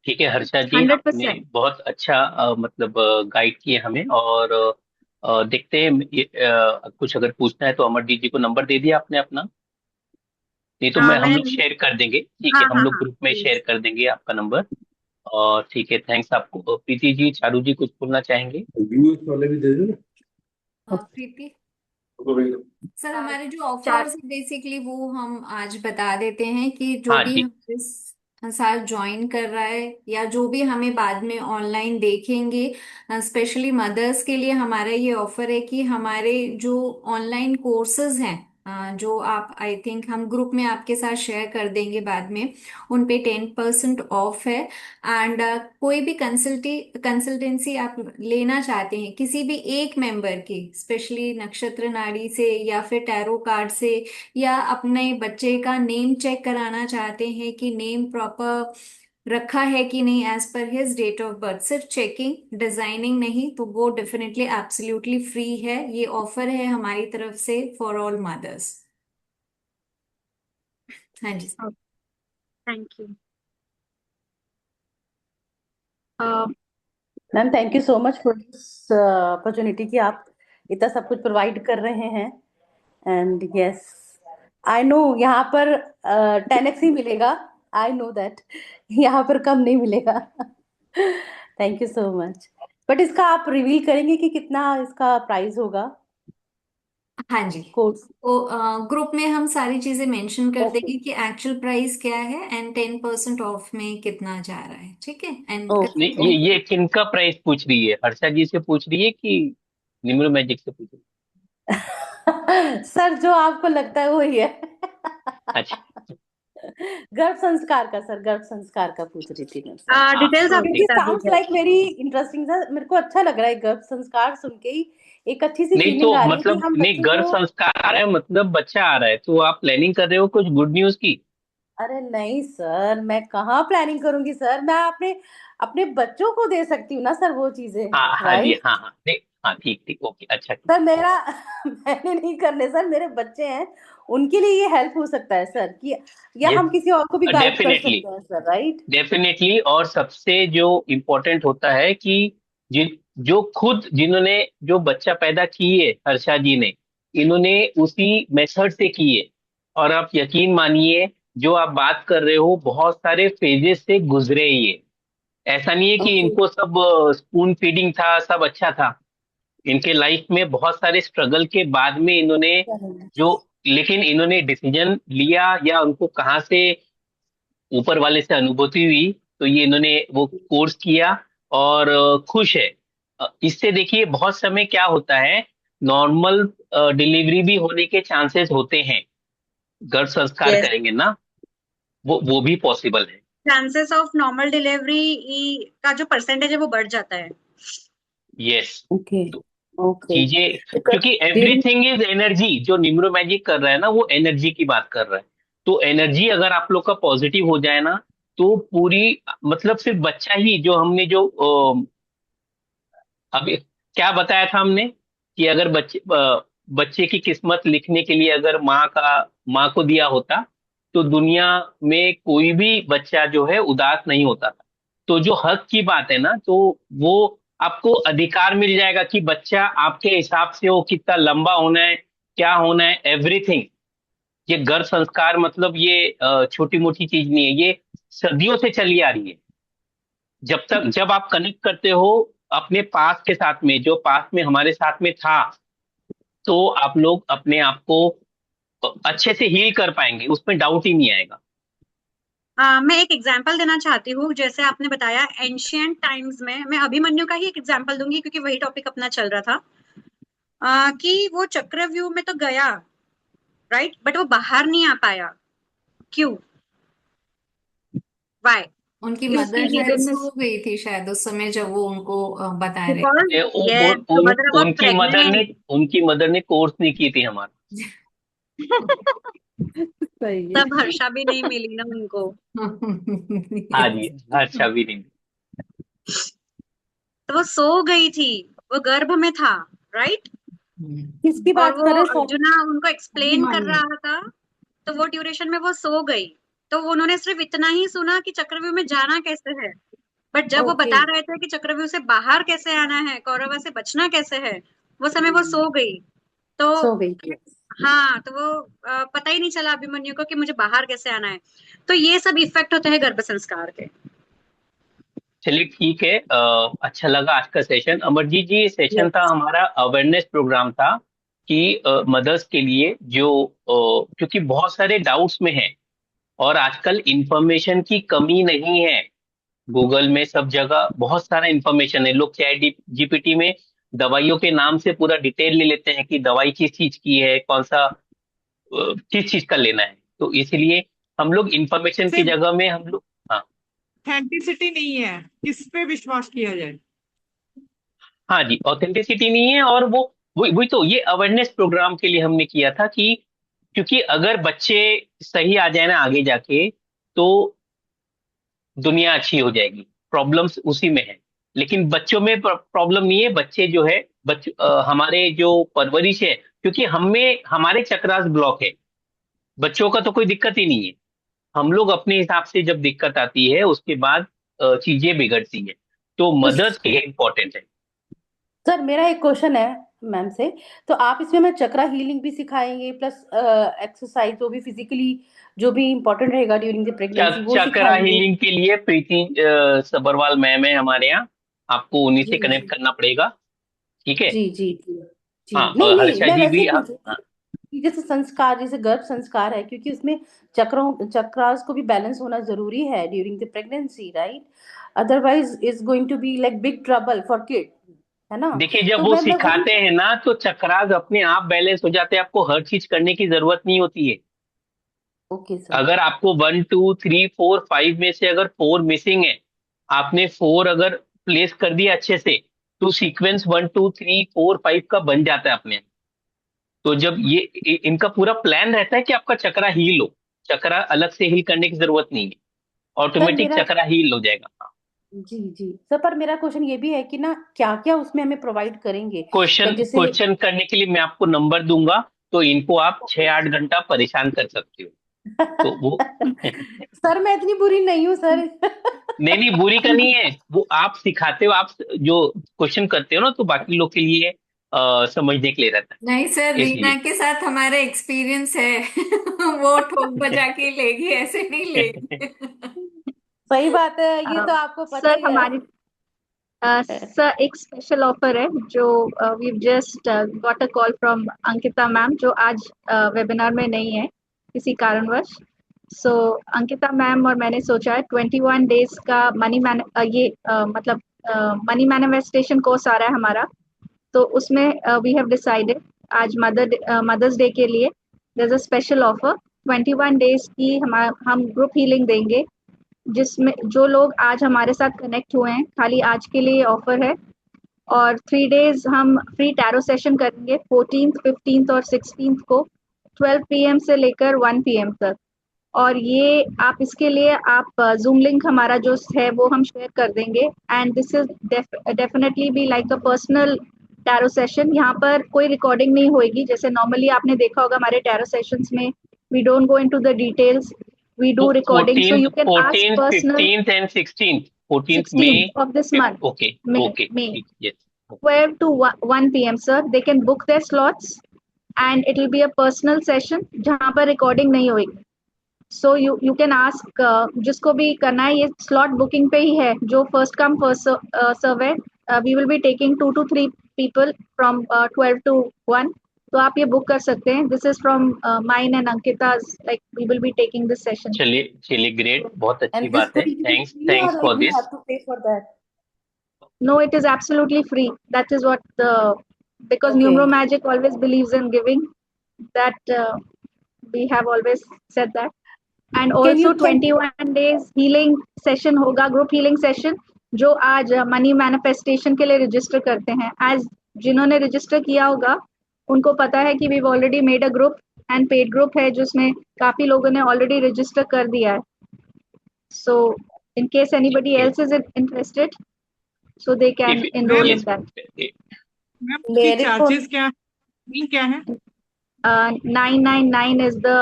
Speaker 2: ठीक है हर्षा जी, आपने
Speaker 5: 100%.
Speaker 2: बहुत अच्छा मतलब guide किए हमें। और देखते हैं कुछ अगर पूछना है तो अमरजीत जी को नंबर दे दिया आपने अपना, नहीं तो हम लोग
Speaker 8: मैंने
Speaker 2: शेयर कर देंगे। ठीक
Speaker 8: हाँ
Speaker 2: है, हम
Speaker 8: हाँ
Speaker 2: लोग
Speaker 8: हाँ
Speaker 2: ग्रुप में
Speaker 8: प्लीज।
Speaker 2: शेयर कर देंगे आपका नंबर। और ठीक है, थैंक्स आपको। प्रीति जी, चारू जी कुछ बोलना चाहेंगे?
Speaker 4: प्रीति सर, हमारे जो
Speaker 5: चार
Speaker 4: ऑफर्स बेसिकली वो हम आज बता देते हैं कि जो
Speaker 2: हाँ
Speaker 4: भी
Speaker 2: जी।
Speaker 4: हमारे साथ ज्वाइन कर रहा है या जो भी हमें बाद में ऑनलाइन देखेंगे, स्पेशली मदर्स के लिए हमारा ये ऑफर है कि हमारे जो ऑनलाइन कोर्सेज हैं, जो आप आई थिंक हम ग्रुप में आपके साथ शेयर कर देंगे बाद में, उन पे 10% ऑफ है। एंड कोई भी कंसल्टेंसी आप लेना चाहते हैं किसी भी एक मेंबर की, स्पेशली नक्षत्र नाड़ी से या फिर टैरो कार्ड से, या अपने बच्चे का नेम चेक कराना चाहते हैं कि नेम प्रॉपर रखा है कि नहीं as per his date of birth, सिर्फ चेकिंग, डिजाइनिंग नहीं, तो वो डेफिनेटली एब्सोल्युटली फ्री है। ये ऑफर है हमारी तरफ से फॉर ऑल मदर्स। हाँ जी।
Speaker 8: Thank you.
Speaker 3: Ma'am thank you so much for this opportunity कि आप इतना सब कुछ प्रोवाइड कर रहे हैं। एंड यस, आई नो यहाँ पर 10x ही मिलेगा, आई नो दैट, यहाँ पर कम नहीं मिलेगा। Thank you so much. But इसका आप रिवील करेंगे कि कितना इसका प्राइस होगा
Speaker 4: हाँ जी,
Speaker 3: कोर्स?
Speaker 4: तो ग्रुप में हम सारी चीजें मेंशन कर
Speaker 3: ओके
Speaker 4: देंगे कि एक्चुअल प्राइस क्या है एंड 10% ऑफ में कितना जा रहा है, ठीक है। एंड
Speaker 3: ओके
Speaker 2: नहीं, ये किनका प्राइस पूछ रही है? हर्षा जी से पूछ रही है कि निम्र मैजिक से पूछ रही
Speaker 3: सर जो आपको लगता है वही है।
Speaker 2: है? अच्छा
Speaker 3: गर्भ संस्कार का सर, गर्भ संस्कार का पूछ रही थी मैं सर,
Speaker 2: हाँ
Speaker 8: डिटेल्स
Speaker 2: हाँ
Speaker 8: आपको
Speaker 3: क्योंकि
Speaker 2: ठीक।
Speaker 8: बता
Speaker 3: साउंड्स
Speaker 8: दीजिए।
Speaker 3: Like very interesting sir. मेरे को अच्छा लग रहा है गर्भ संस्कार सुन के ही, एक अच्छी सी
Speaker 2: नहीं
Speaker 3: फीलिंग
Speaker 2: तो
Speaker 3: आ रही है कि
Speaker 2: मतलब
Speaker 3: हम
Speaker 2: नहीं,
Speaker 3: बच्चे
Speaker 2: गर्भ
Speaker 3: को।
Speaker 2: संस्कार आ रहा है मतलब बच्चा आ रहा है, तो आप प्लानिंग कर रहे हो कुछ गुड न्यूज की?
Speaker 3: अरे नहीं सर, मैं कहाँ प्लानिंग करूंगी सर, मैं अपने अपने बच्चों को दे सकती हूँ ना सर वो चीजें,
Speaker 2: हाँ हाँ जी,
Speaker 3: राइट?
Speaker 2: हाँ हाँ। नहीं हाँ ठीक ठीक, ओके, अच्छा
Speaker 3: सर मेरा मैंने नहीं करने सर, मेरे बच्चे हैं, उनके लिए ये हेल्प हो सकता है सर, कि या
Speaker 2: ये
Speaker 3: हम किसी और को भी गाइड कर
Speaker 2: डेफिनेटली,
Speaker 3: सकते हैं सर, राइट?
Speaker 2: डेफिनेटली। और सबसे जो इम्पोर्टेंट होता है कि जिन जो खुद जिन्होंने जो बच्चा पैदा किए हर्षा जी ने, इन्होंने उसी मेथड से किए। और आप यकीन मानिए, जो आप बात कर रहे हो, बहुत सारे फेजेस से गुजरे ये। ऐसा नहीं है कि
Speaker 3: ओके।
Speaker 2: इनको सब स्पून फीडिंग था, सब अच्छा था। इनके लाइफ में बहुत सारे स्ट्रगल के बाद में इन्होंने जो, लेकिन इन्होंने डिसीजन लिया, या उनको कहाँ से ऊपर वाले से अनुभूति हुई, तो ये इन्होंने वो कोर्स किया और खुश है। इससे देखिए बहुत समय क्या होता है, नॉर्मल डिलीवरी भी होने के चांसेस होते हैं। गर्भ संस्कार
Speaker 8: यस,
Speaker 2: करेंगे ना, वो भी पॉसिबल है।
Speaker 8: चांसेस ऑफ नॉर्मल डिलीवरी का जो परसेंटेज है वो बढ़ जाता है।
Speaker 2: यस।
Speaker 3: ओके।
Speaker 2: तो
Speaker 3: ओके।
Speaker 2: चीजें, क्योंकि एवरीथिंग इज एनर्जी, जो न्यूरो मैजिक कर रहा है ना, वो एनर्जी की बात कर रहा है। तो एनर्जी अगर आप लोग का पॉजिटिव हो जाए ना, तो पूरी, मतलब सिर्फ बच्चा ही, जो हमने जो अभी क्या बताया था हमने, कि अगर बच्चे की किस्मत लिखने के लिए अगर माँ को दिया होता, तो दुनिया में कोई भी बच्चा जो है उदास नहीं होता था। तो जो हक की बात है ना, तो वो आपको अधिकार मिल जाएगा कि बच्चा आपके हिसाब से हो, कितना लंबा होना है, क्या होना है, एवरीथिंग। ये गर्भ संस्कार मतलब ये छोटी मोटी चीज नहीं है, ये सदियों से चली आ रही है। जब आप कनेक्ट करते हो अपने पास के साथ में, जो पास में हमारे साथ में था, तो आप लोग अपने आप को अच्छे से हील कर पाएंगे, उसमें डाउट ही नहीं आएगा।
Speaker 8: मैं एक एग्जांपल देना चाहती हूँ। जैसे आपने बताया एंशियंट टाइम्स में, मैं अभिमन्यु का ही एक एग्जांपल दूंगी क्योंकि वही टॉपिक अपना चल रहा था। कि वो चक्रव्यूह में तो गया, राइट, बट वो बाहर नहीं आ पाया। क्यों? वाई?
Speaker 4: उनकी
Speaker 8: क्योंकि
Speaker 4: मदर
Speaker 8: ही
Speaker 4: शायद
Speaker 8: डिडंट,
Speaker 4: सो गई थी शायद उस समय जब वो उनको बता रहे थे।
Speaker 8: Because yes the mother was pregnant.
Speaker 2: उनकी मदर ने कोर्स नहीं की थी हमारा।
Speaker 7: सही है।
Speaker 8: तब हर्षा भी नहीं मिली ना उनको।
Speaker 2: हाँ जी, अच्छा भी नहीं।
Speaker 8: तो वो सो गई थी, वो गर्भ में था, राइट।
Speaker 3: किसकी
Speaker 8: और
Speaker 3: बात
Speaker 8: वो
Speaker 3: कर रहे हैं सर?
Speaker 8: अर्जुना उनको एक्सप्लेन कर
Speaker 7: अभिमन्यु।
Speaker 8: रहा था, तो वो ड्यूरेशन में वो सो गई। तो उन्होंने सिर्फ इतना ही सुना कि चक्रव्यूह में जाना कैसे है, बट जब वो
Speaker 3: ओके।
Speaker 8: बता रहे थे कि चक्रव्यूह से बाहर कैसे आना है, कौरवा से बचना कैसे है, वो समय वो सो गई। तो
Speaker 3: सो गई थी।
Speaker 8: हाँ, तो वो पता ही नहीं चला अभिमन्यु को कि मुझे बाहर कैसे आना है। तो ये सब इफेक्ट होते हैं गर्भ संस्कार के।
Speaker 2: चलिए ठीक है, अच्छा लगा आज का सेशन। अमरजीत जी, ये सेशन था
Speaker 3: यस।
Speaker 2: हमारा, अवेयरनेस प्रोग्राम था कि मदर्स के लिए जो क्योंकि बहुत सारे डाउट्स में है, और आजकल इंफॉर्मेशन की कमी नहीं है। गूगल में सब जगह बहुत सारा इंफॉर्मेशन है। लोग चैट जीपीटी में दवाइयों के नाम से पूरा डिटेल ले लेते हैं कि दवाई किस चीज की है, कौन सा किस चीज का लेना है। तो इसलिए हम लोग इंफॉर्मेशन की
Speaker 1: से
Speaker 2: जगह में हम लोग, हाँ।
Speaker 1: ऑथेंटिसिटी नहीं है, किस पे विश्वास किया जाए।
Speaker 2: हाँ जी, ऑथेंटिसिटी नहीं है। और वो वही तो, ये अवेयरनेस प्रोग्राम के लिए हमने किया था कि क्योंकि अगर बच्चे सही आ जाए ना आगे जाके, तो दुनिया अच्छी हो जाएगी। प्रॉब्लम्स उसी में है, लेकिन बच्चों में प्रॉब्लम नहीं है। बच्चे जो है, हमारे जो परवरिश है, क्योंकि हमें हमारे चक्रास ब्लॉक है, बच्चों का तो कोई दिक्कत ही नहीं है। हम लोग अपने हिसाब से जब दिक्कत आती है, उसके बाद चीजें बिगड़ती है। तो
Speaker 3: तो
Speaker 2: मदर्स के इम्पोर्टेंट है।
Speaker 3: सर मेरा एक क्वेश्चन है मैम से, तो आप इसमें मैं चक्रा हीलिंग भी सिखाएंगे प्लस एक्सरसाइज जो भी फिजिकली जो भी इम्पोर्टेंट रहेगा ड्यूरिंग द प्रेगनेंसी वो
Speaker 2: चक्रा
Speaker 3: सिखाएंगे?
Speaker 2: हीलिंग के लिए प्रीति सबरवाल मैम है हमारे यहाँ, आपको उन्हीं से
Speaker 3: जी
Speaker 2: कनेक्ट
Speaker 3: जी
Speaker 2: करना पड़ेगा। ठीक है।
Speaker 3: जी जी जी जी।
Speaker 2: हाँ,
Speaker 3: नहीं
Speaker 2: और
Speaker 3: नहीं,
Speaker 2: हर्षा
Speaker 3: मैं
Speaker 2: जी
Speaker 3: वैसे
Speaker 2: भी,
Speaker 3: ही
Speaker 2: हाँ,
Speaker 3: पूछ रही
Speaker 2: हाँ।
Speaker 3: थी कि जैसे संस्कार, जैसे गर्भ संस्कार है, क्योंकि उसमें चक्रास को भी बैलेंस होना जरूरी है during the pregnancy, right? Otherwise is going to be like big trouble for kid, है ना?
Speaker 2: देखिए, जब
Speaker 3: तो
Speaker 2: वो
Speaker 3: मैं वही।
Speaker 2: सिखाते हैं ना, तो चक्रास अपने आप बैलेंस हो जाते हैं, आपको हर चीज करने की जरूरत नहीं होती है।
Speaker 3: Okay sir.
Speaker 2: अगर आपको 1 2 3 4 5 में से अगर 4 मिसिंग है, आपने 4 अगर प्लेस कर दिया अच्छे से, तो सीक्वेंस 1 2 3 4 5 का बन जाता है अपने आप। तो जब इनका पूरा प्लान रहता है कि आपका चक्रा हील हो, चक्रा अलग से हील करने की जरूरत नहीं है,
Speaker 3: सर
Speaker 2: ऑटोमेटिक
Speaker 3: मेरा
Speaker 2: चक्रा हील हो जाएगा।
Speaker 3: जी जी सर, पर मेरा क्वेश्चन ये भी है कि ना क्या क्या उसमें हमें प्रोवाइड करेंगे,
Speaker 2: क्वेश्चन
Speaker 3: लाइक जैसे
Speaker 2: क्वेश्चन करने के लिए मैं आपको नंबर दूंगा, तो इनको आप 6-8 घंटा परेशान कर सकते हो। तो वो
Speaker 3: सर मैं इतनी बुरी नहीं हूँ सर।
Speaker 2: नहीं नहीं, बुरी का नहीं है, वो आप सिखाते हो, आप जो क्वेश्चन करते हो ना, तो बाकी लोग के लिए समझने के लिए रहता
Speaker 4: नहीं सर,
Speaker 2: है,
Speaker 4: रीना
Speaker 2: इसलिए।
Speaker 4: के साथ हमारा एक्सपीरियंस है। वो ठोक बजा के लेगी, ऐसे नहीं लेगी।
Speaker 3: सही बात है, ये तो आपको पता
Speaker 5: सर
Speaker 3: ही है।
Speaker 5: हमारी सर एक स्पेशल ऑफर है जो we just got a call from Ankita ma'am, जो आज वेबिनार में नहीं है किसी कारणवश। सो अंकिता मैम और मैंने सोचा है 21 डेज का मतलब मनी मैनिफेस्टेशन कोर्स आ रहा है हमारा। तो उसमें वी हैव डिसाइडेड आज मदर्स डे के लिए there is a special offer 21 days की हम ग्रुप हीलिंग देंगे, जिसमें जो लोग आज हमारे साथ कनेक्ट हुए हैं, खाली आज के लिए ऑफर है। और 3 डेज हम फ्री टैरो सेशन करेंगे 14th 15th और 16th को 12 PM से लेकर 1 PM तक। और ये आप इसके लिए आप जूम लिंक हमारा जो है वो हम शेयर कर देंगे, and this is definitely be like a personal tarot session. यहाँ पर कोई रिकॉर्डिंग नहीं होगी, जैसे नॉर्मली आपने देखा होगा हमारे टैरो सेशंस में we don't go into the details, we
Speaker 2: तो
Speaker 5: do recording, so
Speaker 2: 14th
Speaker 5: you can ask
Speaker 2: 14th
Speaker 5: personal.
Speaker 2: 15th and 16th, 14th
Speaker 5: 16th
Speaker 2: May,
Speaker 5: of this month,
Speaker 2: okay okay
Speaker 5: May,
Speaker 2: ठीक, yes.
Speaker 5: 12 to 1 PM, sir. They can book their slots and it will be a personal session जहाँ पर recording नहीं होगी। So you can ask, जिसको भी करना है, ये स्लॉट बुकिंग पे ही है, जो फर्स्ट कम फर्स्ट सर्व है। We will be taking 2 to 3 people from 12 to 1। तो आप ये बुक कर सकते हैं। This is from mine and Ankita's, like we will be taking this session.
Speaker 2: चलिए चलिए, ग्रेट, बहुत अच्छी
Speaker 3: एंड दिस
Speaker 2: बात है,
Speaker 3: will be
Speaker 2: thanks
Speaker 3: free or
Speaker 2: thanks
Speaker 3: like
Speaker 2: for
Speaker 3: we
Speaker 2: this.
Speaker 3: have to pay for that?
Speaker 5: No, it is absolutely free. That is what because
Speaker 3: Okay.
Speaker 5: Numero Magic always believes in giving. That we have always said that. And
Speaker 3: Can
Speaker 5: also
Speaker 3: you
Speaker 5: 21 days healing session होगा, group healing session, जो आज money manifestation के लिए register करते हैं। आज जिन्होंने register किया होगा उनको पता है कि we already made a group and paid group है, जिसमें काफी लोगों ने ऑलरेडी रजिस्टर कर दिया है। So in case anybody else is interested, so they can
Speaker 2: if
Speaker 5: enroll
Speaker 1: ma'am
Speaker 5: in
Speaker 2: yes,
Speaker 5: that.
Speaker 1: Ma'am उसकी
Speaker 3: layer it for
Speaker 1: चार्जेस क्या है, क्या है?
Speaker 5: 999 is the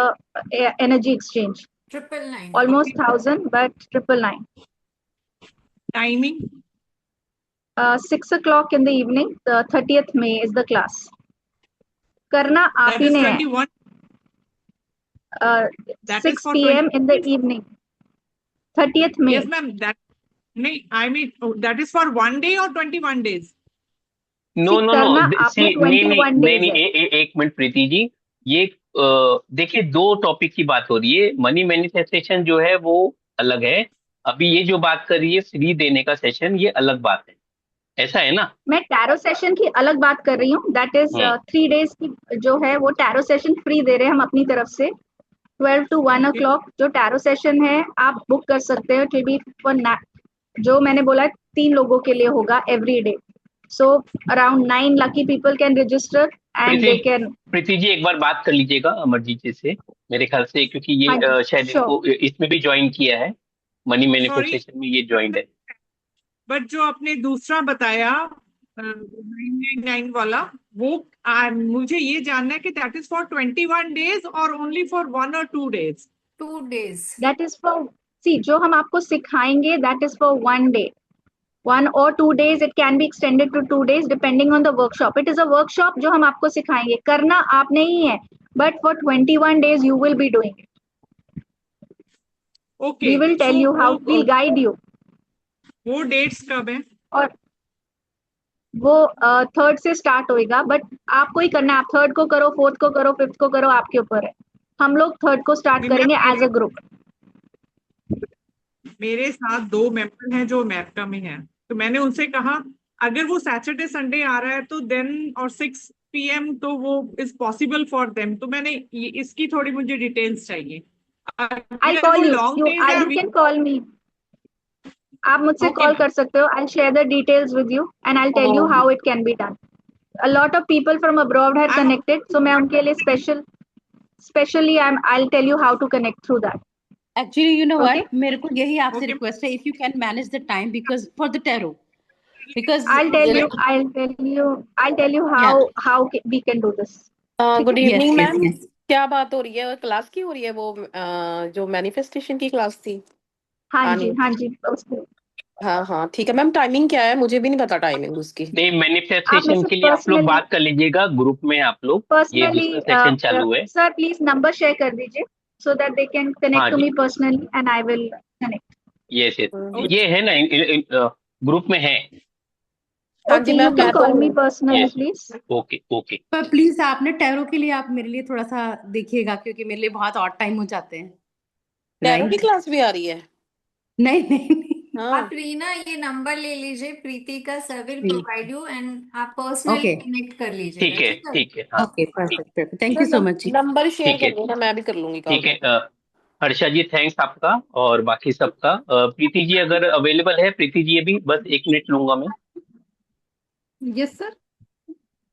Speaker 5: energy exchange.
Speaker 4: 999।
Speaker 5: Almost 1,000, but 999.
Speaker 1: Timing?
Speaker 5: 6 o'clock in the evening. The 30th May is the class. करना आप
Speaker 1: that
Speaker 5: he
Speaker 1: is
Speaker 5: ने है।
Speaker 1: 21, that is
Speaker 5: 6
Speaker 1: for
Speaker 5: PM in the
Speaker 1: 20?
Speaker 5: evening. 30th May.
Speaker 1: Yes ma'am, that नहीं, I mean that is for 1 day और 21 days?
Speaker 2: No
Speaker 5: See,
Speaker 2: no no,
Speaker 5: करना
Speaker 2: see
Speaker 5: आपने
Speaker 2: नहीं नहीं
Speaker 5: 21
Speaker 2: नहीं
Speaker 5: days
Speaker 2: नहीं,
Speaker 5: है।
Speaker 2: एक मिनट प्रीति जी, ये देखिए, दो टॉपिक की बात हो रही है। मनी मैनिफेस्टेशन जो है वो अलग है, अभी ये जो बात कर रही है फ्री देने का सेशन, ये अलग बात है, ऐसा है ना?
Speaker 5: मैं टैरो सेशन की अलग बात कर रही हूँ। दैट इज
Speaker 2: हम्म
Speaker 5: 3 days की जो है वो टैरो सेशन फ्री दे रहे हैं हम अपनी तरफ से। 12 to 1 o'clock जो टैरो सेशन है आप बुक कर सकते हो। इट विल बी फॉर, जो मैंने बोला 3 लोगों के लिए होगा every day. So around 9 lucky people can register and
Speaker 2: Preeti
Speaker 5: they can।
Speaker 2: Preeti ji, एक बार बात कर लीजिएगा अमरजीत जी से, मेरे ख्याल से, क्योंकि ये
Speaker 5: हाँ जी,
Speaker 2: शायद
Speaker 5: श्योर।
Speaker 2: इनको इसमें भी ज्वाइन किया है, मनी
Speaker 1: सॉरी,
Speaker 2: मैनिफेस्टेशन में ये ज्वाइन है।
Speaker 1: बट जो आपने दूसरा बताया 999 वाला, वो मुझे ये जानना है कि दैट इज फॉर 21 days और only for 1 or 2 days?
Speaker 4: 2 days।
Speaker 5: That is for, see जो हम आपको सिखाएंगे that is for 1 day, 1 or 2 days. It can be extended to 2 days depending on the workshop. It is a workshop जो हम आपको सिखाएंगे, करना आपने ही है, but for 21 days you will be doing it.
Speaker 1: Okay,
Speaker 5: We will tell you how, we'll guide you.
Speaker 1: वो dates कब है?
Speaker 5: और वो 3rd से स्टार्ट होएगा, बट आपको ही करना है। आप 3rd को करो, 4th को करो, 5th को करो, आपके ऊपर है। हम लोग 3rd को स्टार्ट
Speaker 1: मैम,
Speaker 5: करेंगे एज अ ग्रुप।
Speaker 1: मेरे साथ 2 मेंबर हैं जो अमेरिका में हैं, तो मैंने उनसे कहा अगर वो सैटरडे संडे आ रहा है तो देन, और 6 PM तो वो इज पॉसिबल फॉर देम, तो मैंने इसकी थोड़ी मुझे डिटेल्स चाहिए।
Speaker 5: आई
Speaker 1: अगर
Speaker 5: कॉल
Speaker 1: वो
Speaker 5: यू,
Speaker 1: लॉन्ग डेज है
Speaker 5: यू कैन कॉल मी। आप मुझसे
Speaker 1: ओके
Speaker 5: कॉल
Speaker 1: मैम।
Speaker 5: कर सकते हो। I share the details with you and I tell you how it can be done. A lot of people from abroad have connected, so मैं उनके लिए specially I'll tell you how to connect through that.
Speaker 3: Actually you know
Speaker 5: Okay.
Speaker 3: What, मेरे को यही आपसे
Speaker 1: Okay.
Speaker 3: Request है, if you can manage the time because for the tarot, because
Speaker 5: I'll tell you how we can do this.
Speaker 9: Good
Speaker 3: yes
Speaker 9: evening
Speaker 3: yes
Speaker 9: ma'am,
Speaker 3: yes
Speaker 9: क्या बात हो रही है? क्लास की हो रही है वो जो मैनिफेस्टेशन की क्लास थी
Speaker 5: हाँ जी,
Speaker 9: आनी?
Speaker 5: हाँ जी, उसको
Speaker 9: हाँ हाँ ठीक है मैम। टाइमिंग क्या है? मुझे भी नहीं पता टाइमिंग उसकी।
Speaker 2: नहीं,
Speaker 5: आप
Speaker 2: मैनिफेस्टेशन
Speaker 5: मुझसे
Speaker 2: के लिए आप लोग
Speaker 5: पर्सनली
Speaker 2: बात कर लीजिएगा ग्रुप में, आप लोग ये दूसरा सेशन चालू है।
Speaker 5: सर प्लीज नंबर शेयर कर दीजिए so that they can
Speaker 2: हाँ
Speaker 5: connect to
Speaker 2: जी,
Speaker 5: me personally and I will connect.
Speaker 2: Yes yes,
Speaker 9: hmm.
Speaker 2: ये है ना, ग्रुप में है।
Speaker 9: हाँ जी
Speaker 5: Okay, you
Speaker 9: मैम,
Speaker 5: can
Speaker 9: मैं
Speaker 5: call me
Speaker 9: तो
Speaker 5: personally,
Speaker 2: yes,
Speaker 5: please.
Speaker 2: Okay okay.
Speaker 3: पर प्लीज आप ना टैरो के लिए आप मेरे लिए थोड़ा सा देखिएगा, क्योंकि मेरे लिए बहुत ऑड टाइम हो जाते हैं।
Speaker 9: टैरो की
Speaker 3: राइट?
Speaker 9: क्लास भी आ रही है?
Speaker 3: नहीं नहीं नहीं।
Speaker 9: हाँ
Speaker 4: आप रीना ये नंबर ले लीजिए, प्रीति का sir will
Speaker 3: ji,
Speaker 4: provide you एंड आप पर्सनली
Speaker 3: ओके
Speaker 4: कनेक्ट कर लीजिएगा,
Speaker 2: ठीक है,
Speaker 4: ठीक है?
Speaker 2: ठीक है, हाँ
Speaker 3: ओके,
Speaker 2: ठीक,
Speaker 3: परफेक्ट परफेक्ट, थैंक
Speaker 2: ठीक,
Speaker 3: you so much ji.
Speaker 9: Number share
Speaker 2: ठीक है,
Speaker 9: कर देना, मैं भी कर लूंगी कॉल
Speaker 2: ठीक है।
Speaker 9: बैक।
Speaker 2: हर्षा जी थैंक्स आपका और बाकी सबका। प्रीति जी अगर अवेलेबल है, प्रीति जी अभी बस 1 मिनट लूंगा मैं।
Speaker 7: Yes sir.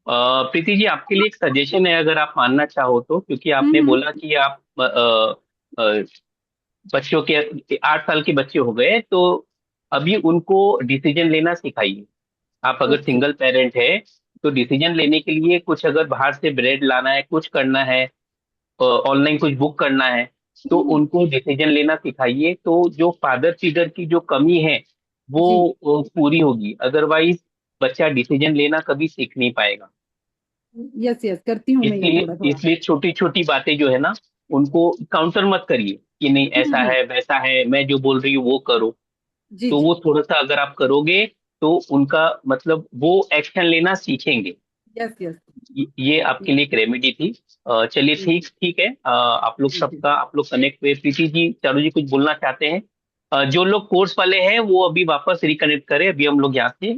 Speaker 2: प्रीति जी आपके लिए एक सजेशन है, अगर आप मानना चाहो तो, क्योंकि आपने बोला कि आप बच्चों के 8 साल के बच्चे हो गए, तो अभी उनको डिसीजन लेना सिखाइए। आप अगर
Speaker 7: ओके।
Speaker 2: सिंगल पेरेंट है तो डिसीजन लेने के लिए कुछ अगर बाहर से ब्रेड लाना है, कुछ करना है, ऑनलाइन कुछ बुक करना है, तो उनको डिसीजन लेना सिखाइए। तो जो फादर फिगर की जो कमी है वो
Speaker 7: जी
Speaker 2: पूरी होगी, अदरवाइज बच्चा डिसीजन लेना कभी सीख नहीं पाएगा।
Speaker 7: यस यस, करती हूँ मैं ये
Speaker 2: इसलिए
Speaker 7: थोड़ा थोड़ा।
Speaker 2: इसलिए छोटी छोटी बातें जो है ना, उनको काउंटर मत करिए कि नहीं ऐसा है वैसा है, मैं जो बोल रही हूँ वो करो।
Speaker 7: जी
Speaker 2: तो
Speaker 7: जी।
Speaker 2: वो थोड़ा सा अगर आप करोगे तो उनका मतलब वो एक्शन लेना सीखेंगे।
Speaker 7: Yes yes.
Speaker 2: ये आपके लिए एक रेमेडी थी। चलिए ठीक ठीक है। आप लोग सबका आप लोग कनेक्ट हुए। प्रीति जी, चारू जी कुछ बोलना चाहते हैं? जो लोग कोर्स वाले हैं वो अभी वापस रिकनेक्ट करें, अभी हम लोग यहाँ से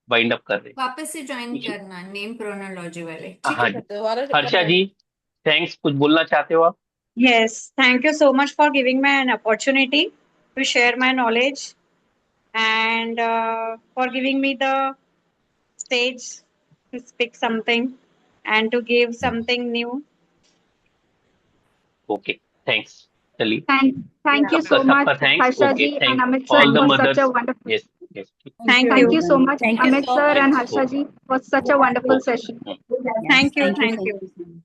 Speaker 2: वाइंड अप कर रहे हैं।
Speaker 4: वापस से ज्वाइन करना नेम प्रोनोलॉजी वाले, ठीक
Speaker 2: हाँ
Speaker 4: है?
Speaker 2: जी,
Speaker 9: दोबारा
Speaker 2: हर्षा जी थैंक्स, कुछ बोलना चाहते हो आप?
Speaker 8: Yes, thank you so much for giving me an opportunity to share my knowledge and for giving me the stage to speak something and to give something new.
Speaker 2: Okay, thanks. चलिए,
Speaker 5: Thank you
Speaker 2: सबका
Speaker 5: so much,
Speaker 2: सबका thanks.
Speaker 5: Harsha
Speaker 2: okay,
Speaker 5: ji and
Speaker 2: thank
Speaker 5: Amit sir,
Speaker 2: all the
Speaker 5: for such
Speaker 2: mothers.
Speaker 5: a wonderful.
Speaker 2: Yes yes,
Speaker 8: Thank
Speaker 5: Thank
Speaker 8: you.
Speaker 5: you so much,
Speaker 3: thank you
Speaker 5: Amit
Speaker 3: so
Speaker 5: sir
Speaker 3: much.
Speaker 5: and
Speaker 2: thanks.
Speaker 5: Harsha ji, for such a wonderful
Speaker 2: okay,
Speaker 5: session.
Speaker 8: Thank you.
Speaker 3: Thank you
Speaker 8: Thank
Speaker 3: thank
Speaker 8: you.
Speaker 3: You.